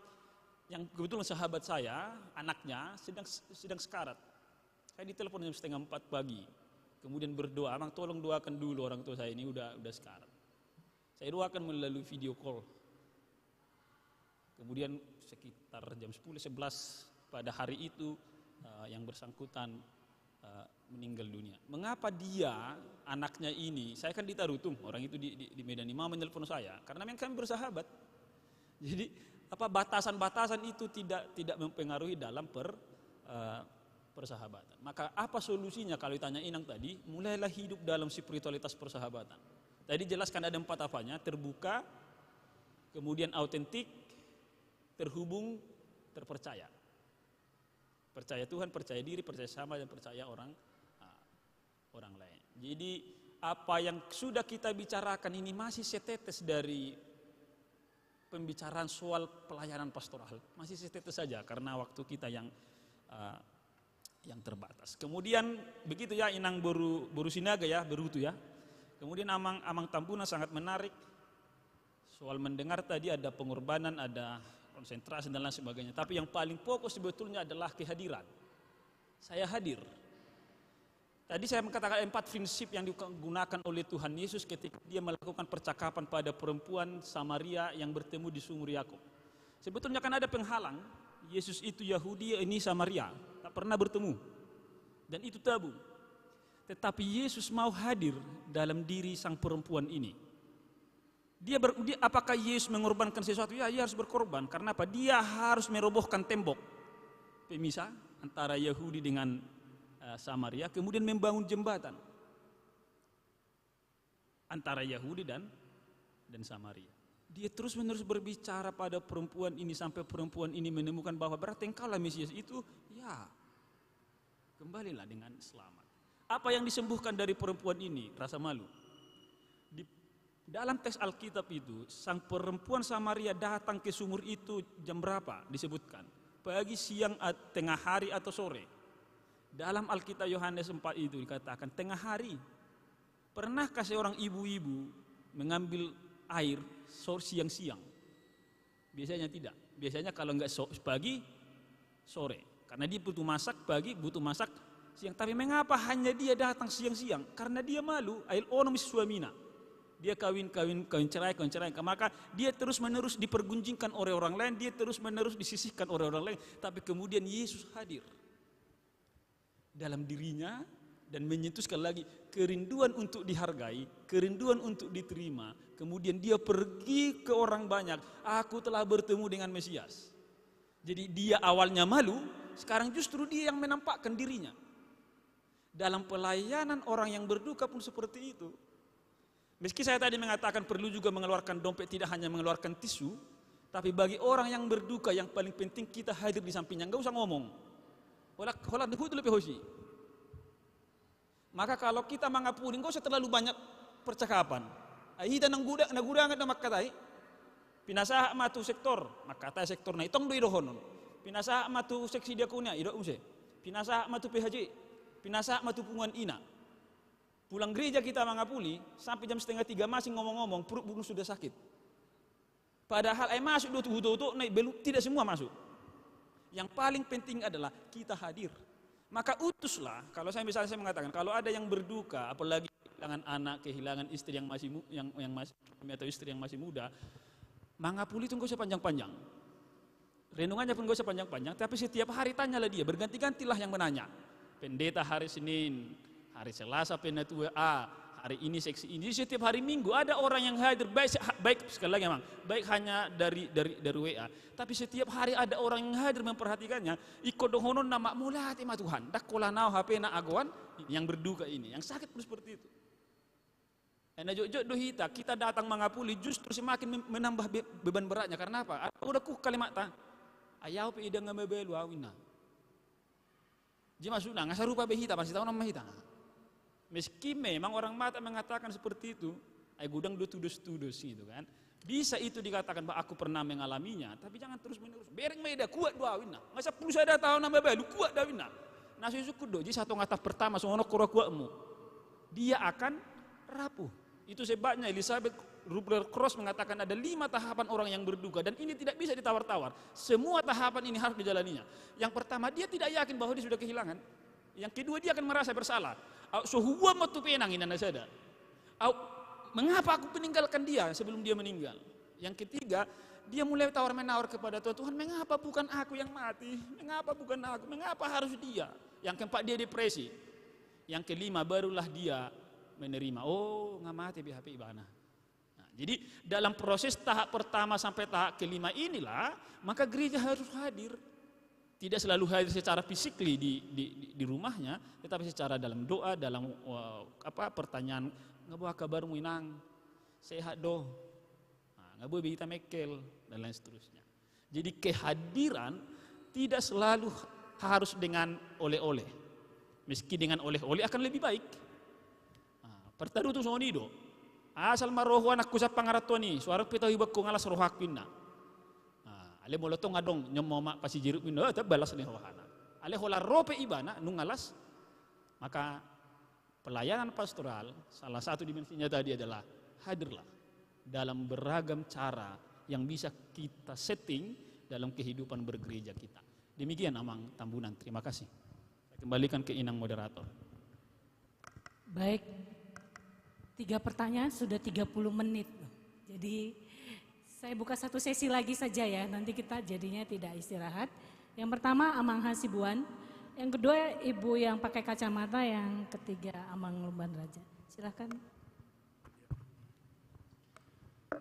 yang kebetulan sahabat saya, anaknya sedang sekarat. Saya ditelepon jam 3:30 pagi. Kemudian berdoa, "Mang tolong doakan dulu orang tua saya ini udah sekarat." Saya doakan melalui video call. Kemudian sekitar jam 10-11 pada hari itu yang bersangkutan meninggal dunia. Mengapa dia, anaknya ini, saya kan di Tarutung, orang itu di Medan ini mau menelpon saya karena memang kami bersahabat. Jadi batasan-batasan itu tidak mempengaruhi dalam persahabatan. Maka apa solusinya kalau ditanya Inang tadi? Mulailah hidup dalam spiritualitas persahabatan. Tadi jelaskan ada 4 apanya: terbuka, kemudian autentik, terhubung, terpercaya. Percaya Tuhan, percaya diri, percaya sama, dan percaya orang lain. Jadi apa yang sudah kita bicarakan ini masih setetes dari pembicaraan soal pelayanan pastoral. Masih setetes saja karena waktu kita yang yang terbatas. Kemudian begitu ya inang boru sinaga ya, berutu ya. Kemudian amang Tambuna sangat menarik soal mendengar tadi ada pengorbanan, ada konsentrasi dan lain sebagainya. Tapi yang paling fokus sebetulnya adalah kehadiran. Saya hadir. Tadi saya mengatakan 4 prinsip yang digunakan oleh Tuhan Yesus ketika dia melakukan percakapan pada perempuan Samaria yang bertemu di sumur Yakub. Sebetulnya kan ada penghalang. Yesus itu Yahudi, ini Samaria, tak pernah bertemu. Dan itu tabu. Tetapi Yesus mau hadir dalam diri sang perempuan ini. Apakah Yesus mengorbankan sesuatu? Ya, dia harus berkorban. Karena apa? Dia harus merobohkan tembok pemisah antara Yahudi dengan Samaria, kemudian membangun jembatan antara Yahudi dan Samaria. Dia terus-menerus berbicara pada perempuan ini sampai perempuan ini menemukan bahwa berarti engkaulah Mesias itu, ya. Kembalilah dengan selamat. Apa yang disembuhkan dari perempuan ini? Rasa malu. Di dalam teks Alkitab itu, sang perempuan Samaria datang ke sumur itu jam berapa? Disebutkan. Pagi, siang, tengah hari atau sore. Dalam Alkitab Yohanes 4 itu dikatakan tengah hari. Pernahkah seorang ibu-ibu mengambil air siang-siang? Biasanya tidak. Biasanya kalau enggak pagi, sore. Karena dia butuh masak pagi, butuh masak siang. Tapi mengapa hanya dia datang siang-siang? Karena dia malu. Ail onom suamina. Dia kawin cerai. Maka dia terus-menerus dipergunjingkan oleh orang lain. Dia terus-menerus disisihkan oleh orang lain. Tapi kemudian Yesus hadir dalam dirinya dan menyentuh sekali lagi kerinduan untuk dihargai, kerinduan untuk diterima. Kemudian dia pergi ke orang banyak. Aku telah bertemu dengan Mesias. Jadi dia awalnya malu, sekarang justru dia yang menampakkan dirinya. Dalam pelayanan orang yang berduka pun seperti itu. Meski saya tadi mengatakan perlu juga mengeluarkan dompet, tidak hanya mengeluarkan tisu, tapi bagi orang yang berduka yang paling penting kita hadir di sampingnya, enggak usah ngomong. Hola dehu lebih hosi. Maka kalau kita mengapuni, enggak usah terlalu banyak percakapan. Ahida nagudangan na makatai. Pinasa matu sektor, makatai sektor na itong do honon. Pinasa matu seksi dia kunya, ido umse. Pinasa matu PHJ, pinasa matu punguan ina. Pulang gereja kita mengapuli, sampai jam 2:30 masih ngomong-ngomong, perut bulu sudah sakit. Padahal masuk do naik belum, tidak semua masuk. Yang paling penting adalah kita hadir. Maka utuslah, kalau saya misalnya mengatakan, kalau ada yang berduka, apalagi kehilangan anak, kehilangan istri yang masih atau istri yang masih muda, mengapuli itu nggak usah panjang-panjang. Renungannya pun nggak usah panjang-panjang, tapi setiap hari tanyalah dia, berganti-gantilah yang menanya. Pendeta hari Senin, hari Selasa pendeta WA, hari ini seksi ini. Setiap hari Minggu ada orang yang hadir, baik sekali lagi memang, baik hanya dari WA, tapi setiap hari ada orang yang hadir memperhatikannya. Iko dohonon nama mula tema Tuhan. Dak kola nau HP na aguan yang berduka ini, yang sakit pun seperti itu. Ena jok dohita kita datang mengapuli justru semakin menambah beban beratnya. Karena apa? Udah kalimat ta. Ayaw pe idang ngamebelu awina. Jema sudah ngasar rupa behita pasti tahu nama hita. Meski memang orang mata mengatakan seperti itu, ay gudang do tudus gitu kan. Bisa itu dikatakan bahwa aku pernah mengalaminya, tapi jangan terus-menerus. Bereng meda kuat dua awina. Masa perlu saya tahu nama belu kuat dawina. Nasi suku doji satu ngata pertama sono kura kuatmu. Dia akan rapuh. Itu sebabnya Elizabeth Kubler-Ross mengatakan ada 5 tahapan orang yang berduka dan ini tidak bisa ditawar-tawar. Semua tahapan ini harus dijalaninya. Yang pertama dia tidak yakin bahwa dia sudah kehilangan. Yang kedua dia akan merasa bersalah. Suhuwa matu penang ini anda sadar. Mengapa aku meninggalkan dia sebelum dia meninggal? Yang ketiga dia mulai tawar-menawar kepada Tuhan. Tuhan mengapa bukan aku yang mati? Mengapa bukan aku? Mengapa harus dia? Yang keempat dia depresi. Yang kelima barulah dia menerima. Oh nggak mati BHP ibana. Nah, jadi dalam proses tahap pertama sampai tahap kelima inilah maka gereja harus hadir. Tidak selalu hadir secara fisik di rumahnya, tetapi secara dalam doa, dalam pertanyaan, ngabuah kabarmu inang, sehat doh, ngabuah kita mekel dan lain seterusnya. Jadi kehadiran tidak selalu harus dengan oleh-oleh, meski dengan oleh-oleh akan lebih baik. Pertadu tu sonido, asal marohu anak kusap pangaratuani, suara pita hibakku ngalas rohakwinna. Ale molotong adong nyom mak pasi jeruk minda tak balas ni rohana. alehola rope ibana nungalas, maka pelayanan pastoral salah satu dimensinya tadi adalah hadirlah dalam beragam cara yang bisa kita setting dalam kehidupan bergereja kita. Demikian Amang Tambunan, terima kasih. Saya kembalikan ke Inang moderator. Baik, 3 pertanyaan sudah 30 menit. Jadi saya buka satu sesi lagi saja ya, nanti kita jadinya tidak istirahat. Yang pertama Amang Hasibuan, yang kedua Ibu yang pakai kacamata, yang ketiga Amang Lumban Raja. Silakan.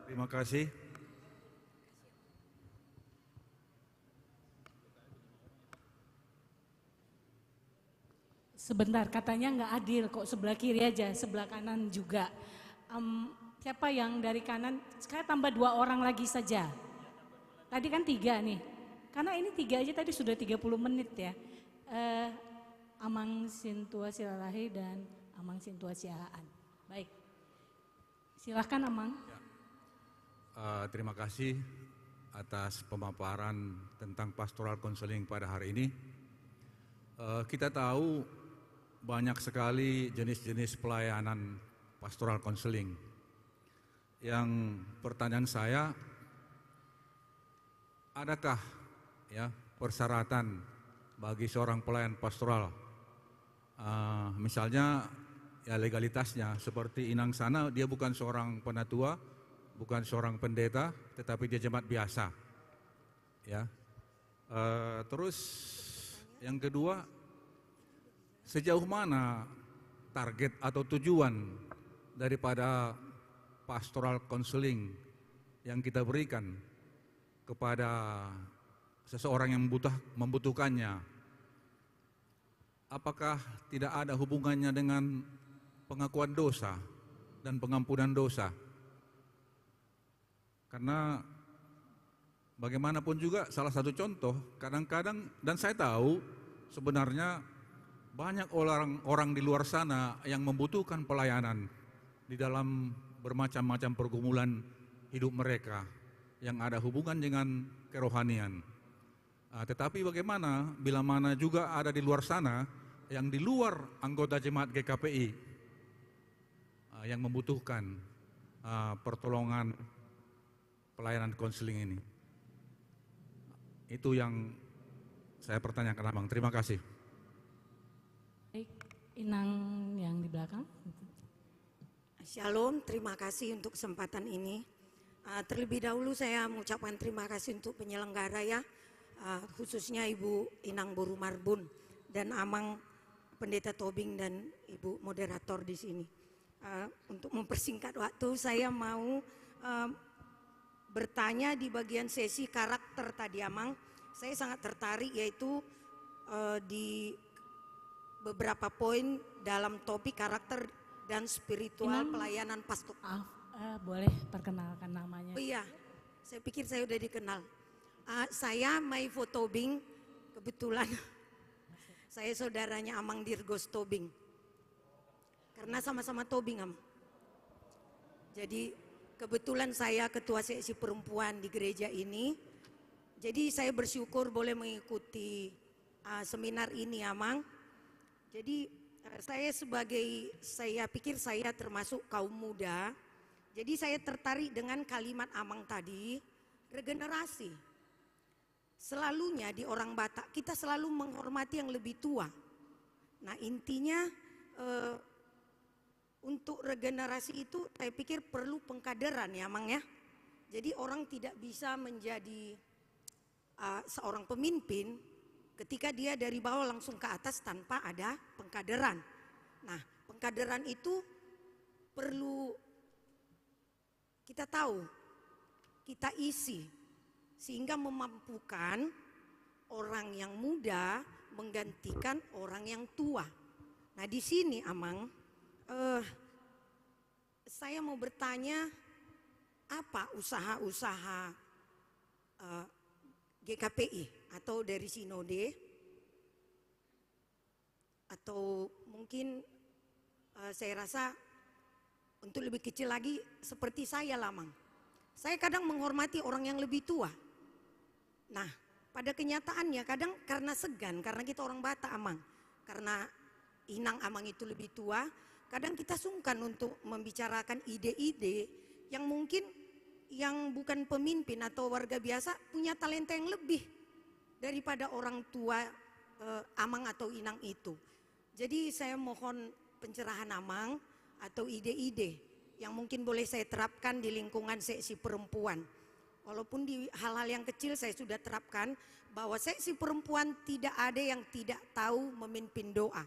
Terima kasih. Sebentar, katanya nggak adil kok, sebelah kiri aja, sebelah kanan juga. Siapa yang dari kanan? Sekarang tambah 2 orang lagi saja. Tadi kan 3 nih. Karena ini 3 aja tadi sudah 30 menit ya. Amang Sintua Silalahi dan Amang Sintua Siahaan. Baik, silahkan Amang. Terima kasih atas pemaparan tentang pastoral counseling pada hari ini. Kita tahu banyak sekali jenis-jenis pelayanan pastoral counseling. Yang pertanyaan saya, adakah ya persyaratan bagi seorang pelayan pastoral? Misalnya ya legalitasnya, seperti Inang sana, dia bukan seorang penatua, bukan seorang pendeta, tetapi dia jemaat biasa. Ya. Terus yang kedua, sejauh mana target atau tujuan daripada pastoral counseling yang kita berikan kepada seseorang yang membutuhkannya? Apakah tidak ada hubungannya dengan pengakuan dosa dan pengampunan dosa? Karena bagaimanapun juga salah satu contoh, kadang-kadang, dan saya tahu sebenarnya banyak orang di luar sana yang membutuhkan pelayanan di dalam bermacam-macam pergumulan hidup mereka yang ada hubungan dengan kerohanian. Tetapi bagaimana bila mana juga ada di luar sana yang di luar anggota jemaat GKPI yang membutuhkan pertolongan pelayanan konseling ini. Itu yang saya pertanyakan Abang. Terima kasih. Baik, Inang yang di belakang. Shalom, terima kasih untuk kesempatan ini. Terlebih dahulu saya mengucapkan terima kasih untuk penyelenggara ya, khususnya Ibu Inang Boru Marbun dan Amang Pendeta Tobing dan Ibu moderator di sini. Untuk mempersingkat waktu, saya mau bertanya di bagian sesi karakter tadi Amang. Saya sangat tertarik yaitu di beberapa poin dalam topik karakter dan spiritual pelayanan pastor. Boleh perkenalkan namanya? Oh iya, saya pikir saya udah dikenal. Saya Maivo Tobing, kebetulan saya saudaranya Amang Dirgos Tobing. Karena sama-sama Tobing, Am. Jadi kebetulan saya ketua seksi perempuan di gereja ini. Jadi saya bersyukur boleh mengikuti seminar ini, Amang. Jadi saya pikir saya termasuk kaum muda. Jadi saya tertarik dengan kalimat Amang tadi, regenerasi. Selalunya di orang Batak kita selalu menghormati yang lebih tua. Nah intinya untuk regenerasi itu saya pikir perlu pengkaderan ya Amang ya. Jadi orang tidak bisa menjadi seorang pemimpin ketika dia dari bawah langsung ke atas tanpa ada pengkaderan. Nah, pengkaderan itu perlu kita tahu, kita isi, sehingga memampukan orang yang muda menggantikan orang yang tua. Nah, di sini Amang, saya mau bertanya, apa usaha-usaha GKPI atau dari Sinode, atau mungkin saya rasa untuk lebih kecil lagi seperti saya Lamang. Saya kadang menghormati orang yang lebih tua. Nah pada kenyataannya kadang karena segan, karena kita orang Batak Amang, karena inang Amang itu lebih tua, kadang kita sungkan untuk membicarakan ide-ide yang mungkin yang bukan pemimpin atau warga biasa punya talenta yang lebih daripada orang tua Amang atau inang itu. Jadi saya mohon pencerahan Amang atau ide-ide yang mungkin boleh saya terapkan di lingkungan seksi perempuan. Walaupun di hal-hal yang kecil saya sudah terapkan bahwa seksi perempuan tidak ada yang tidak tahu memimpin doa.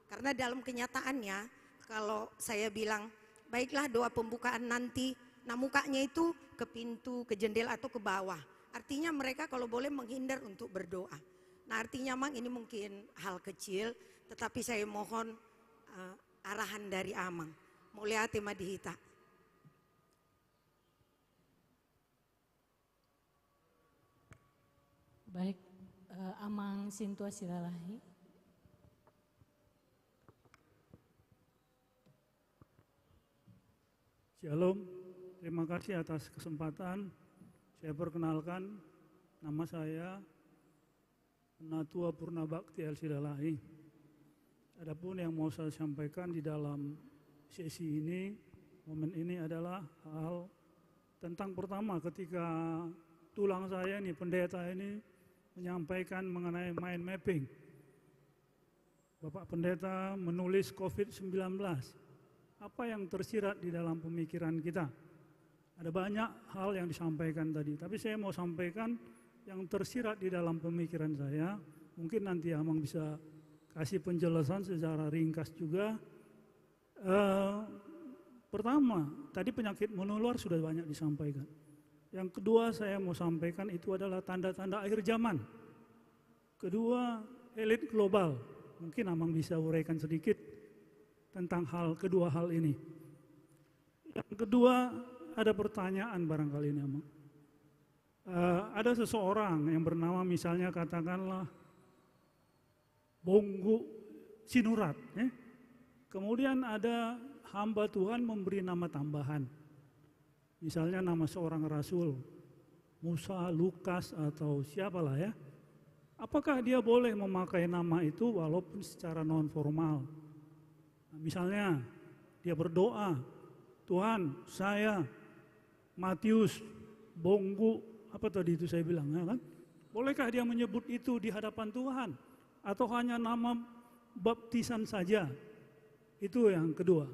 Karena dalam kenyataannya kalau saya bilang baiklah doa pembukaan nanti, nah mukanya itu ke pintu, ke jendela atau ke bawah. Artinya mereka kalau boleh menghindar untuk berdoa. Nah artinya Mang ini mungkin hal kecil, tetapi saya mohon arahan dari Amang. Mulia tema dihita. Baik, Amang Sintua Siralahi. Shalom, terima kasih atas kesempatan. Saya perkenalkan, nama saya Penatua Purnabakti El Siralahi. Adapun yang mau saya sampaikan di dalam sesi ini, momen ini adalah hal tentang pertama ketika tulang saya ini, pendeta ini menyampaikan mengenai mind mapping. Bapak Pendeta menulis COVID-19. Apa yang tersirat di dalam pemikiran kita? Ada banyak hal yang disampaikan tadi, tapi saya mau sampaikan yang tersirat di dalam pemikiran saya. Mungkin nanti Amang bisa kasih penjelasan secara ringkas juga. Pertama, tadi penyakit menular sudah banyak disampaikan. Yang kedua saya mau sampaikan itu adalah tanda-tanda akhir zaman. Kedua, elit global. Mungkin Amang bisa uraikan sedikit tentang kedua hal ini. Yang kedua, ada pertanyaan barangkali ini Amang. Ada seseorang yang bernama misalnya katakanlah Bonggu Sinurat. Kemudian ada hamba Tuhan memberi nama tambahan. Misalnya nama seorang rasul, Musa, Lukas atau siapalah ya. Apakah dia boleh memakai nama itu walaupun secara non formal? Misalnya dia berdoa, Tuhan saya Matius Bonggu, apa tadi itu saya bilang ya kan? Bolehkah dia menyebut itu di hadapan Tuhan? Atau hanya nama baptisan saja? Itu yang kedua.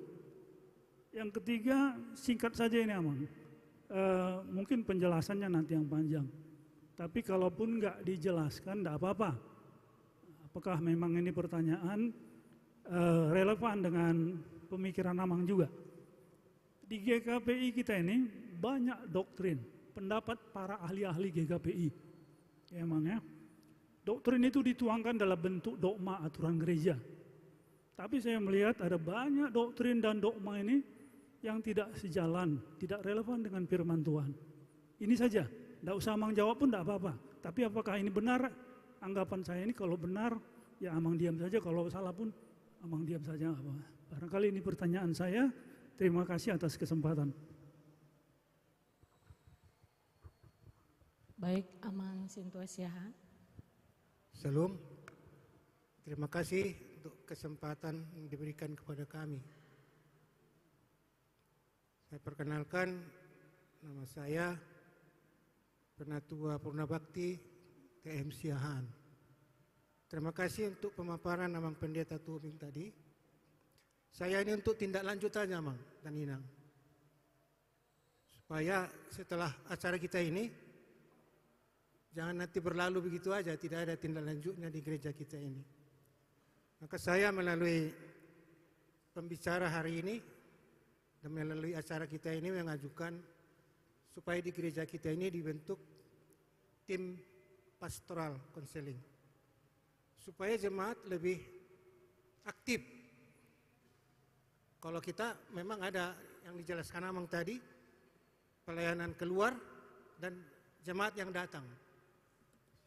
Yang ketiga, singkat saja ini Amang. Mungkin penjelasannya nanti yang panjang. Tapi kalaupun nggak dijelaskan, nggak apa-apa. Apakah memang ini pertanyaan relevan dengan pemikiran Amang juga? Di GKPI kita ini banyak doktrin, pendapat para ahli-ahli GKPI. Ya, Amang ya. Doktrin itu dituangkan dalam bentuk dogma aturan gereja. Tapi saya melihat ada banyak doktrin dan dogma ini yang tidak sejalan, tidak relevan dengan firman Tuhan. Ini saja, tidak usah Amang jawab pun tidak apa-apa. Tapi apakah ini benar? Anggapan saya ini kalau benar, ya Amang diam saja. Kalau salah pun Amang diam saja. Barangkali ini pertanyaan saya. Terima kasih atas kesempatan. Baik, Amang Sintua Siaha. Salam. Terima kasih untuk kesempatan yang diberikan kepada kami. Saya perkenalkan, nama saya Penatua Purnabakti TM Siahaan. Terima kasih untuk pemaparan Amang Pendeta Tubing tadi. Saya ini untuk tindak lanjut saja Amang dan Inang. Supaya setelah acara kita ini, jangan nanti berlalu begitu aja, tidak ada tindak lanjutnya di gereja kita ini. Maka saya melalui pembicara hari ini dan melalui acara kita ini mengajukan supaya di gereja kita ini dibentuk tim pastoral konseling. Supaya jemaat lebih aktif. Kalau kita memang ada yang dijelaskan Amang tadi, pelayanan keluar dan jemaat yang datang.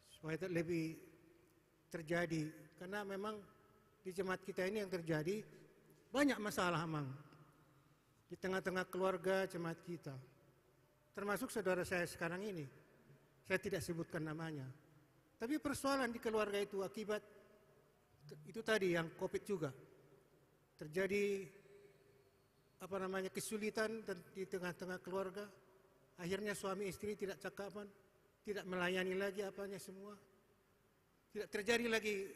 Supaya lebih terjadi, karena memang di jemaat kita ini yang terjadi banyak masalah Amang. Di tengah-tengah keluarga jemaat kita. Termasuk saudara saya sekarang ini. Saya tidak sebutkan namanya. Tapi persoalan di keluarga itu akibat itu tadi yang COVID juga. Terjadi kesulitan di tengah-tengah keluarga. Akhirnya suami istri tidak cakapan, tidak melayani lagi apanya semua. Tidak terjadi lagi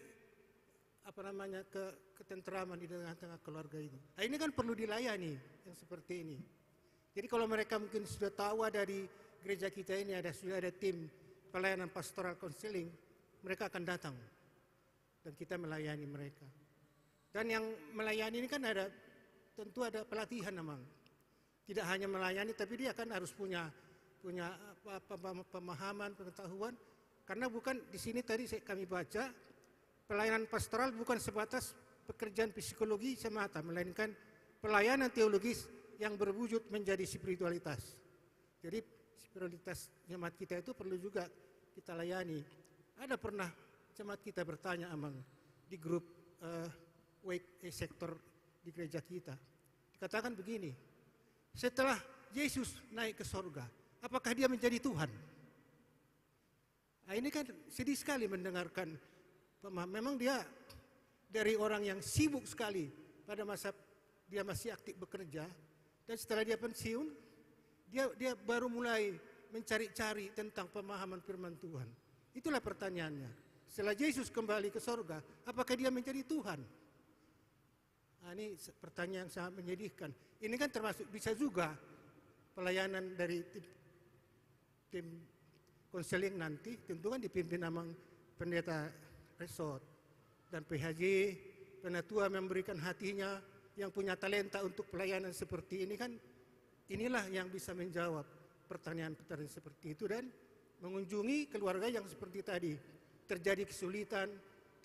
ketentraman di tengah-tengah keluarga itu. Nah, ini kan perlu dilayani yang seperti ini. Jadi kalau mereka mungkin sudah tahu ada di gereja kita ini sudah ada tim pelayanan pastoral counseling, mereka akan datang dan kita melayani mereka. Dan yang melayani ini kan tentu ada pelatihan memang. Tidak hanya melayani, tapi dia kan harus punya pemahaman, pengetahuan. Karena bukan di sini tadi kami baca, pelayanan pastoral bukan sebatas pekerjaan psikologi semata, melainkan pelayanan teologis yang berwujud menjadi spiritualitas. Jadi spiritualitas jemaat kita itu perlu juga kita layani. Ada pernah jemaat kita bertanya di grup wake sektor di gereja kita. Dikatakan begini, setelah Yesus naik ke sorga, apakah dia menjadi Tuhan? Nah, ini kan sedih sekali mendengarkan. Memang dia dari orang yang sibuk sekali pada masa dia masih aktif bekerja, dan setelah dia pensiun, dia baru mulai mencari-cari tentang pemahaman firman Tuhan. Itulah pertanyaannya. Setelah Yesus kembali ke sorga, apakah dia menjadi Tuhan? Nah, ini pertanyaan yang sangat menyedihkan. Ini kan termasuk bisa juga pelayanan dari tim konseling nanti, tentu kan dipimpin sama pendeta resort. Dan PHJ, penatua memberikan hatinya yang punya talenta untuk pelayanan seperti ini kan, inilah yang bisa menjawab pertanyaan-pertanyaan seperti itu dan mengunjungi keluarga yang seperti tadi. Terjadi kesulitan,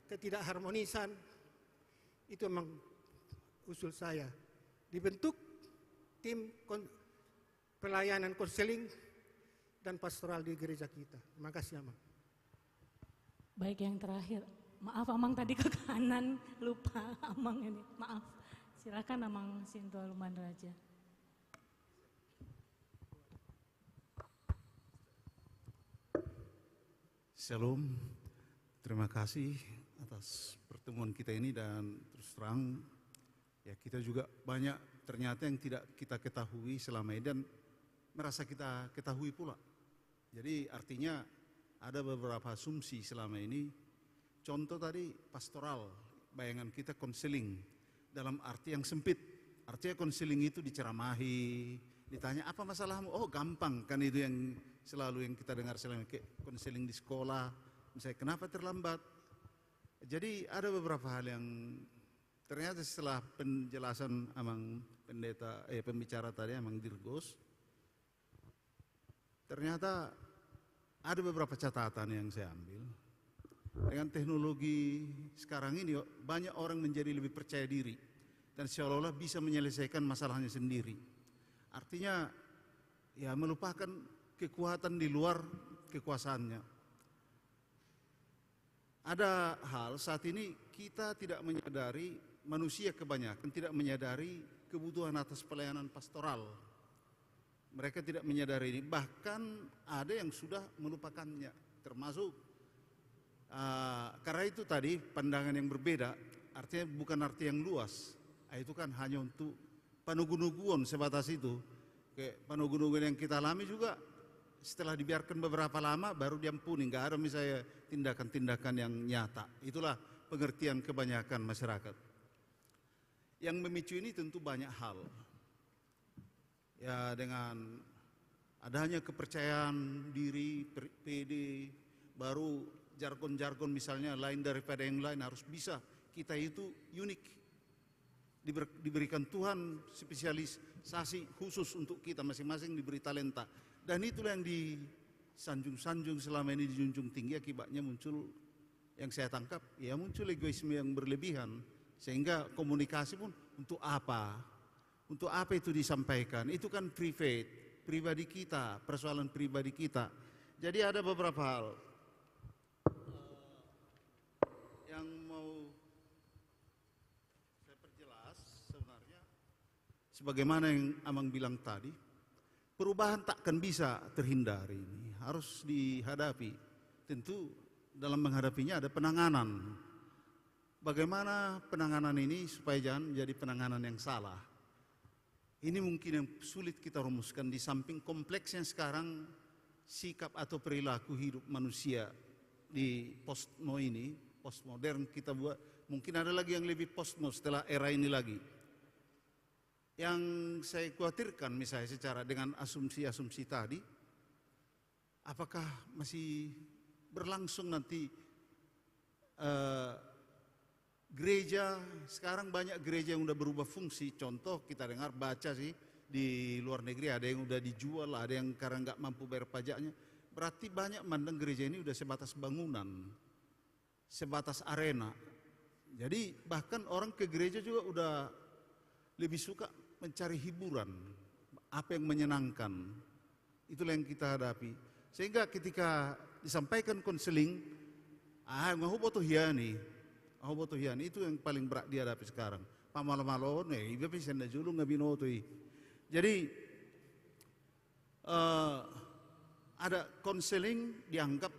ketidakharmonisan, itu memang usul saya. Dibentuk tim pelayanan konseling dan pastoral di gereja kita. Terima kasih, Amang. Baik, yang terakhir. Maaf Amang tadi ke kanan, lupa Amang ini. Maaf. Silakan Amang Sinto Luman Raja. Shalom. Terima kasih atas pertemuan kita ini dan terus terang ya kita juga banyak ternyata yang tidak kita ketahui selama ini dan merasa kita ketahui pula. Jadi artinya ada beberapa asumsi selama ini. Contoh tadi pastoral, bayangan kita konseling dalam arti yang sempit. Artinya konseling itu diceramahi, ditanya apa masalahmu? Oh gampang kan, itu yang selalu yang kita dengar selama konseling di sekolah. Misalnya kenapa terlambat? Jadi ada beberapa hal yang ternyata setelah penjelasan Amang pembicara tadi Amang Dirgos, ternyata ada beberapa catatan yang saya ambil. Dengan teknologi sekarang ini banyak orang menjadi lebih percaya diri dan seolah-olah bisa menyelesaikan masalahnya sendiri. Artinya ya melupakan kekuatan di luar kekuasaannya. Ada hal saat ini kita tidak menyadari, manusia kebanyakan tidak menyadari kebutuhan atas pelayanan pastoral. Mereka tidak menyadari ini, bahkan ada yang sudah melupakannya, termasuk karena itu tadi pandangan yang berbeda, artinya bukan arti yang luas. Itu kan hanya untuk panugu-nuguan sebatas itu. Kayak panugu-nuguan yang kita alami juga setelah dibiarkan beberapa lama baru diampuni, nggak ada misalnya tindakan-tindakan yang nyata. Itulah pengertian kebanyakan masyarakat. Yang memicu ini tentu banyak hal. Ya dengan adanya kepercayaan diri, PD, baru jargon-jargon misalnya lain daripada yang lain, harus bisa. Kita itu unik. Diberikan Tuhan spesialisasi khusus untuk kita, masing-masing diberi talenta. Dan itulah yang disanjung-sanjung selama ini, dijunjung tinggi, akibatnya muncul yang saya tangkap, ya muncul egoisme yang berlebihan. Sehingga komunikasi pun untuk apa? Untuk apa itu disampaikan? Itu kan pribadi kita, persoalan pribadi kita. Jadi ada beberapa hal yang mau saya perjelas sebenarnya. Sebagaimana yang Amang bilang tadi, perubahan takkan bisa terhindari, ini harus dihadapi. Tentu dalam menghadapinya ada penanganan. Bagaimana penanganan ini supaya jangan menjadi penanganan yang salah. Ini mungkin yang sulit kita rumuskan di samping kompleksnya sekarang sikap atau perilaku hidup manusia di postmodern kita buat. Mungkin ada lagi yang lebih postmo setelah era ini lagi. Yang saya khawatirkan misalnya secara dengan asumsi-asumsi tadi, apakah masih berlangsung nanti gereja, sekarang banyak gereja yang udah berubah fungsi. Contoh kita dengar baca sih di luar negeri ada yang udah dijual, ada yang karena nggak mampu bayar pajaknya. Berarti banyak mandang gereja ini udah sebatas bangunan, sebatas arena. Jadi bahkan orang ke gereja juga udah lebih suka mencari hiburan, apa yang menyenangkan. Itulah yang kita hadapi. Sehingga ketika disampaikan konseling, ngahu hiani, itu yang paling berat dihadapi sekarang. Pamalo-malo, iba bisa nda julu ngabinotoi. Jadi ada konseling dianggap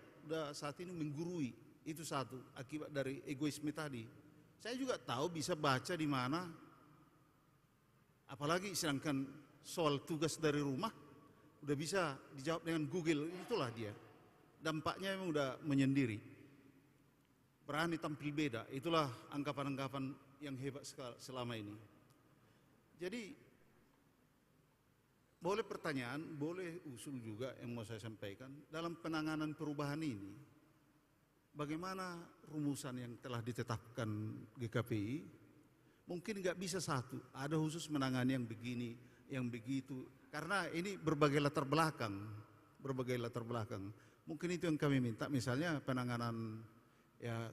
saat ini menggurui. Itu satu akibat dari egoisme tadi. Saya juga tahu bisa baca di mana, apalagi sedangkan soal tugas dari rumah udah bisa dijawab dengan Google, itulah dia. Dampaknya memang udah menyendiri. Berani tampil beda, itulah anggapan-anggapan yang hebat selama ini. Jadi boleh pertanyaan, boleh usul juga yang mau saya sampaikan. Dalam penanganan perubahan ini, bagaimana rumusan yang telah ditetapkan GKPI? Mungkin nggak bisa satu, ada khusus menangani yang begini, yang begitu. Karena ini berbagai latar belakang. Mungkin itu yang kami minta, misalnya penanganan ya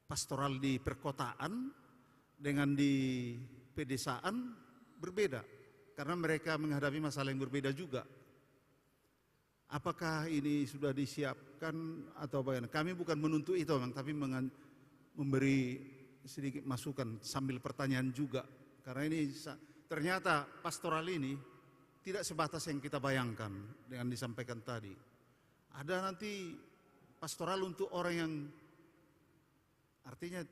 pastoral di perkotaan dengan di pedesaan berbeda. Karena mereka menghadapi masalah yang berbeda juga. Apakah ini sudah disiapkan atau bagaimana? Kami bukan menuntut itu, tapi memberi sedikit masukan sambil pertanyaan juga. Karena ini ternyata pastoral ini tidak sebatas yang kita bayangkan dengan disampaikan tadi. Ada nanti pastoral untuk orang yang artinya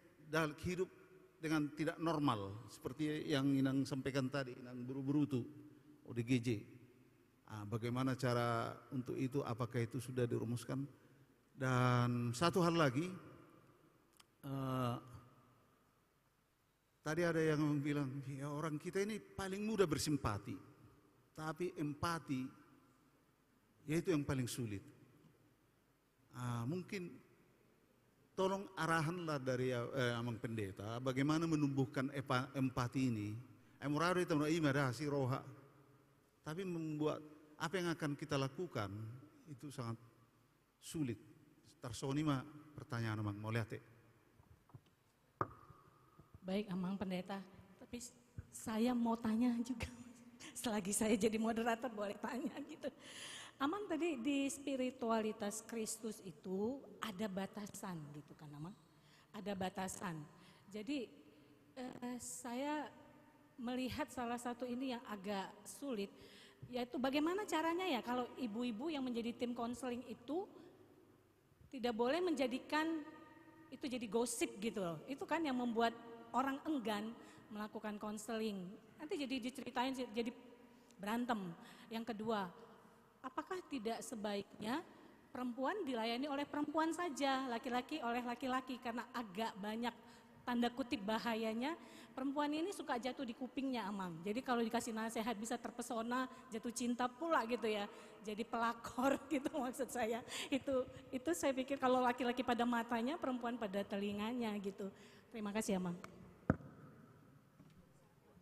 hidup dengan tidak normal, seperti yang Inang sampaikan tadi, Inang buru-buru ODGJ. Bagaimana cara untuk itu, apakah itu sudah dirumuskan? Dan satu hal lagi, tadi ada yang bilang, ya orang kita ini paling mudah bersimpati, tapi empati, yaitu yang paling sulit. Mungkin tolong arahanlah dari Amang Pendeta, bagaimana menumbuhkan empati ini. Tapi membuat apa yang akan kita lakukan itu sangat sulit. Tarsoni mah pertanyaan Amang, mau lihat. Baik Amang Pendeta, tapi saya mau tanya juga. Selagi saya jadi moderator boleh tanya gitu. Amang tadi di spiritualitas Kristus itu ada batasan gitu kan Amang? Ada batasan. Jadi saya melihat salah satu ini yang agak sulit, yaitu bagaimana caranya ya kalau ibu-ibu yang menjadi tim konseling itu tidak boleh menjadikan itu jadi gosip gitu loh. Itu kan yang membuat orang enggan melakukan konseling. Nanti jadi diceritain jadi berantem. Yang kedua, apakah tidak sebaiknya perempuan dilayani oleh perempuan saja, laki-laki oleh laki-laki, karena agak banyak tanda kutip bahayanya perempuan ini suka jatuh di kupingnya Amang. Jadi kalau dikasih nasihat bisa terpesona, jatuh cinta pula gitu ya. Jadi pelakor gitu maksud saya. Itu saya pikir kalau laki-laki pada matanya, perempuan pada telinganya gitu. Terima kasih Amang.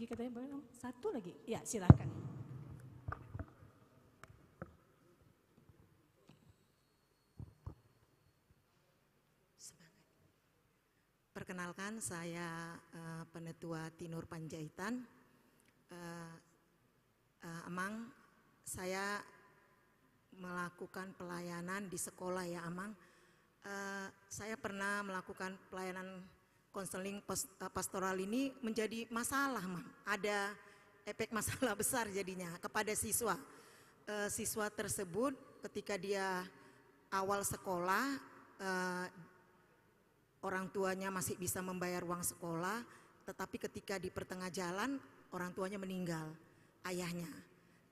Katanya boleh satu lagi, ya silakan. Perkenalkan saya Penetua Tinur Panjaitan. Amang, saya melakukan pelayanan di sekolah ya Amang. Saya pernah melakukan pelayanan konseling pastoral ini menjadi masalah, Mam. Ada efek masalah besar jadinya kepada siswa. Siswa tersebut ketika dia awal sekolah orang tuanya masih bisa membayar uang sekolah, tetapi ketika di pertengah jalan orang tuanya meninggal, ayahnya.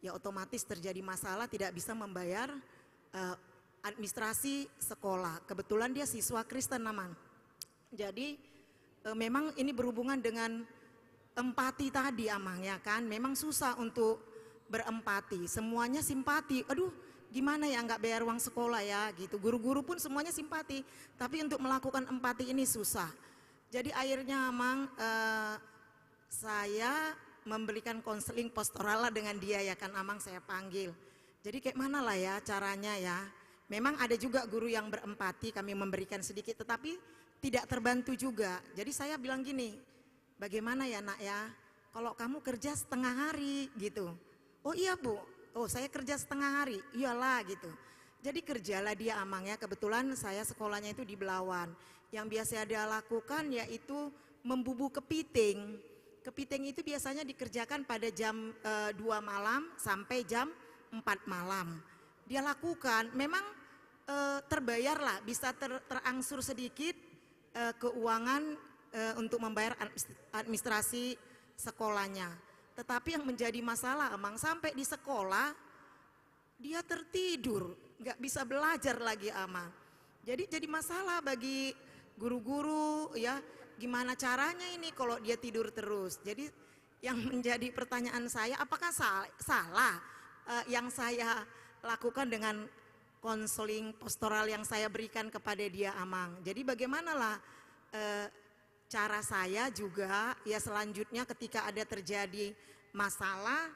Ya otomatis terjadi masalah, tidak bisa membayar administrasi sekolah. Kebetulan dia siswa Kristen Amang. Jadi memang ini berhubungan dengan empati tadi Amang ya kan. Memang susah untuk berempati, semuanya simpati. Aduh gimana ya nggak bayar uang sekolah ya gitu. Guru-guru pun semuanya simpati, tapi untuk melakukan empati ini susah. Jadi akhirnya Amang saya memberikan konseling pastoral dengan dia ya kan Amang, saya panggil. Jadi kayak mana lah ya caranya ya. Memang ada juga guru yang berempati, kami memberikan sedikit tetapi tidak terbantu juga. Jadi saya bilang gini, bagaimana ya nak ya, kalau kamu kerja setengah hari gitu. Oh iya Bu, oh saya kerja setengah hari, iyalah gitu. Jadi kerjalah dia Amang ya, kebetulan saya sekolahnya itu di Belawan. Yang biasa dia lakukan yaitu membubuh kepiting. Kepiting itu biasanya dikerjakan pada jam 2 malam sampai jam 4 malam. Dia lakukan, memang terbayar lah, bisa terangsur sedikit keuangan untuk membayar administrasi sekolahnya. Tetapi yang menjadi masalah Amang, sampai di sekolah dia tertidur, nggak bisa belajar lagi Amang. Jadi masalah bagi guru-guru ya, gimana caranya ini kalau dia tidur terus. Jadi yang menjadi pertanyaan saya, apakah salah yang saya lakukan dengan konseling pastoral yang saya berikan kepada dia Amang. Jadi bagaimanalah cara saya juga ya selanjutnya ketika ada terjadi masalah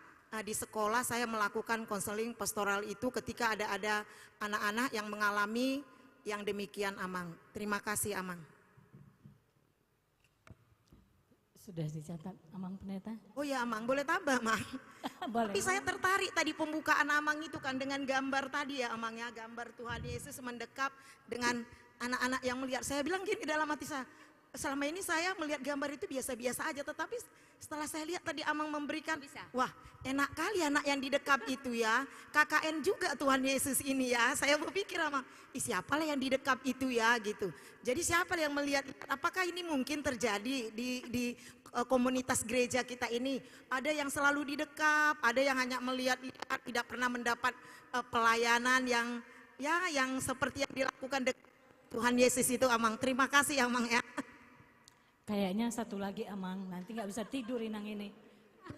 di sekolah, saya melakukan konseling pastoral itu ketika ada anak-anak yang mengalami yang demikian Amang. Terima kasih Amang. Sudah dicatat Amang Pendeta? Oh ya Amang, boleh tambah Amang. Boleh. Tapi saya tertarik tadi pembukaan Amang itu kan dengan gambar tadi ya Amang ya, gambar Tuhan Yesus mendekap dengan anak-anak yang melihat. Saya bilang gini dalam hati saya, selama ini saya melihat gambar itu biasa-biasa aja, tetapi setelah saya lihat tadi Amang memberikan, wah enak kali anak yang didekap itu ya, KKN juga Tuhan Yesus ini ya. Saya berpikir Amang, siapa lah yang didekap itu ya gitu. Jadi siapa yang melihat, apakah ini mungkin terjadi di komunitas gereja kita ini. Ada yang selalu didekap, ada yang hanya melihat-lihat, tidak pernah mendapat pelayanan yang seperti yang dilakukan Tuhan Yesus itu Amang. Terima kasih Amang ya. Kayaknya satu lagi Amang, nanti nggak bisa tidur Inang ini.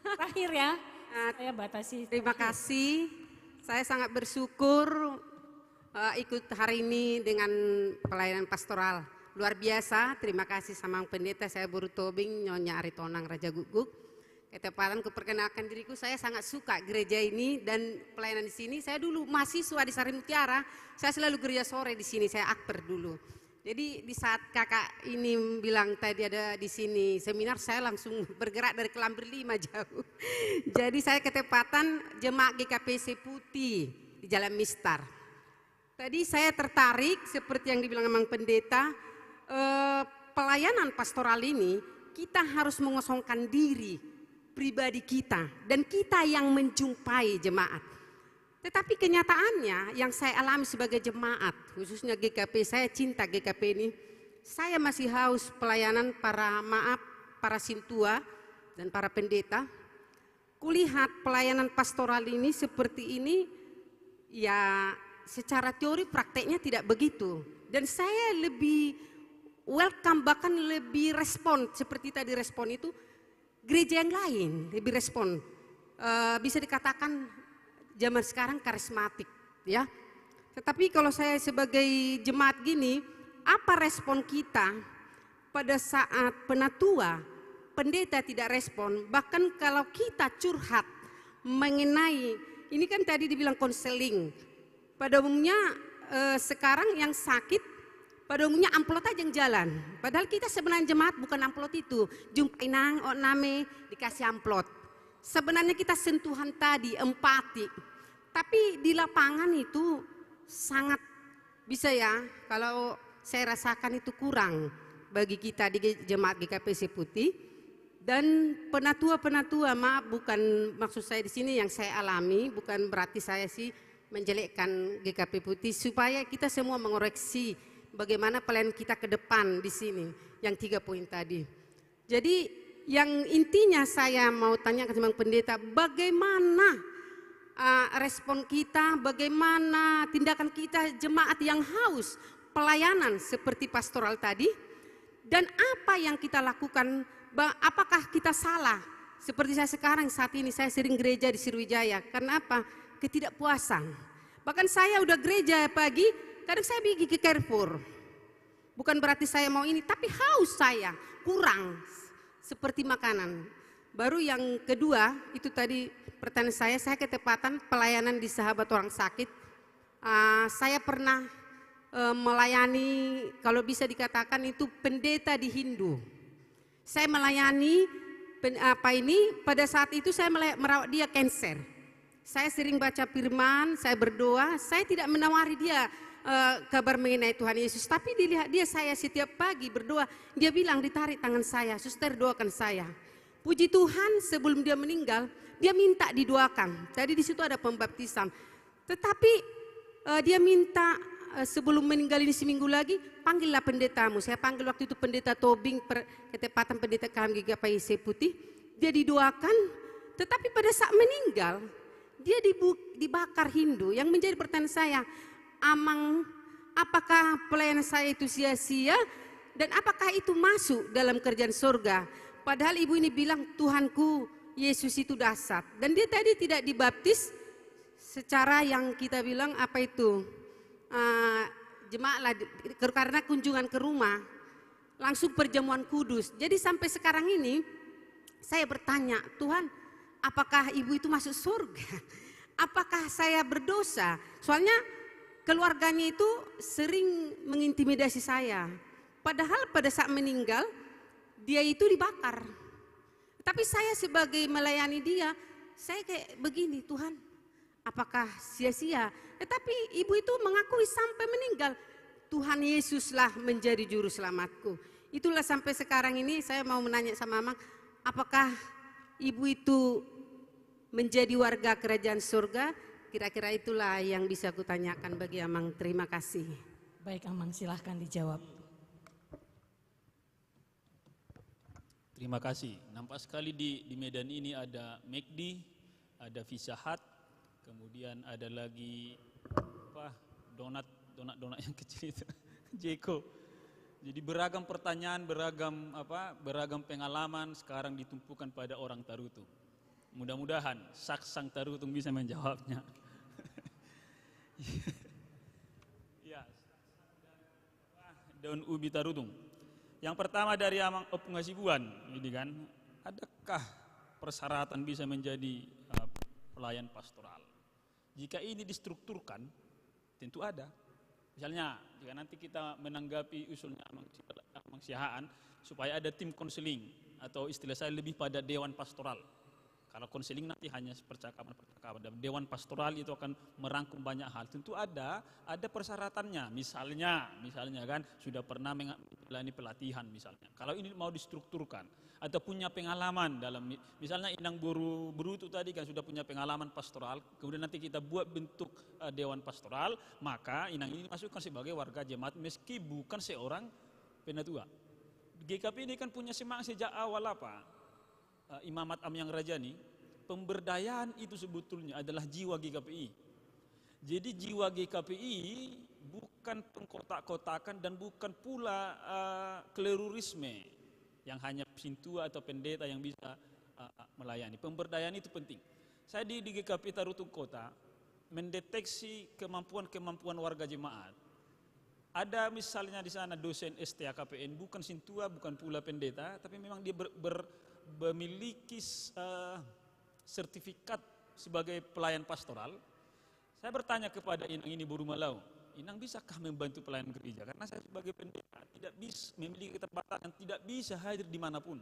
Terakhir ya, saya batasi. Terima kasih, saya sangat bersyukur ikut hari ini dengan pelayanan pastoral. Luar biasa, terima kasih sama pendeta, saya Buru Tobing, Nyonya Aritonang Raja Guguk. Ketepatan kuperkenalkan diriku, saya sangat suka gereja ini dan pelayanan di sini. Saya dulu mahasiswa di Sari Mutiara, saya selalu gereja sore di sini, saya akper dulu. Jadi di saat kakak ini bilang tadi ada di sini seminar, saya langsung bergerak dari Kelambir 5 jauh. Jadi saya ketepatan jemaat GKP Putih di Jalan Mistar. Tadi saya tertarik seperti yang dibilang Amang Pendeta, pelayanan pastoral ini kita harus mengosongkan diri pribadi kita dan kita yang menjumpai jemaat. Tetapi kenyataannya yang saya alami sebagai jemaat, khususnya GKP, saya cinta GKP ini, saya masih haus pelayanan para sintua dan para pendeta. Kulihat pelayanan pastoral ini seperti ini, ya secara teori prakteknya tidak begitu. Dan saya lebih welcome, bahkan lebih respon, seperti tadi respon itu, gereja yang lain lebih respon. Bisa dikatakan zaman sekarang karismatik ya. Tetapi kalau saya sebagai jemaat gini, apa respon kita pada saat penatua, pendeta tidak respon, bahkan kalau kita curhat mengenai, ini kan tadi dibilang konseling, pada umumnya sekarang yang sakit, pada umumnya amplot aja yang jalan. Padahal kita sebenarnya jemaat bukan amplot itu, jumpai nang, name, dikasih amplot. Sebenarnya kita sentuhan tadi, empati. Tapi di lapangan itu sangat bisa ya, kalau saya rasakan itu kurang bagi kita di jemaat GKP Putih. Dan penatua-penatua, maaf bukan maksud saya di sini yang saya alami, bukan berarti saya sih menjelekkan GKP Putih, supaya kita semua mengoreksi bagaimana pelayanan kita ke depan di sini, yang 3 poin tadi. Jadi yang intinya saya mau tanyakan sama pendeta, bagaimana respon kita, bagaimana tindakan kita jemaat yang haus pelayanan seperti pastoral tadi, dan apa yang kita lakukan, apakah kita salah? Seperti saya sekarang saat ini, saya sering gereja di Sriwijaya, karena apa? Ketidakpuasan. Bahkan saya udah gereja pagi, kadang saya pergi ke Carrefour. Bukan berarti saya mau ini, tapi haus saya, kurang seperti makanan. Baru yang kedua, itu tadi pertanyaan saya ketepatan pelayanan di Sahabat Orang Sakit. Saya pernah melayani, kalau bisa dikatakan itu pendeta di Hindu. Saya melayani pada saat itu saya merawat dia kanker. Saya sering baca firman, saya berdoa, saya tidak menawari dia kabar mengenai Tuhan Yesus. Tapi dilihat dia, saya setiap pagi berdoa, dia bilang ditarik tangan saya, suster doakan saya. Puji Tuhan, sebelum dia meninggal, dia minta didoakan. Jadi di situ ada pembaptisan. Tetapi dia minta sebelum meninggal ini seminggu lagi, panggillah pendetamu. Saya panggil waktu itu pendeta Tobing, ketepatan pendeta kami GKPIC Putih. Dia didoakan, tetapi pada saat meninggal, dia dibakar Hindu. Yang menjadi pertanyaan saya, Amang, apakah pelayanan saya itu sia-sia dan apakah itu masuk dalam kerjaan surga? Padahal ibu ini bilang Tuhanku Yesus itu dahsyat, dan dia tadi tidak dibaptis secara yang kita bilang apa itu jemaat lah, karena kunjungan ke rumah langsung perjamuan kudus. Jadi sampai sekarang ini saya bertanya, Tuhan, apakah ibu itu masuk surga? Apakah saya berdosa? Soalnya keluarganya itu sering mengintimidasi saya. Padahal pada saat meninggal, dia itu dibakar. Tapi saya sebagai melayani dia, saya kayak begini, Tuhan, apakah sia-sia? Tetapi ibu itu mengakui sampai meninggal, Tuhan Yesuslah menjadi juru selamatku. Itulah sampai sekarang ini saya mau menanya sama Amang, apakah ibu itu menjadi warga kerajaan surga? Kira-kira itulah yang bisa aku tanyakan bagi Amang. Terima kasih. Baik Amang, silahkan dijawab. Terima kasih. Nampak sekali di Medan ini ada McD, ada Pizza Hut, kemudian ada lagi donat yang kecil itu, Jeko. Jadi beragam pertanyaan, beragam pengalaman sekarang ditumpukan pada orang Tarutung. Mudah-mudahan Saksang Tarutung bisa menjawabnya. Ya, daun ubi Tarutung. Yang pertama dari Amang Opung Hasibuan, ini kan, adakah persyaratan bisa menjadi pelayan pastoral? Jika ini distrukturkan, tentu ada. Misalnya, jika nanti kita menanggapi usulnya Amang Siahaan, supaya ada tim konseling, atau istilah saya lebih pada dewan pastoral. Kalau konseling nanti hanya percakapan-percakapan, dan dewan pastoral itu akan merangkum banyak hal. Tentu ada persyaratannya. Misalnya kan sudah pernah menjalani pelatihan misalnya. Kalau ini mau distrukturkan atau punya pengalaman dalam, misalnya Inang Berutu tadi kan sudah punya pengalaman pastoral, kemudian nanti kita buat bentuk dewan pastoral, maka Inang ini masukkan sebagai warga jemaat meski bukan seorang penatua. GKP ini kan punya semangat sejak awal Imamat Amyang Rajani, pemberdayaan itu sebetulnya adalah jiwa GKPI. Jadi jiwa GKPI bukan pengkotak-kotakan dan bukan pula klerurisme yang hanya sintua atau pendeta yang bisa melayani. Pemberdayaan itu penting. Saya di GKPI Tarutung Kota mendeteksi kemampuan warga jemaat. Ada misalnya di sana dosen STAKPN, bukan sintua, bukan pula pendeta, tapi memang dia memiliki sertifikat sebagai pelayan pastoral. Saya bertanya kepada Inang ini Burumalau, Inang bisakah membantu pelayan gereja? Karena saya sebagai pendeta tidak bisa memiliki keterbatasan, tidak bisa hadir dimanapun.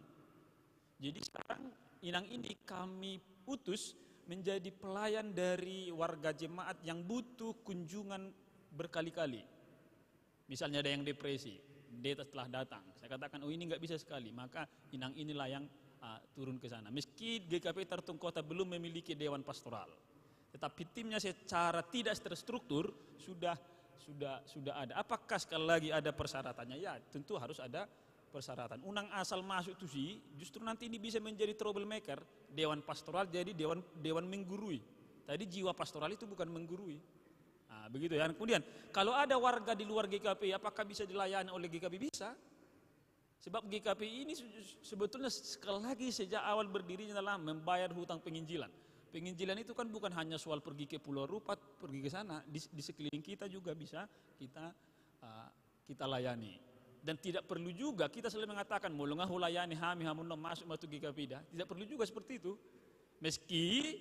Jadi sekarang Inang ini kami utus menjadi pelayan dari warga jemaat yang butuh kunjungan berkali-kali. Misalnya ada yang depresi, pendeta telah datang. Saya katakan, oh ini nggak bisa sekali, maka Inang inilah yang turun ke sana. Meski GKP Tarutung Kota belum memiliki dewan pastoral, tetapi timnya secara tidak terstruktur sudah sudah ada. Apakah sekali lagi ada persyaratannya? Ya, tentu harus ada persyaratan. Unang asal masuk itu sih, justru nanti ini bisa menjadi troublemaker. Dewan pastoral jadi dewan menggurui. Tadi jiwa pastoral itu bukan menggurui. Nah, begitu ya. Kemudian kalau ada warga di luar GKP, apakah bisa dilayani oleh GKP? Bisa. Sebab GKP ini sebetulnya sekali lagi sejak awal berdirinya adalah membayar hutang penginjilan. Penginjilan itu kan bukan hanya soal pergi ke Pulau Rupat, pergi ke sana, di sekeliling kita juga bisa kita layani. Dan tidak perlu juga kita selalu mengatakan mulungahu layani hami hamunno masuk matu GKP dah. Tidak perlu juga seperti itu. Meski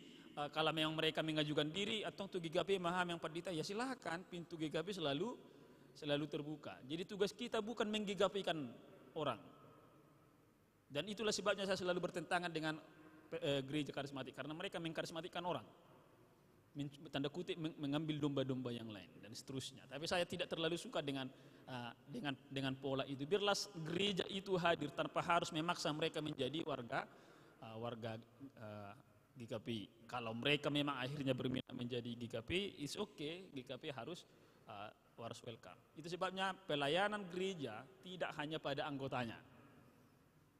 kalau memang mereka mengajukan diri atau untuk GKP maham yang perdita, ya silakan, pintu GKP selalu terbuka. Jadi tugas kita bukan menggigapikan orang. Dan itulah sebabnya saya selalu bertentangan dengan gereja karismatik, karena mereka mengkarismatikan orang, tanda kutip mengambil domba-domba yang lain dan seterusnya. Tapi saya tidak terlalu suka dengan pola itu. Biarlah gereja itu hadir tanpa harus memaksa mereka menjadi warga GKP. Kalau mereka memang akhirnya berminat menjadi GKP, it's okay. GKP harus welcome. Itu sebabnya pelayanan gereja tidak hanya pada anggotanya,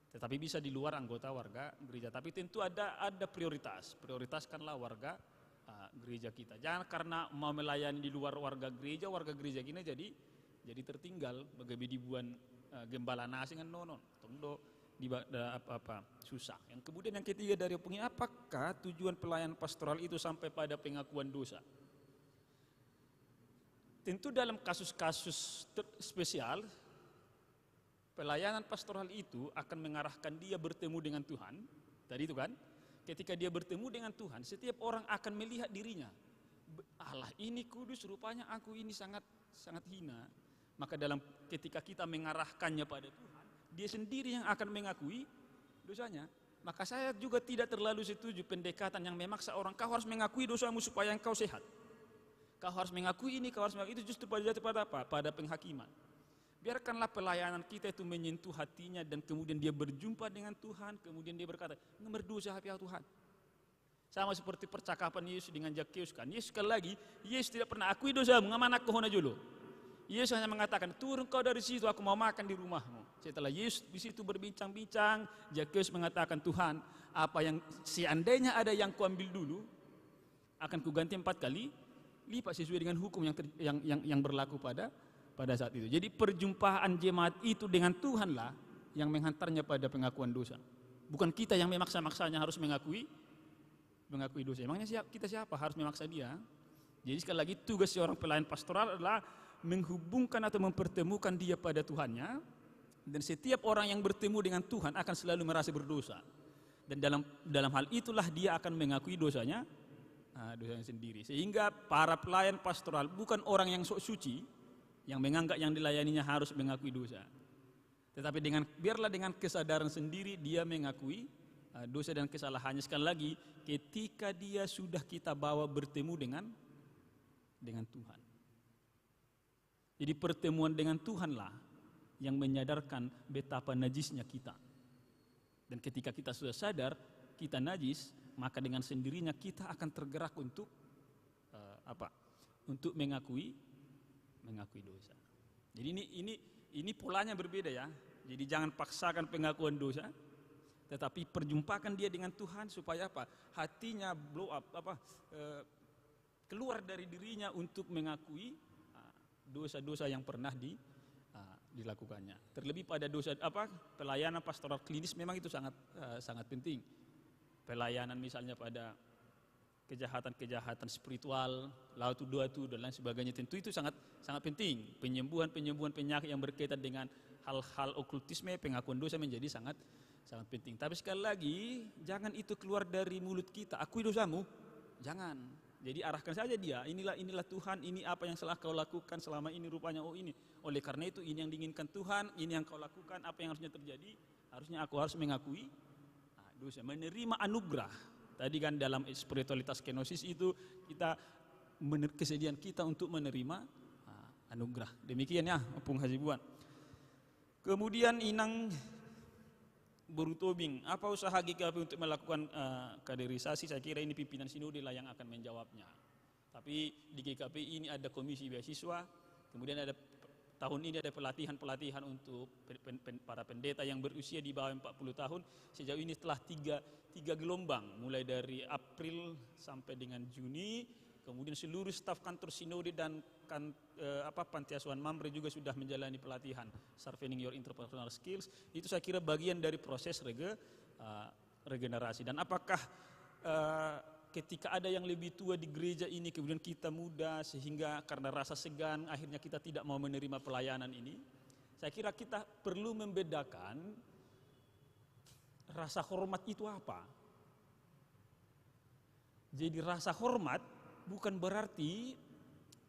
tetapi bisa di luar anggota warga gereja. Tapi tentu ada prioritas. Prioritaskanlah warga gereja kita. Jangan karena mau melayani di luar warga gereja gini jadi tertinggal bagi dibuan gembala nasi kan nonon. Tunggu di apa susah. Yang kemudian yang ketiga dari opini, apakah tujuan pelayanan pastoral itu sampai pada pengakuan dosa? Tentu dalam kasus-kasus spesial, pelayanan pastoral itu akan mengarahkan dia bertemu dengan Tuhan. Tadi itu kan, ketika dia bertemu dengan Tuhan, setiap orang akan melihat dirinya. Allah ini kudus, rupanya aku ini sangat hina. Maka ketika kita mengarahkannya pada Tuhan, dia sendiri yang akan mengakui dosanya. Maka saya juga tidak terlalu setuju pendekatan yang memaksa orang, kau harus mengakui dosamu supaya engkau sehat. Kau harus mengakui ini, kau harus mengakui itu, justru pada apa? Pada penghakiman. Biarkanlah pelayanan kita itu menyentuh hatinya dan kemudian dia berjumpa dengan Tuhan, kemudian dia berkata, nomor 2 siapa ya Tuhan? Sama seperti percakapan Yesus dengan Zakheus kan. Yesus sekali lagi, Yesus tidak pernah akui dosamu, ngaman aku hona julu. Yesus hanya mengatakan, turun kau dari situ, aku mau makan di rumahmu. Setelah Yesus di situ berbincang-bincang, Zakheus mengatakan, Tuhan, apa yang seandainya ada yang kuambil dulu, akan kuganti 4 kali lipat sesuai dengan hukum yang berlaku pada saat itu. Jadi perjumpaan jemaat itu dengan Tuhanlah yang menghantarnya pada pengakuan dosa. Bukan kita yang memaksa-maksanya harus mengakui dosa. Emangnya kita siapa harus memaksa dia? Jadi sekali lagi tugas seorang pelayan pastoral adalah menghubungkan atau mempertemukan dia pada Tuhannya. Dan setiap orang yang bertemu dengan Tuhan akan selalu merasa berdosa. Dan dalam hal itulah dia akan mengakui dosanya sendiri. Sehingga para pelayan pastoral bukan orang yang sok suci, yang menganggap yang dilayaninya harus mengakui dosa. Tetapi biarlah dengan kesadaran sendiri dia mengakui dosa dan kesalahannya. Sekali lagi, ketika dia sudah kita bawa bertemu dengan Tuhan. Jadi pertemuan dengan Tuhanlah yang menyadarkan betapa najisnya kita. Dan ketika kita sudah sadar kita najis, maka dengan sendirinya kita akan tergerak untuk Untuk mengakui dosa. Jadi ini polanya berbeda ya. Jadi jangan paksakan pengakuan dosa, tetapi perjumpakan dia dengan Tuhan supaya apa? Hatinya blow up, keluar dari dirinya untuk mengakui dosa-dosa yang pernah dilakukannya. Terlebih pada dosa pelayanan pastoral klinis memang itu sangat penting. Pelayanan misalnya pada kejahatan spiritual, lautu duatu dan lain sebagainya, tentu itu sangat penting. Penyembuhan penyakit yang berkaitan dengan hal-hal okultisme, pengakuan dosa menjadi sangat penting. Tapi sekali lagi, jangan itu keluar dari mulut kita, akui dosamu. Jangan. Jadi arahkan saja dia, inilah Tuhan, ini apa yang telah kau lakukan selama ini, rupanya ini. Oleh karena itu ini yang diinginkan Tuhan, ini yang kau lakukan, apa yang harusnya terjadi? Harusnya aku harus mengakui dosa, menerima anugerah. Tadi kan dalam spiritualitas kenosis itu kita kesediaan kita untuk menerima anugerah. Demikian ya, Pung Hasibuan. Kemudian Inang Borutobing, apa usaha GKP untuk melakukan kaderisasi? Saya kira ini pimpinan sinode lah yang akan menjawabnya. Tapi di GKP ini ada komisi beasiswa, Kemudian ada tahun ini ada pelatihan-pelatihan untuk para pendeta yang berusia di bawah 40 tahun. Sejauh ini telah tiga gelombang, mulai dari April sampai dengan Juni. Kemudian seluruh staf kantor sinode dan panti asuhan Mamre juga sudah menjalani pelatihan Sharpening Your Interpersonal Skills. Itu saya kira bagian dari proses regenerasi. Dan apakah ketika ada yang lebih tua di gereja ini, kemudian kita muda, sehingga karena rasa segan akhirnya kita tidak mau menerima pelayanan ini? Saya kira kita perlu membedakan rasa hormat itu apa. Jadi rasa hormat bukan berarti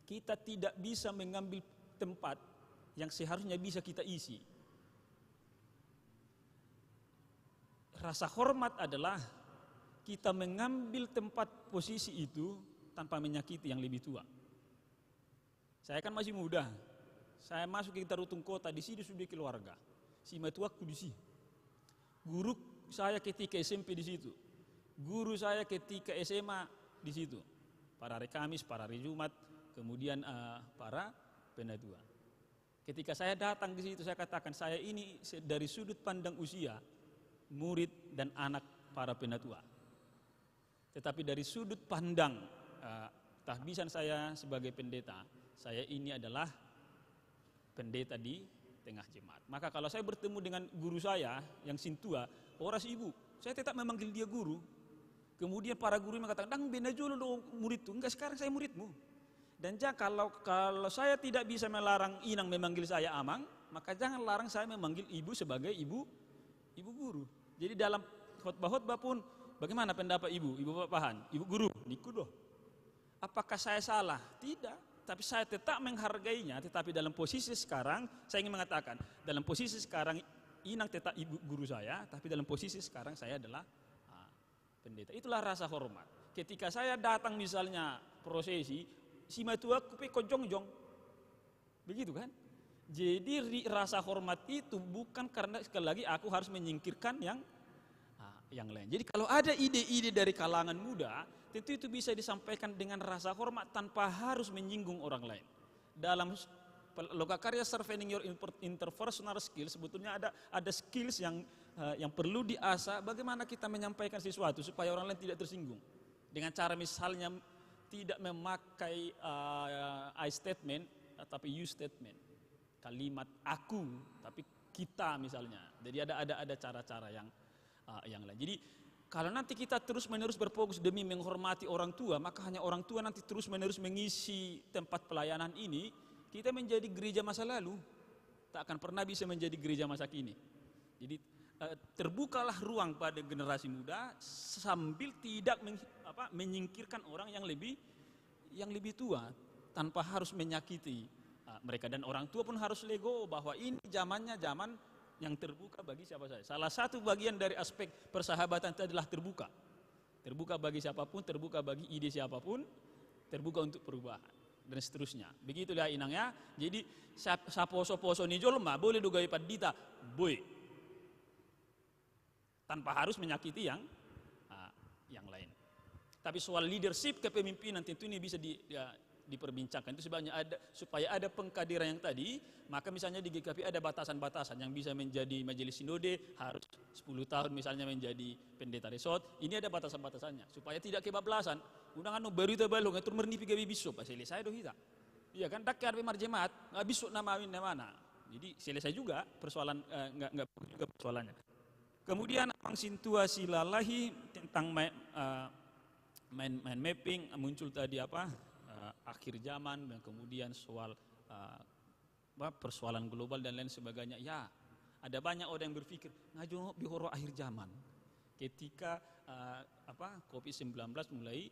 kita tidak bisa mengambil tempat yang seharusnya bisa kita isi. Rasa hormat adalah kita mengambil tempat posisi itu tanpa menyakiti yang lebih tua. Saya kan masih muda. Saya masuk ke Tarutung Kota, di sini sudah keluarga. Si matuaku di sini. Guru saya ketika SMP di situ. Guru saya ketika SMA di situ. Para hari Kamis, para hari Jumat, kemudian para penatua. Ketika saya datang di situ, saya katakan saya ini dari sudut pandang usia, murid dan anak para penatua. Tetapi dari sudut pandang tahbisan saya sebagai pendeta, saya ini adalah pendeta di tengah jemaat. Maka kalau saya bertemu dengan guru saya yang sintua, oras ibu, saya tetap memanggil dia guru. Kemudian para guru mengatakan, "Dang bena jolo dong murid itu." Enggak, sekarang saya muridmu. Dan kalau saya tidak bisa melarang Inang memanggil saya Amang, maka jangan larang saya memanggil ibu sebagai ibu guru. Jadi dalam khotbah-khotbah pun, bagaimana pendapat ibu bapahan, ibu guru, nikudoh. Apakah saya salah? Tidak. Tapi saya tetap menghargainya. Tetapi dalam posisi sekarang, saya ingin mengatakan, dalam posisi sekarang Inang tetap ibu guru saya, tapi dalam posisi sekarang saya adalah pendeta. Itulah rasa hormat. Ketika saya datang misalnya prosesi, si matua kupe konjong-jong. Begitu kan? Jadi rasa hormat itu bukan karena sekali lagi aku harus menyingkirkan yang lain. Jadi kalau ada ide-ide dari kalangan muda, tentu itu bisa disampaikan dengan rasa hormat tanpa harus menyinggung orang lain. Dalam lokakarya Sharpening Your Interpersonal Skills, sebetulnya ada skills yang perlu diasah, bagaimana kita menyampaikan sesuatu supaya orang lain tidak tersinggung. Dengan cara misalnya tidak memakai I statement, tapi you statement. Kalimat aku, tapi kita misalnya. Jadi ada cara-cara yang lain. Jadi kalau nanti kita terus-menerus berfokus demi menghormati orang tua, maka hanya orang tua nanti terus-menerus mengisi tempat pelayanan ini, kita menjadi gereja masa lalu, tak akan pernah bisa menjadi gereja masa kini. Jadi terbukalah ruang pada generasi muda sambil tidak menyingkirkan orang yang lebih tua tanpa harus menyakiti mereka. Dan orang tua pun harus lego bahwa ini zamannya zaman yang terbuka bagi siapa saja. Salah satu bagian dari aspek persahabatan itu adalah terbuka. Terbuka bagi siapapun, terbuka bagi ide siapapun, terbuka untuk perubahan dan seterusnya. Begitulah Inang ya. Jadi saposo-poso ni jolma boleh dugai padita, boy. Tanpa harus menyakiti yang lain. Tapi soal leadership kepemimpinan tentu ini bisa diperbincangkan. Itu sebabnya supaya ada pengkaderan yang tadi, maka misalnya di GKP ada batasan-batasan yang bisa menjadi majelis sinode harus 10 tahun misalnya menjadi pendeta resort. Ini ada batasan-batasannya supaya tidak kebablasan. Undangan baru itu balong itu mernipi gabi bisop selesai doh kita. Iya kan dak karbe marjemaat, enggak bisop namawin mana. Jadi selesai juga persoalan enggak juga persoalannya. Kemudian Amang Sintua Silalahi tentang mind mapping muncul tadi akhir zaman, dan kemudian soal persoalan global dan lain sebagainya. Ya, ada banyak orang yang berpikir ngajo bihoro akhir zaman. Ketika COVID-19 mulai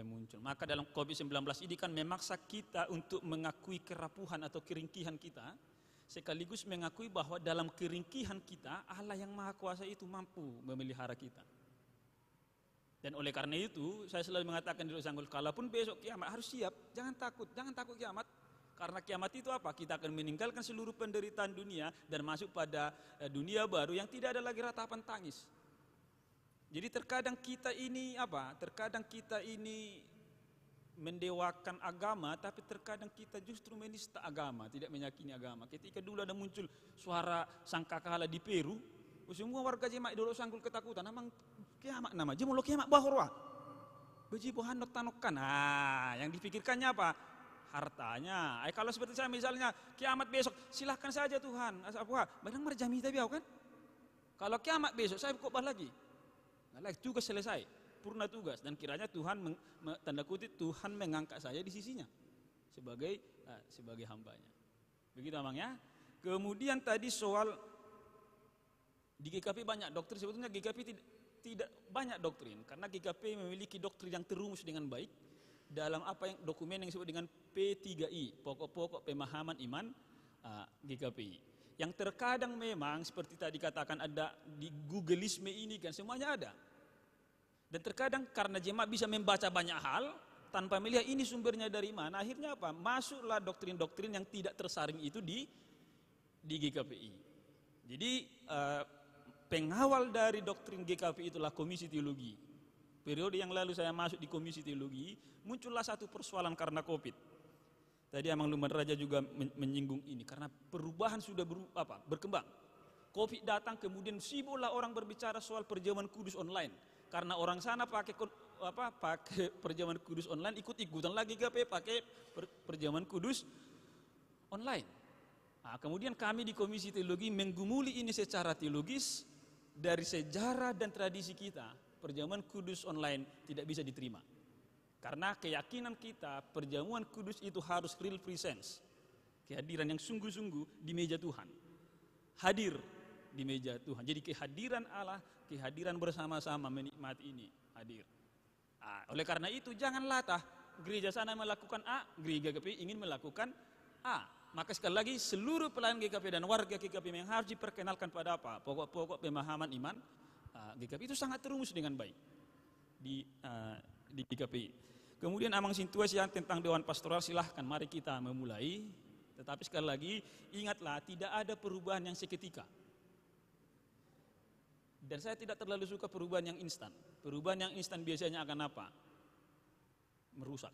muncul. Maka dalam COVID-19 ini kan memaksa kita untuk mengakui kerapuhan atau keringkihan kita, sekaligus mengakui bahwa dalam keringkihan kita Allah yang Maha Kuasa itu mampu memelihara kita. Dan oleh karena itu saya selalu mengatakan di Sanggul, kalaupun besok kiamat harus siap, jangan takut kiamat. Karena kiamat itu apa? Kita akan meninggalkan seluruh penderitaan dunia dan masuk pada dunia baru yang tidak ada lagi ratapan tangis. Jadi terkadang kita ini mendewakan agama, tapi terkadang kita justru menista agama, tidak meyakini agama. Ketika dulu ada muncul suara sangkakala di Peru, semua warga jemaat dulu sanggul ketakutan, namang kiamat nama, jemolo kiamat bahorwa. Beji bohanok tanokkan. Yang dipikirkannya apa? Hartanya. Kalau seperti saya misalnya, kiamat besok, silahkan saja Tuhan. Apa? Barang marjami tapi kan? Kalau kiamat besok, saya kok lagi. Nah, tugas selesai, purna tugas, dan kiranya Tuhan tanda kutip Tuhan mengangkat saya di sisinya sebagai hambanya. Begitu namanya. Kemudian tadi soal di GKP banyak doktrin, sebetulnya GKP tidak banyak doktrin karena GKP memiliki doktrin yang terumus dengan baik dalam apa yang dokumen yang disebut dengan P3I, pokok-pokok pemahaman iman GKP. Yang terkadang memang seperti tadi katakan ada di Googleisme ini kan semuanya ada. Dan terkadang karena jemaat bisa membaca banyak hal tanpa melihat ini sumbernya dari mana, akhirnya apa? Masuklah doktrin-doktrin yang tidak tersaring itu di GKPI. Jadi pengawal dari doktrin GKPI itulah Komisi Teologi. Periode yang lalu saya masuk di Komisi Teologi, muncullah satu persoalan karena Covid. Tadi Amang Lumban Raja juga menyinggung ini karena perubahan sudah berkembang. Covid datang kemudian sibuklah orang berbicara soal perjamuan kudus online. Karena orang sana pakai perjamuan kudus online, ikut-ikutan lagi GKP pakai perjamuan kudus online. Nah, kemudian kami di Komisi Teologi menggumuli ini secara teologis dari sejarah dan tradisi kita. Perjamuan kudus online tidak bisa diterima. Karena keyakinan kita perjamuan kudus itu harus real presence. Kehadiran yang sungguh-sungguh di meja Tuhan. Hadir di meja Tuhan. Jadi kehadiran Allah, kehadiran bersama-sama menikmati ini hadir. Oleh karena itu janganlah gereja sana melakukan A, gereja GKP ingin melakukan A. Maka sekali lagi seluruh pelayan GKP dan warga GKP yang harus diperkenalkan pada apa? Pokok-pokok pemahaman iman GKP itu sangat terumus dengan baik di GKP. Kemudian Amang situasi yang tentang Dewan Pastoral silahkan mari kita memulai. Tetapi sekali lagi ingatlah tidak ada perubahan yang seketika. Dan saya tidak terlalu suka perubahan yang instan. Perubahan yang instan biasanya akan apa? Merusak.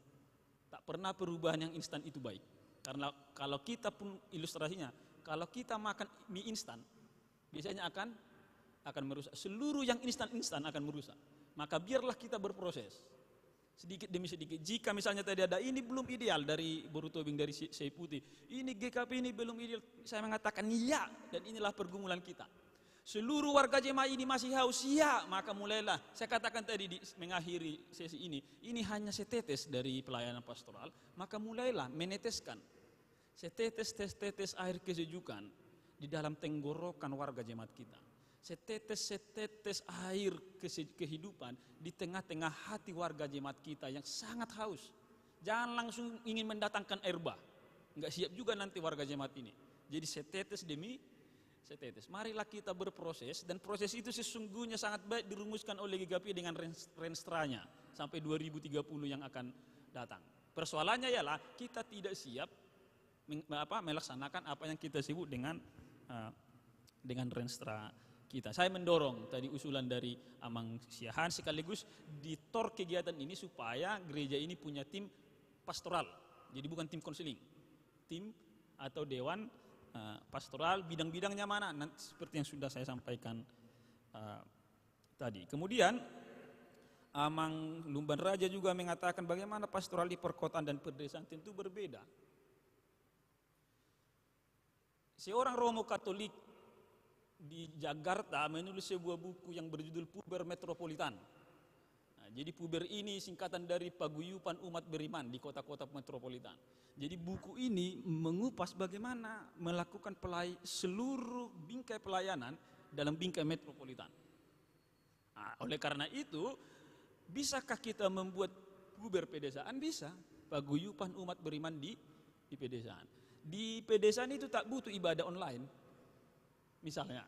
Tak pernah perubahan yang instan itu baik. Karena kalau kita pun ilustrasinya, kalau kita makan mie instan, biasanya akan merusak. Seluruh yang instan-instan akan merusak. Maka biarlah kita berproses. Sedikit demi sedikit. Jika misalnya tadi ada ini belum ideal dari Boru Tobing, dari Sei Putih, ini GKP ini belum ideal, saya mengatakan iya, dan inilah pergumulan kita. Seluruh warga jemaah ini masih haus, ya, maka mulailah. Saya katakan tadi di mengakhiri sesi ini hanya setetes dari pelayanan pastoral, maka mulailah meneteskan setetes air kesejukan di dalam tenggorokan warga jemaat kita. Setetes air kehidupan di tengah-tengah hati warga jemaat kita yang sangat haus. Jangan langsung ingin mendatangkan air bah. Enggak siap juga nanti warga jemaat ini. Jadi setetes demi setetes. Marilah kita berproses, dan proses itu sesungguhnya sangat baik dirumuskan oleh GKP dengan renstranya sampai 2030 yang akan datang. Persoalannya ialah kita tidak siap melaksanakan apa yang kita sebut dengan renstra kita. Saya mendorong tadi usulan dari Amang Siahan sekaligus ditor kegiatan ini supaya gereja ini punya tim pastoral. Jadi bukan tim konseling. Tim atau dewan pastoral, bidang-bidangnya mana? Nanti seperti yang sudah saya sampaikan tadi. Kemudian Amang Lumban Raja juga mengatakan bagaimana pastoral di perkotaan dan pedesaan tentu berbeda. Seorang Romo Katolik di Jakarta menulis sebuah buku yang berjudul Puber Metropolitan. Nah, jadi Puber ini singkatan dari Paguyupan Umat Beriman di kota-kota metropolitan. Jadi buku ini mengupas bagaimana melakukan seluruh bingkai pelayanan dalam bingkai metropolitan. Nah, oleh karena itu, bisakah kita membuat puber pedesaan? Bisa. Paguyupan Umat Beriman di pedesaan. Di pedesaan itu tak butuh ibadah online. Misalnya,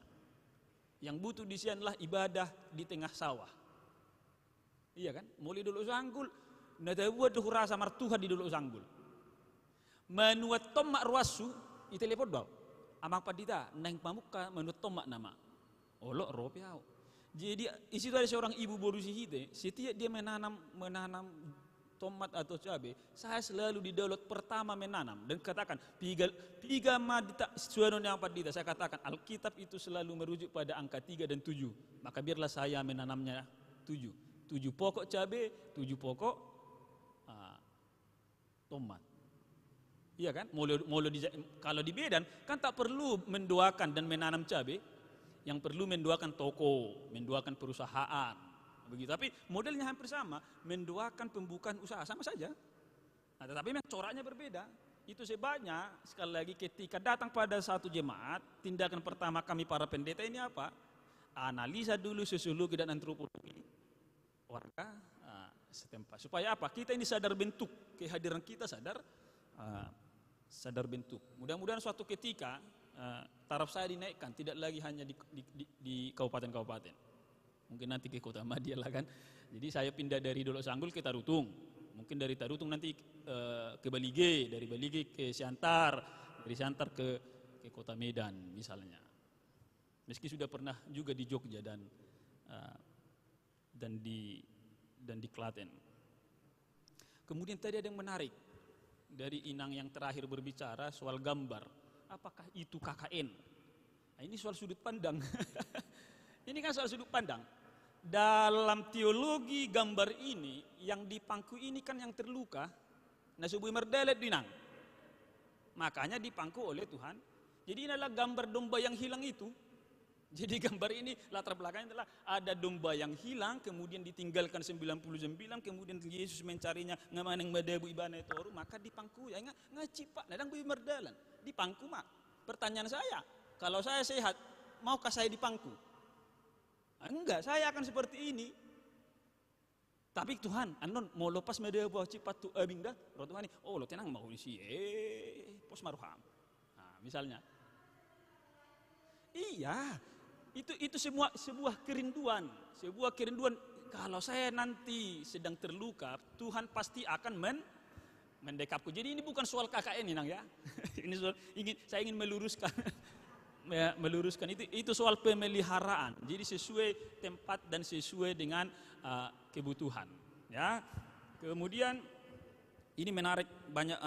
yang butuh di sini adalah ibadah di tengah sawah. Iya kan? Mulai dulu sanggul, nada buat duh rasa martuha di dulu sanggul. Menuat tomak ruasu, itu lepot bau. Amang padita, neng pamuka menuat tomak nama. Olok ropiau. Jadi isi itu ada seorang ibu boru sihite, setiap dia menanam tomat atau cabai, saya selalu di download pertama menanam dan katakan tiga madita suano yang padita. Saya katakan Alkitab itu selalu merujuk pada angka 3 dan 7. Maka biarlah saya menanamnya 7 pokok cabai, 7 pokok tomat. Iya kan? Kalau di Medan kan tak perlu mendoakan dan menanam cabai, yang perlu mendoakan toko, mendoakan perusahaan. Begitu. Tapi modelnya hampir sama, mendoakan pembukaan usaha sama saja. Nah, tetapi memang coraknya berbeda. Itu sebabnya sekali lagi ketika datang pada satu jemaat, tindakan pertama kami para pendeta ini apa? Analisa dulu sosiologi dan antropologi warga setempat. Supaya apa? Kita ini sadar bentuk, kehadiran kita sadar bentuk. Mudah-mudahan suatu ketika taraf saya dinaikkan, tidak lagi hanya di kabupaten-kabupaten. Mungkin nanti ke Kota Madia lah kan. Jadi saya pindah dari Dolok Sanggul ke Tarutung. Mungkin dari Tarutung nanti ke Balige, dari Balige ke Siantar, dari Siantar ke Kota Medan misalnya. Meski sudah pernah juga di Jogja dan di Klaten. Kemudian tadi ada yang menarik dari Inang yang terakhir berbicara soal gambar. Apakah itu KKN? Nah, ini soal sudut pandang. Ini kan soal sudut pandang. Dalam teologi gambar ini, yang dipangku ini kan yang terluka. Nah, sebuah merdelet dinang. Makanya dipangku oleh Tuhan. Jadi ini adalah gambar domba yang hilang itu. Jadi gambar ini latar belakangnya adalah ada domba yang hilang, kemudian ditinggalkan 99, kemudian Yesus mencarinya ngamaneng madebu ibana itu, maka dipangku ya ngacipak, nadang bui merdalan, dipangku mak. Pertanyaan saya, kalau saya sehat, maukah saya dipangku? Enggak, saya akan seperti ini. Tapi Tuhan, anon mau lepas media buah cipat tu abing dah, roh Tuhan ini, oh lo tenang mau isi, pos maruham. Nah, misalnya, iya, itu sebuah kerinduan, Kalau saya nanti sedang terluka, Tuhan pasti akan mendekapku. Jadi ini bukan soal KKN ini, nang ya. Ini soal saya ingin meluruskan. Meluruskan itu soal pemeliharaan. Jadi sesuai tempat dan sesuai dengan kebutuhan. Ya. Kemudian ini menarik banyak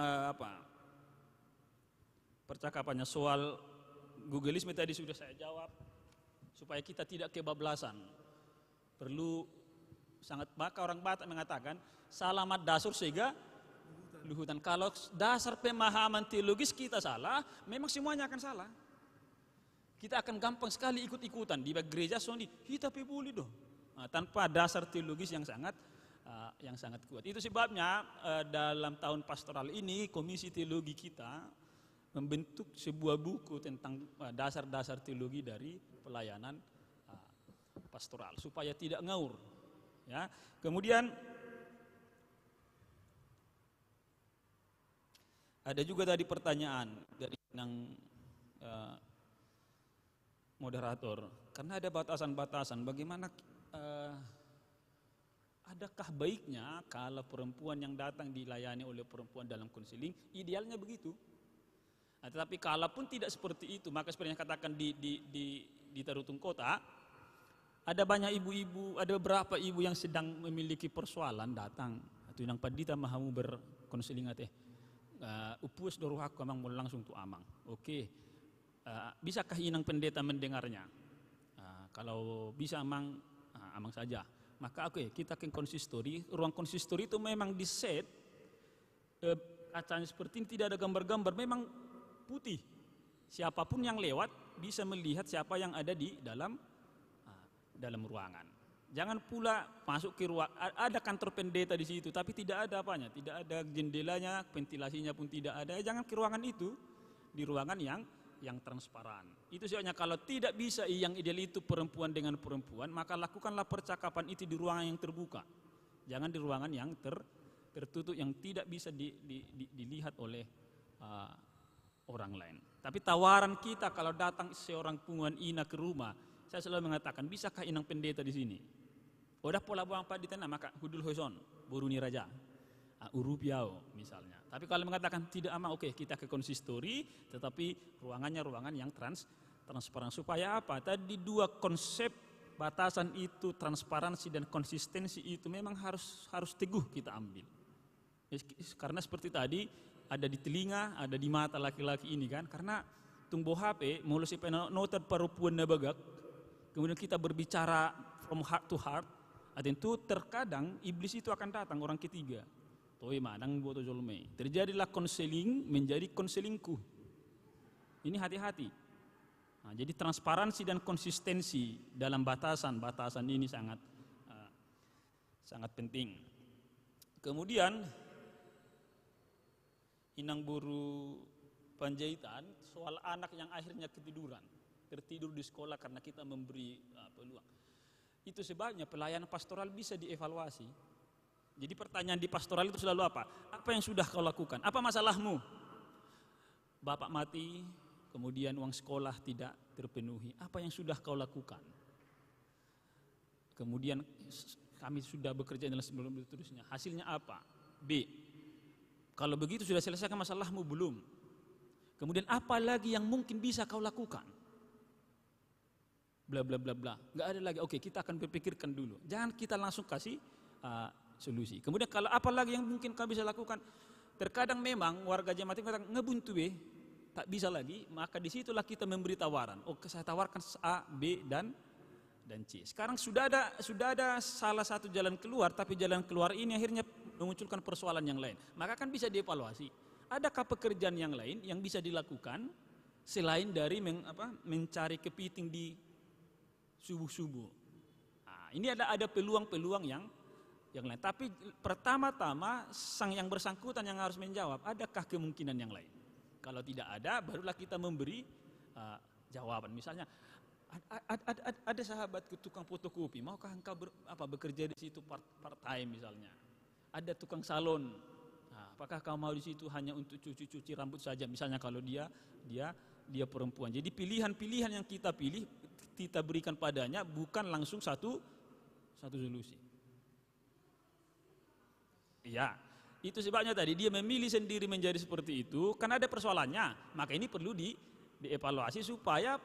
percakapannya soal Googleisme tadi sudah saya jawab. Supaya kita tidak kebablasan. Perlu sangat maka orang Batak mengatakan salamat dasar sega luhutan. Kalau dasar pemahaman teologis kita salah, memang semuanya akan salah. Kita akan gampang sekali ikut-ikutan di gereja soalnya kita boleh dong. Nah, tanpa dasar teologis yang sangat kuat. Itu sebabnya dalam tahun pastoral ini Komisi Teologi kita membentuk sebuah buku tentang dasar-dasar teologi dari pelayanan pastoral supaya tidak ngawur. Ya. Kemudian ada juga tadi pertanyaan dari moderator, karena ada batasan-batasan bagaimana adakah baiknya kalau perempuan yang datang dilayani oleh perempuan dalam konseling, idealnya begitu. Nah, tetapi kalaupun tidak seperti itu, maka seperti yang katakan di Tarutung Kota, ada banyak ibu-ibu, ada beberapa ibu yang sedang memiliki persoalan datang, atau yang padita mahamu berkonseling ateh, upus doruh aku amang mau langsung tu amang, oke. Bisakah inang pendeta mendengarnya? Kalau bisa amang saja. Maka kita ke konsistori. Ruang konsistori itu memang diset kacanya seperti ini, tidak ada gambar-gambar, memang putih. Siapapun yang lewat bisa melihat siapa yang ada di dalam ruangan. Jangan pula masuk ke ruang, ada kantor pendeta di situ, tapi tidak ada apanya, tidak ada jendelanya, ventilasinya pun tidak ada. Jangan ke ruangan itu, di ruangan yang transparan. Itu sebabnya kalau tidak bisa yang ideal itu perempuan dengan perempuan, maka lakukanlah percakapan itu di ruangan yang terbuka. Jangan di ruangan yang tertutup yang tidak bisa dilihat oleh orang lain. Tapi tawaran kita kalau datang seorang punguan ina ke rumah, saya selalu mengatakan, bisakah inang pendeta di sini? Udah pola buang di tanah, maka hudul hoson, buruni raja, urupiao misalnya. Tapi kalau mengatakan tidak aman, oke, kita ke konsistori, tetapi ruangannya ruangan yang transparan. Supaya apa? Tadi dua konsep batasan itu, transparansi dan konsistensi itu memang harus teguh kita ambil. Karena seperti tadi, ada di telinga, ada di mata laki-laki ini kan. Karena tumbuh HP, mulai si noter perempuan bagak, kemudian kita berbicara from heart to heart, tentu terkadang iblis itu akan datang orang ketiga. Toi manang boto jolme. Terjadilah konseling menjadi konselingku. Ini hati-hati. Nah, jadi transparansi dan konsistensi dalam batasan ini sangat penting. Kemudian Inang Buru Panjaitan soal anak yang akhirnya tertidur di sekolah karena kita memberi peluang. Itu sebabnya pelayanan pastoral bisa dievaluasi. Jadi pertanyaan di pastoral itu selalu apa? Apa yang sudah kau lakukan? Apa masalahmu? Bapak mati, kemudian uang sekolah tidak terpenuhi. Apa yang sudah kau lakukan? Kemudian kami sudah bekerja dalam sebelum terusnya. Hasilnya apa? B. Kalau begitu sudah selesaikan masalahmu belum? Kemudian apa lagi yang mungkin bisa kau lakukan? Bla bla bla bla. Enggak ada lagi. Oke, kita akan berpikirkan dulu. Jangan kita langsung kasih solusi. Kemudian kalau apa lagi yang mungkin kau bisa lakukan? Terkadang memang warga jemaat mengatakan ngebuntu tak bisa lagi, maka disitulah kita memberi tawaran. Oke, saya tawarkan A, B dan C. Sekarang sudah ada salah satu jalan keluar, tapi jalan keluar ini akhirnya memunculkan persoalan yang lain. Maka kan bisa dievaluasi. Adakah pekerjaan yang lain yang bisa dilakukan selain dari mencari kepiting di subuh-subuh? Nah, ini ada peluang-peluang yang lain. Tapi pertama-tama sang yang bersangkutan yang harus menjawab, adakah kemungkinan yang lain? Kalau tidak ada, barulah kita memberi jawaban. Misalnya, ada sahabat tukang fotokopi, maukah engkau bekerja di situ part time misalnya? Ada tukang salon, apakah kau mau di situ hanya untuk cuci rambut saja? Misalnya kalau dia perempuan. Jadi pilihan-pilihan yang kita pilih, kita berikan padanya bukan langsung satu solusi. Iya. Itu sebabnya tadi dia memilih sendiri menjadi seperti itu karena ada persoalannya. Maka ini perlu dievaluasi supaya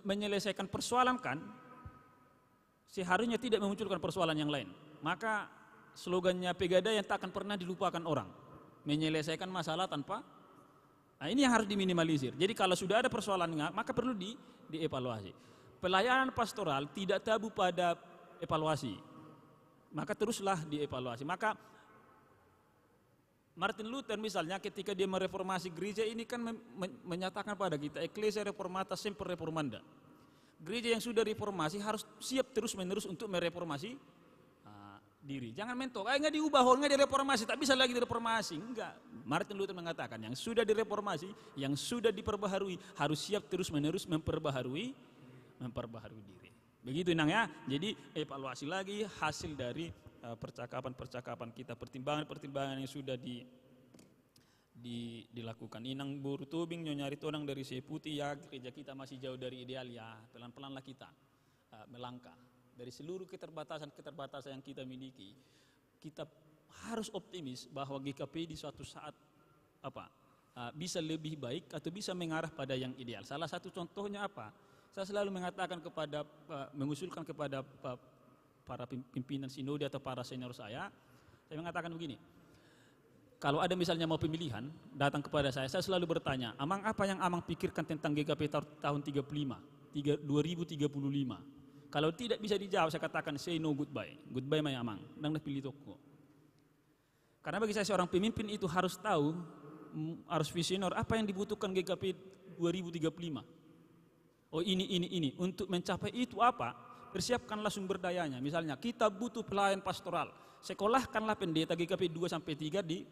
menyelesaikan persoalan kan seharusnya tidak memunculkan persoalan yang lain. Maka slogannya Pegadaian tak akan pernah dilupakan orang. Menyelesaikan masalah tanpa. Nah, ini yang harus diminimalisir. Jadi kalau sudah ada persoalan maka perlu dievaluasi. Pelayanan pastoral tidak tabu pada evaluasi. Maka teruslah dievaluasi. Maka Martin Luther misalnya ketika dia mereformasi gereja ini kan menyatakan pada kita Ecclesia Reformata Semper Reformanda. Gereja yang sudah reformasi harus siap terus-menerus untuk mereformasi diri. Jangan mentok, enggak diubah, enggak direformasi, tak bisa lagi direformasi. Enggak. Martin Luther mengatakan yang sudah direformasi, yang sudah diperbaharui harus siap terus-menerus memperbaharui diri. Begitu Inang ya. Jadi evaluasi lagi hasil dari percakapan-percakapan kita, pertimbangan-pertimbangan yang sudah dilakukan. Inang Buru Tobing Nyonya Ritonang dari Seputi ya, gereja kita masih jauh dari ideal ya. Pelan-pelanlah kita melangkah. Dari seluruh keterbatasan yang kita miliki, kita harus optimis bahwa GKP di suatu saat bisa lebih baik atau bisa mengarah pada yang ideal. Salah satu contohnya apa? Saya selalu mengusulkan kepada para pimpinan sinode atau para senior saya mengatakan begini, kalau ada misalnya mau pemilihan, datang kepada saya selalu bertanya, Amang apa yang Amang pikirkan tentang GKP tahun 2035? Kalau tidak bisa dijawab, saya katakan say no goodbye my Amang, nang pilih toko. Karena bagi saya seorang pemimpin itu harus tahu, harus visioner apa yang dibutuhkan GKP 2035. Oh ini. Untuk mencapai itu apa? Persiapkanlah sumber dayanya. Misalnya kita butuh pelayan pastoral. Sekolahkanlah pendeta GKP 2-3 di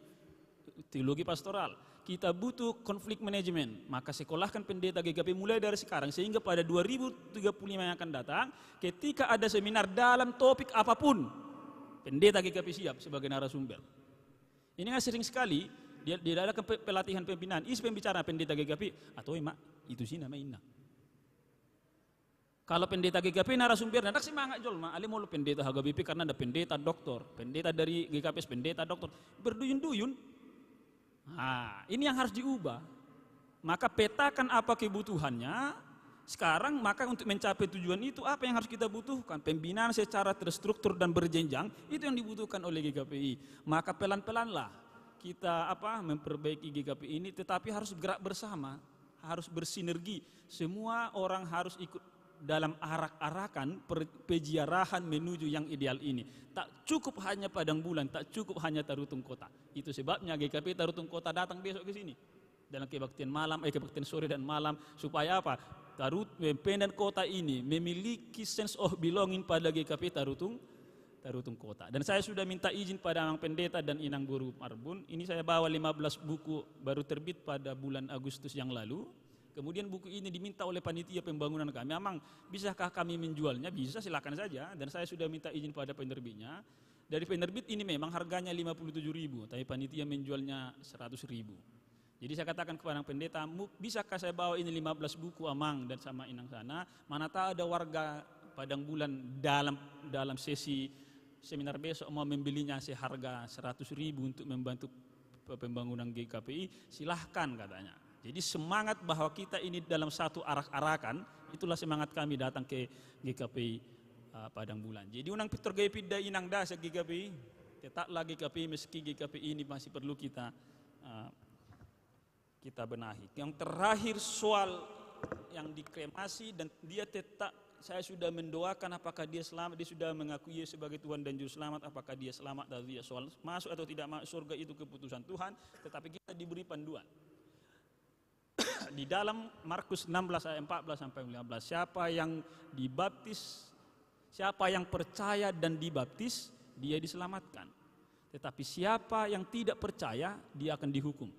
teologi pastoral. Kita butuh konflik manajemen. Maka sekolahkan pendeta GKP mulai dari sekarang. Sehingga pada 2035 yang akan datang, ketika ada seminar dalam topik apapun, pendeta GKP siap sebagai narasumber. Ini kan sering sekali, dia ada pelatihan pembinaan. Isi pembicaraan pendeta GKP, atau itu sih namanya. Kalau pendeta GKP narasumber, nak semangat jol ale mau pendeta HGBP karena ada pendeta doktor, pendeta dari GKP pendeta doktor, berduyun-duyun. Nah, ini yang harus diubah. Maka petakan apa kebutuhannya, sekarang maka untuk mencapai tujuan itu apa yang harus kita butuhkan? Pembinaan secara terstruktur dan berjenjang, itu yang dibutuhkan oleh GKPI. Maka pelan-pelanlah kita memperbaiki GKPI ini, tetapi harus gerak bersama, harus bersinergi. Semua orang harus ikut dalam arak-arakan peziarahan menuju yang ideal ini. Tak cukup hanya Padang Bulan, tak cukup hanya Tarutung Kota. Itu sebabnya GKPI Tarutung Kota datang besok ke sini dalam kebaktian malam, kebaktian sore dan malam, supaya apa? Pemda kota ini memiliki sense of belonging pada GKP Tarutung Kota. Dan saya sudah minta izin pada Amang Pendeta dan Inang Boru Marbun. Ini saya bawa 15 buku baru terbit pada bulan Agustus yang lalu. Kemudian buku ini diminta oleh panitia pembangunan kami. Amang, bisakah kami menjualnya? Bisa, silakan saja. Dan saya sudah minta izin pada penerbitnya. Dari penerbit ini memang harganya 57.000, tapi panitia menjualnya 100.000. Jadi saya katakan kepada pendeta, bisakah saya bawa ini 15 buku Amang dan sama Inang sana, mana tahu ada warga Padang Bulan dalam sesi seminar besok mau membelinya seharga 100.000 untuk membantu pembangunan GKPI, silahkan katanya. Jadi semangat bahwa kita ini dalam satu arak-arakan, itulah semangat kami datang ke GKPI Padang Bulan. Jadi unang Peter Gepida Inang Dasa GKPI, tetaplah GKPI meski GKPI ini masih perlu kita benahi. Yang terakhir soal yang dikremasi dan dia tetap, saya sudah mendoakan apakah dia selamat, dia sudah mengakui sebagai Tuhan dan Juru Selamat, apakah dia selamat dari dia soal masuk atau tidak masuk surga itu keputusan Tuhan, tetapi kita diberi panduan. Di dalam Markus 16 ayat 14 sampai 15, siapa yang dibaptis, siapa yang percaya dan dibaptis, dia diselamatkan. Tetapi siapa yang tidak percaya, dia akan dihukum.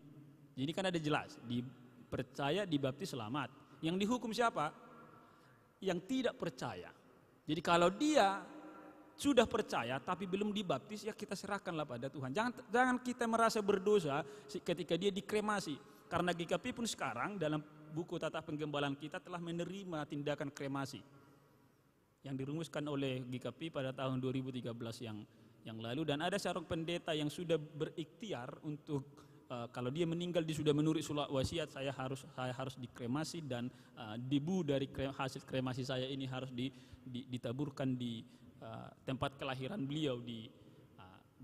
Jadi kan ada jelas, percaya, dibaptis, selamat. Yang dihukum siapa? Yang tidak percaya. Jadi kalau dia sudah percaya tapi belum dibaptis, ya kita serahkanlah pada Tuhan. Jangan kita merasa berdosa ketika dia dikremasi. Karena GKP pun sekarang dalam buku tata penggembalaan kita telah menerima tindakan kremasi yang dirumuskan oleh GKP pada tahun 2013 yang lalu. Dan ada seorang pendeta yang sudah berikhtiar untuk kalau dia meninggal, dia sudah menurut surat wasiat, saya harus dikremasi dan debu dari hasil kremasi saya ini harus ditaburkan di tempat kelahiran beliau di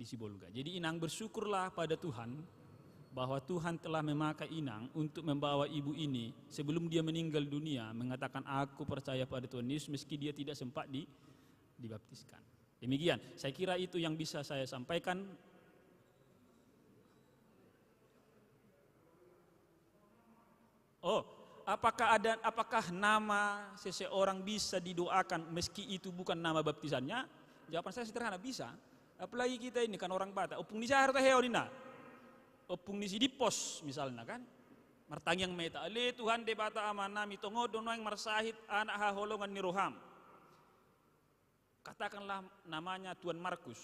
Sibolga. Jadi Inang bersyukurlah pada Tuhan bahwa Tuhan telah memakai Inang untuk membawa ibu ini sebelum dia meninggal dunia mengatakan aku percaya pada Tuhan Yesus meski dia tidak sempat dibaptiskan. Demikian, saya kira itu yang bisa saya sampaikan. Apakah nama seseorang bisa didoakan meski itu bukan nama baptisannya? Jawaban saya sederhana, bisa. Apalagi kita ini kan orang Batak, opung ni harta heonina. Opung ni sidipos misalnya kan. Martangyang meta, ale Tuhan de bata amana mitongo dono yang marsahit anak haholongan ni roham. Katakanlah namanya Tuan Markus.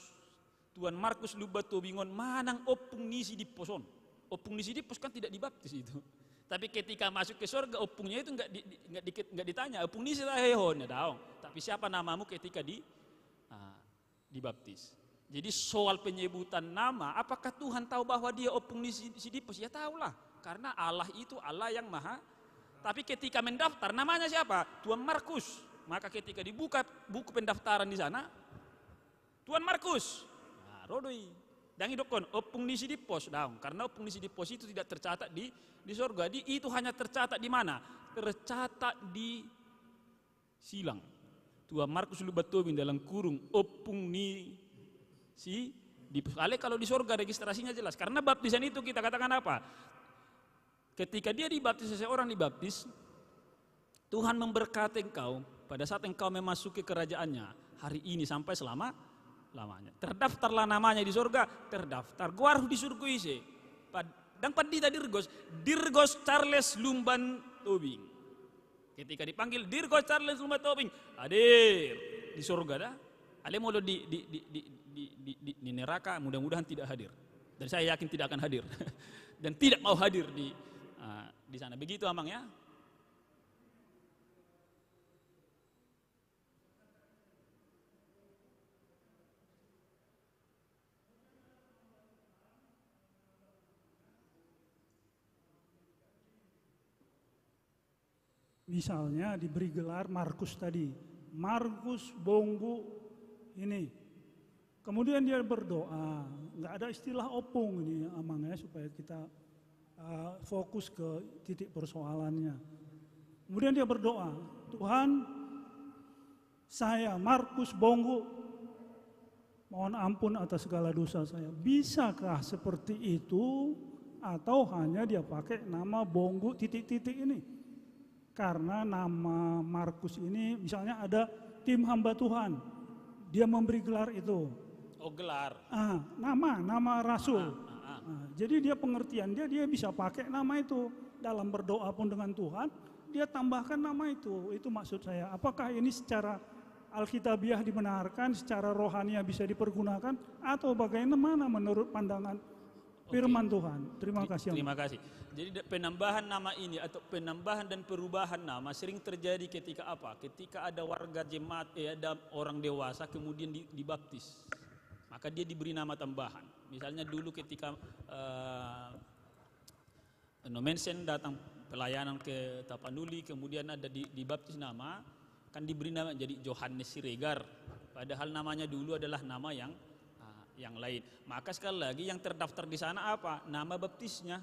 Tuan Markus lubat tobingon manang opung ni sidiposon. Opung ni sidipos kan tidak dibaptis itu. Tapi ketika masuk ke surga, opungnya itu enggak ditanya, opung ni sitahehon, ya daong. Tapi siapa namamu ketika dibaptis? Jadi soal penyebutan nama, apakah Tuhan tahu bahwa dia opung ni sidipos? Ya tahulah, karena Allah itu Allah yang maha. Tapi ketika mendaftar, namanya siapa? Tuan Markus. Maka ketika dibuka buku pendaftaran di sana, Tuan Markus. Nah, rodoi. Dan idokon opung ni sidipos daong, karena opung ni sidipos itu tidak tercatat di surga. Itu hanya tercatat di mana? Tercatat di silang. Tuan Markus Lubatobin dalam kurung opung ni sidipos. Kalau di surga registrasinya jelas. Karena baptisan itu kita katakan apa? Ketika dia dibaptis, seseorang dibaptis, Tuhan memberkati engkau pada saat engkau memasuki kerajaannya hari ini sampai lamanya. Terdaftarlah namanya di surga, terdaftar. Gua harus di surga isi. Dan padita Dirgos Charles Lumban Tobing. Ketika dipanggil Dirgos Charles Lumban Tobing, hadir di surga dah. Ale mau di neraka, mudah-mudahan tidak hadir. Dan saya yakin tidak akan hadir. Dan tidak mau hadir di sana. Begitu Amang ya. misalnya diberi gelar Markus tadi, Markus Bonggu ini. Kemudian dia berdoa, nggak ada istilah opung ini Amang ya, supaya kita fokus ke titik persoalannya. Kemudian dia berdoa, Tuhan, saya Markus Bonggu, mohon ampun atas segala dosa saya. Bisakah seperti itu atau hanya dia pakai nama Bonggu titik-titik ini? Karena nama Markus ini misalnya ada tim hamba Tuhan, dia memberi gelar itu. Oh, gelar. Nama rasul. Jadi dia pengertian dia bisa pakai nama itu dalam berdoa pun dengan Tuhan, dia tambahkan nama itu. Itu maksud saya. Apakah ini secara Alkitabiah dibenarkan, secara rohania bisa dipergunakan, atau bagaimana menurut pandangan firman Tuhan? Terima kasih. Terima kasih. Jadi penambahan nama ini atau penambahan dan perubahan nama sering terjadi ketika apa? Ketika ada warga jemaat, ada orang dewasa kemudian dibaptis. Maka dia diberi nama tambahan. Misalnya dulu ketika Nomensen datang pelayanan ke Tapanuli, kemudian ada dibaptis nama, kan diberi nama jadi Johannes Siregar. Padahal namanya dulu adalah nama yang lain. Maka sekali lagi yang terdaftar di sana apa? Nama baptisnya.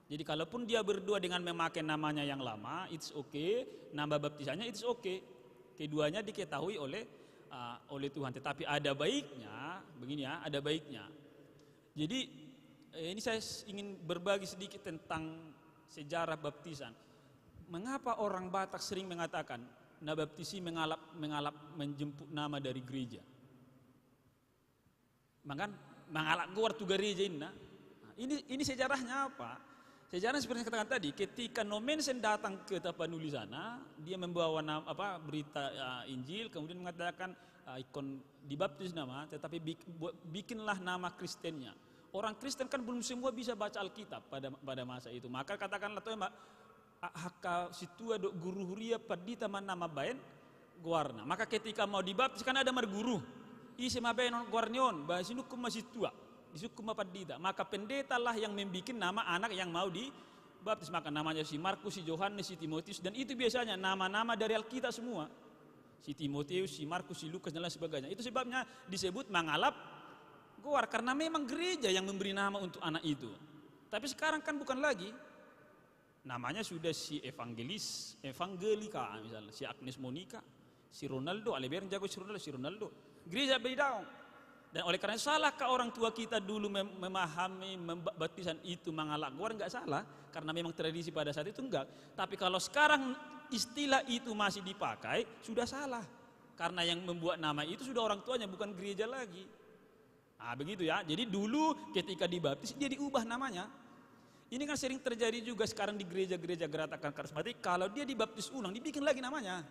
Jadi kalaupun dia berdua dengan memakai namanya yang lama, it's okay. Nama baptisannya it's okay. Keduanya diketahui oleh Tuhan. Tetapi ada baiknya, begini ya, ada baiknya. Jadi ini saya ingin berbagi sedikit tentang sejarah baptisan. Mengapa orang Batak sering mengatakan nabaptisi mengalap menjemput nama dari gereja? Mengalap keluar tu gereja ini. Nah, ini sejarahnya apa? Sejarahnya seperti yang katakan tadi, ketika Nomensen datang ke Tapanuli sana, dia membawa berita Injil, kemudian mengatakan ikon dibaptis nama, tetapi bikinlah nama Kristennya. Orang Kristen kan belum semua bisa baca Alkitab pada masa itu. Maka katakanlah tuh Mbak, haka situa do guru huria padita man nama baen guarna. Maka ketika mau dibaptis kan ada marguru. Isi mabaen guarnion, bahasinu kuma situa. Disukuma padita. Maka pendeta lah yang membikin nama anak yang mau dibaptis. Maka namanya si Markus, si Yohanes, si Timotius, dan itu biasanya nama-nama dari Alkitab semua. Si Timotius, si Markus, si Lukas dan lain sebagainya. Itu sebabnya disebut mengalap guar, karena memang gereja yang memberi nama untuk anak itu. Tapi sekarang kan bukan lagi. Namanya sudah si Evangelika misalnya, si Agnes Monica, si Ronaldo, Alibern jago si Ronaldo. Gereja beda. Dan oleh karena salahkah orang tua kita dulu memahami baptisan itu mengalak guar? Enggak salah, karena memang tradisi pada saat itu enggak. Tapi kalau sekarang istilah itu masih dipakai, sudah salah. Karena yang membuat nama itu sudah orang tuanya, bukan gereja lagi. Begitu ya. Jadi dulu ketika dibaptis dia diubah namanya. Ini kan sering terjadi juga sekarang di gereja-gereja Geratakan Karismatik, kalau dia dibaptis ulang dibikin lagi namanya.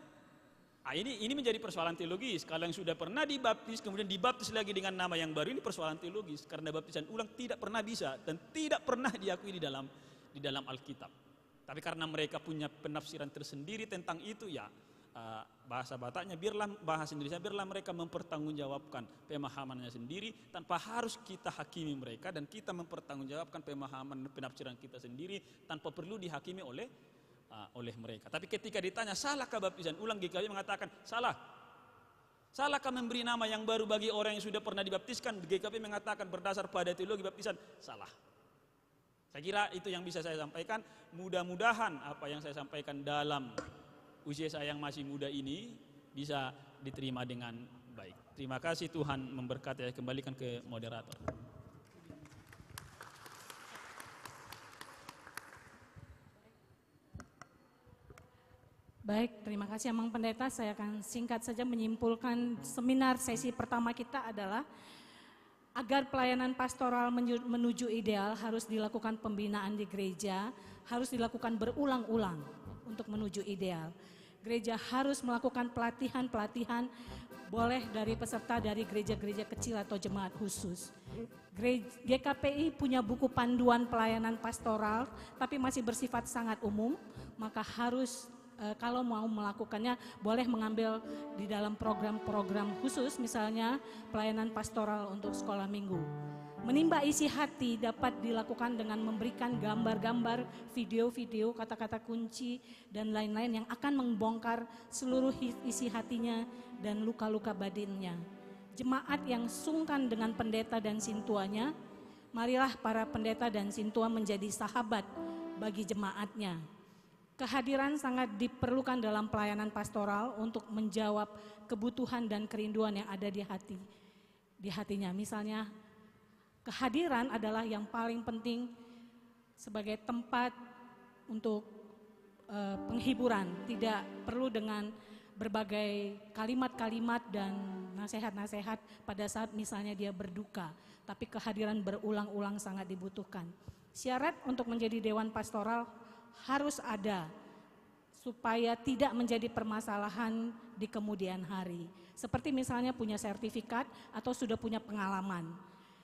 Ini menjadi persoalan teologis. Kalau yang sudah pernah dibaptis kemudian dibaptis lagi dengan nama yang baru, ini persoalan teologis, karena baptisan ulang tidak pernah bisa dan tidak pernah diakui di dalam Alkitab. Tapi karena mereka punya penafsiran tersendiri tentang itu, ya bahasa Bataknya biarlah mereka mempertanggungjawabkan pemahamannya sendiri tanpa harus kita hakimi mereka, dan kita mempertanggungjawabkan pemahaman penafsiran kita sendiri tanpa perlu dihakimi oleh mereka. Tapi ketika ditanya salahkah baptisan ulang, GKP mengatakan salah. Salahkah memberi nama yang baru bagi orang yang sudah pernah dibaptiskan? GKP mengatakan berdasar pada teologi baptisan salah. Saya kira itu yang bisa saya sampaikan. Mudah-mudahan apa yang saya sampaikan dalam usia saya yang masih muda ini bisa diterima dengan baik. Terima kasih, Tuhan memberkati. Saya kembalikan ke moderator. Baik, terima kasih Amang Pendeta. Saya akan singkat saja menyimpulkan seminar sesi pertama kita adalah agar pelayanan pastoral menuju ideal harus dilakukan pembinaan di gereja, harus dilakukan berulang-ulang untuk menuju ideal. Gereja harus melakukan pelatihan-pelatihan, boleh dari peserta dari gereja-gereja kecil atau jemaat khusus. GKPI punya buku panduan pelayanan pastoral, tapi masih bersifat sangat umum, maka harus kalau mau melakukannya boleh mengambil di dalam program-program khusus, misalnya pelayanan pastoral untuk sekolah minggu. Menimba isi hati dapat dilakukan dengan memberikan gambar-gambar, video-video, kata-kata kunci, dan lain-lain yang akan membongkar seluruh isi hatinya dan luka-luka batinnya. Jemaat yang sungkan dengan pendeta dan sintuanya, marilah para pendeta dan sintua menjadi sahabat bagi jemaatnya. Kehadiran sangat diperlukan dalam pelayanan pastoral untuk menjawab kebutuhan dan kerinduan yang ada di hatinya. Misalnya, kehadiran adalah yang paling penting sebagai tempat untuk penghiburan. Tidak perlu dengan berbagai kalimat-kalimat dan nasihat-nasihat pada saat misalnya dia berduka. Tapi kehadiran berulang-ulang sangat dibutuhkan. Syarat untuk menjadi dewan pastoral harus ada supaya tidak menjadi permasalahan di kemudian hari. Seperti misalnya punya sertifikat atau sudah punya pengalaman.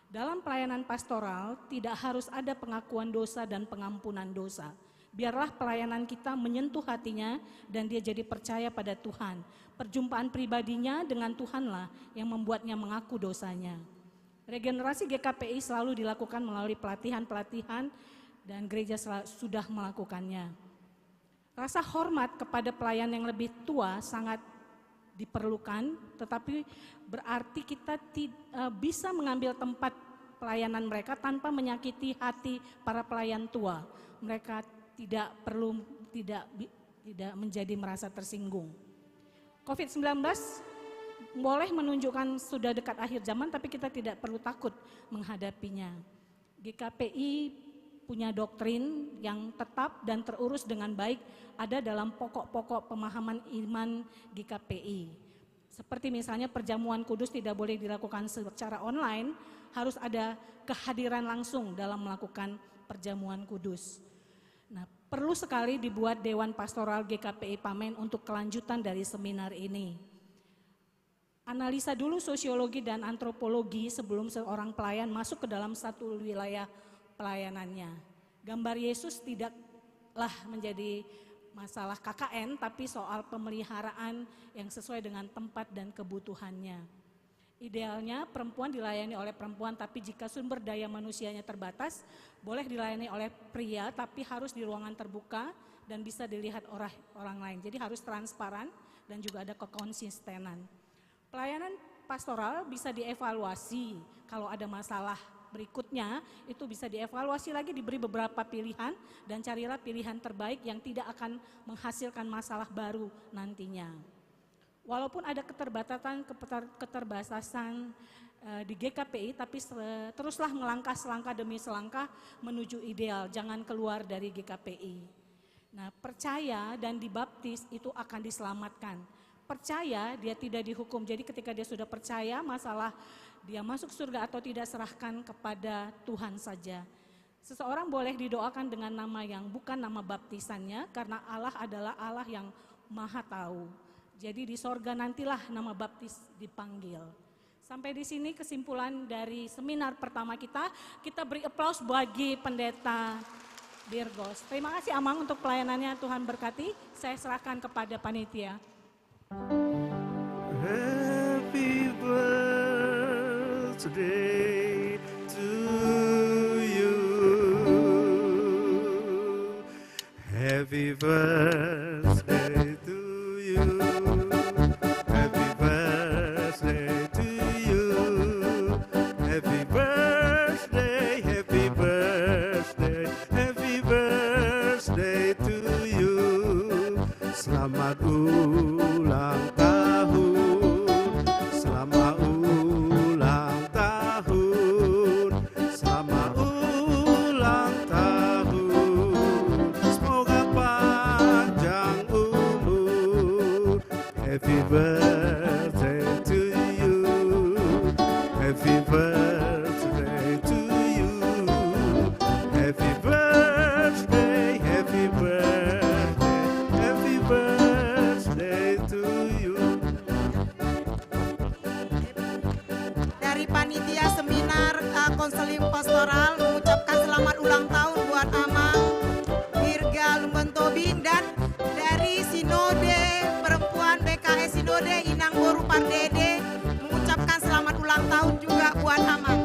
Dalam pelayanan pastoral tidak harus ada pengakuan dosa dan pengampunan dosa. Biarlah pelayanan kita menyentuh hatinya dan dia jadi percaya pada Tuhan. Perjumpaan pribadinya dengan Tuhanlah yang membuatnya mengaku dosanya. Regenerasi GKPI selalu dilakukan melalui pelatihan-pelatihan dan gereja sudah melakukannya. Rasa hormat kepada pelayan yang lebih tua sangat diperlukan, tetapi berarti kita bisa mengambil tempat pelayanan mereka tanpa menyakiti hati para pelayan tua. Mereka tidak menjadi merasa tersinggung. COVID-19 boleh menunjukkan sudah dekat akhir zaman, tapi kita tidak perlu takut menghadapinya. GKPI punya doktrin yang tetap dan terurus dengan baik ada dalam pokok-pokok pemahaman iman GKPI. Seperti misalnya perjamuan kudus tidak boleh dilakukan secara online, harus ada kehadiran langsung dalam melakukan perjamuan kudus. Nah, perlu sekali dibuat Dewan Pastoral GKPI Pamen untuk kelanjutan dari seminar ini. Analisa dulu sosiologi dan antropologi sebelum seorang pelayan masuk ke dalam satu wilayah pelayanannya. Gambar Yesus tidaklah menjadi masalah KKN, tapi soal pemeliharaan yang sesuai dengan tempat dan kebutuhannya. Idealnya perempuan dilayani oleh perempuan, tapi jika sumber daya manusianya terbatas, boleh dilayani oleh pria, tapi harus di ruangan terbuka dan bisa dilihat orang lain. Jadi harus transparan dan juga ada kekonsistenan. Pelayanan pastoral bisa dievaluasi kalau ada masalah berikutnya, itu bisa dievaluasi lagi, diberi beberapa pilihan dan carilah pilihan terbaik yang tidak akan menghasilkan masalah baru nantinya. Walaupun ada keterbatasan di GKPI, tapi teruslah melangkah selangkah demi selangkah menuju ideal, jangan keluar dari GKPI. Nah, percaya dan dibaptis itu akan diselamatkan. Percaya dia tidak dihukum, jadi ketika dia sudah percaya masalah dia masuk surga atau tidak serahkan kepada Tuhan saja. Seseorang boleh didoakan dengan nama yang bukan nama baptisannya karena Allah adalah Allah yang maha tahu. Jadi di sorga nantilah nama baptis dipanggil. Sampai di sini kesimpulan dari seminar pertama kita. Kita beri aplaus bagi pendeta Dirgos. Terima kasih Amang untuk pelayanannya, Tuhan berkati. Saya serahkan kepada panitia. Happy birthday to you. Happy birthday to you. Happy birthday to you. Happy birthday, happy birthday, happy birthday to you. Selamat ulang tahun, selamat ulang tahun, selamat ulang tahun. Semoga panjang umur. Happy birthday to you. Happy birthday to you. Happy birthday, happy birthday, happy birthday to you. Dari panitia seminar konseling pastoral mengucapkan selamat ulang tahun buat Amang Dirga Lumban Tobing, dan dari Sinode Perempuan BKS Sinode Inang Boru Pardede mengucapkan selamat ulang tahun juga buat Amang.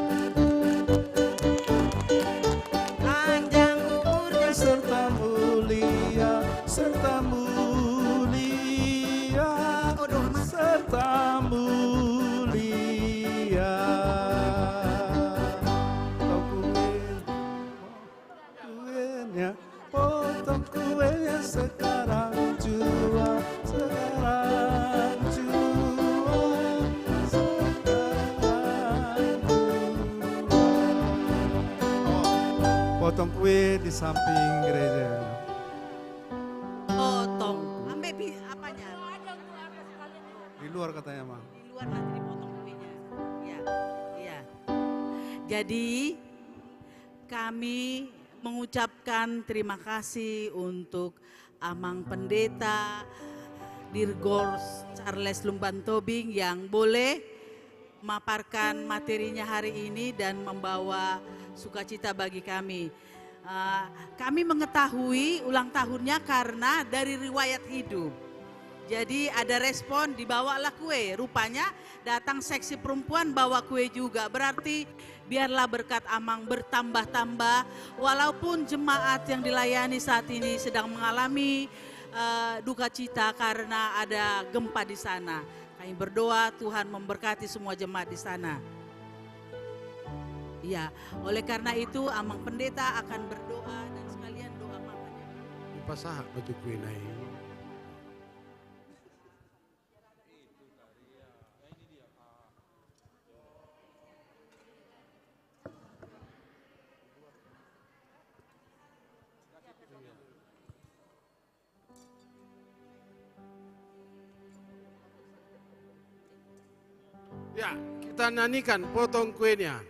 kue di samping gereja. Potong. Ambil apanya? Di luar katanya, Mang. Di luar nanti dipotong kuenya. Iya, iya. Jadi kami mengucapkan terima kasih untuk Amang Pendeta Dirgos Charles Lumban Tobing yang boleh memaparkan materinya hari ini dan membawa sukacita bagi kami. Kami mengetahui ulang tahunnya karena dari riwayat hidup. Jadi ada respon, dibawalah kue. Rupanya datang seksi perempuan bawa kue juga. Berarti biarlah berkat Amang bertambah-tambah. Walaupun jemaat yang dilayani saat ini sedang mengalami duka cita karena ada gempa di sana. Kami berdoa Tuhan memberkati semua jemaat di sana. Ya, oleh karena itu Amang Pendeta akan berdoa dan sekalian doa makan. Pasaha batu kue naik. Ya, kita nyanyikan potong kuenya.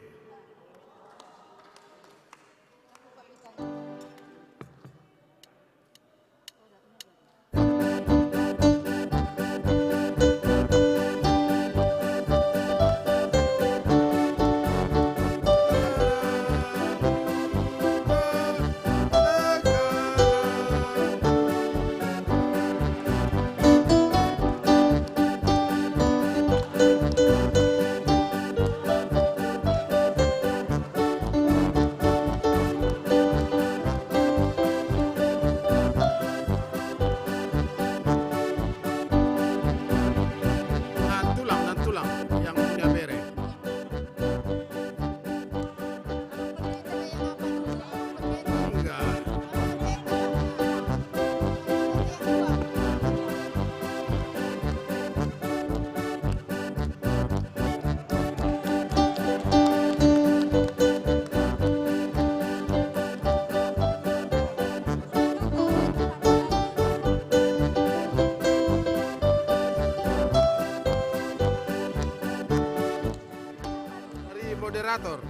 Moderator.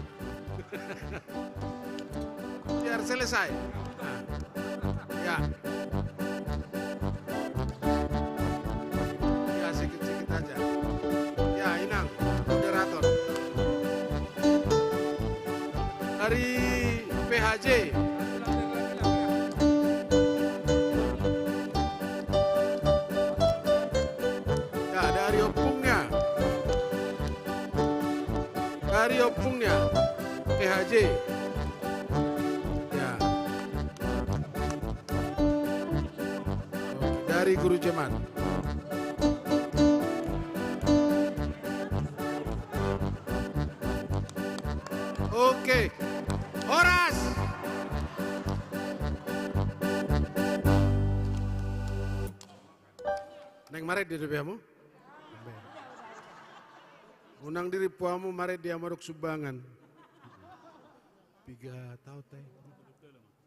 Biar selesai. Ya. Ya sedikit-sedikit aja. Ya Inang, moderator. Dari PHJ. Ya dari opungnya. Dari opungnya PHJ ya. Oke, dari guru jemaat oke. Horas neng maret di depiamu unang diri puamu mari dia maruk subangan. 3 tahun teh.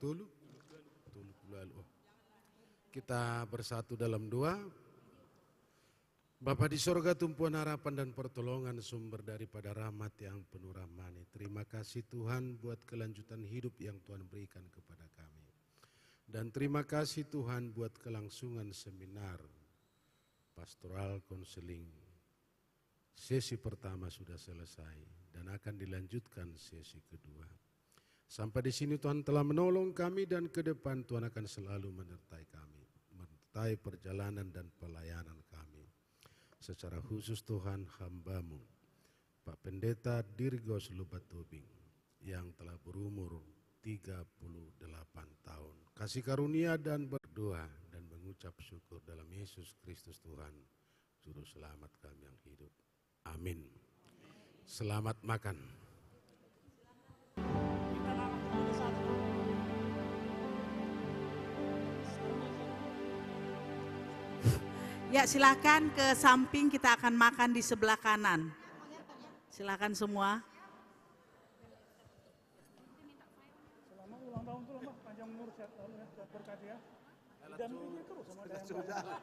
Tulu. Oh. Kita bersatu dalam doa. Bapa di sorga, tumpuan harapan dan pertolongan sumber daripada rahmat yang penuh rahmani. Terima kasih Tuhan buat kelanjutan hidup yang Tuhan berikan kepada kami. Dan terima kasih Tuhan buat kelangsungan seminar pastoral konseling. Sesi pertama sudah selesai dan akan dilanjutkan sesi kedua. Sampai di sini Tuhan telah menolong kami dan ke depan Tuhan akan selalu menyertai kami. Menyertai perjalanan dan pelayanan kami. Secara khusus Tuhan hamba-Mu, Pak Pendeta Dirgos Lumban Tobing yang telah berumur 38 tahun. Kasih karunia dan berdoa dan mengucap syukur dalam Yesus Kristus Tuhan, Juru Selamat kami yang hidup. Amin. Selamat makan. Ya silakan ke samping, kita akan makan di sebelah kanan. Silakan semua. Selamat ulang tahun Alhamdulillah Mbak, panjang umur sehat selalu ya, sehat berkati ya. Didampingi terus sama Dayang Mbak.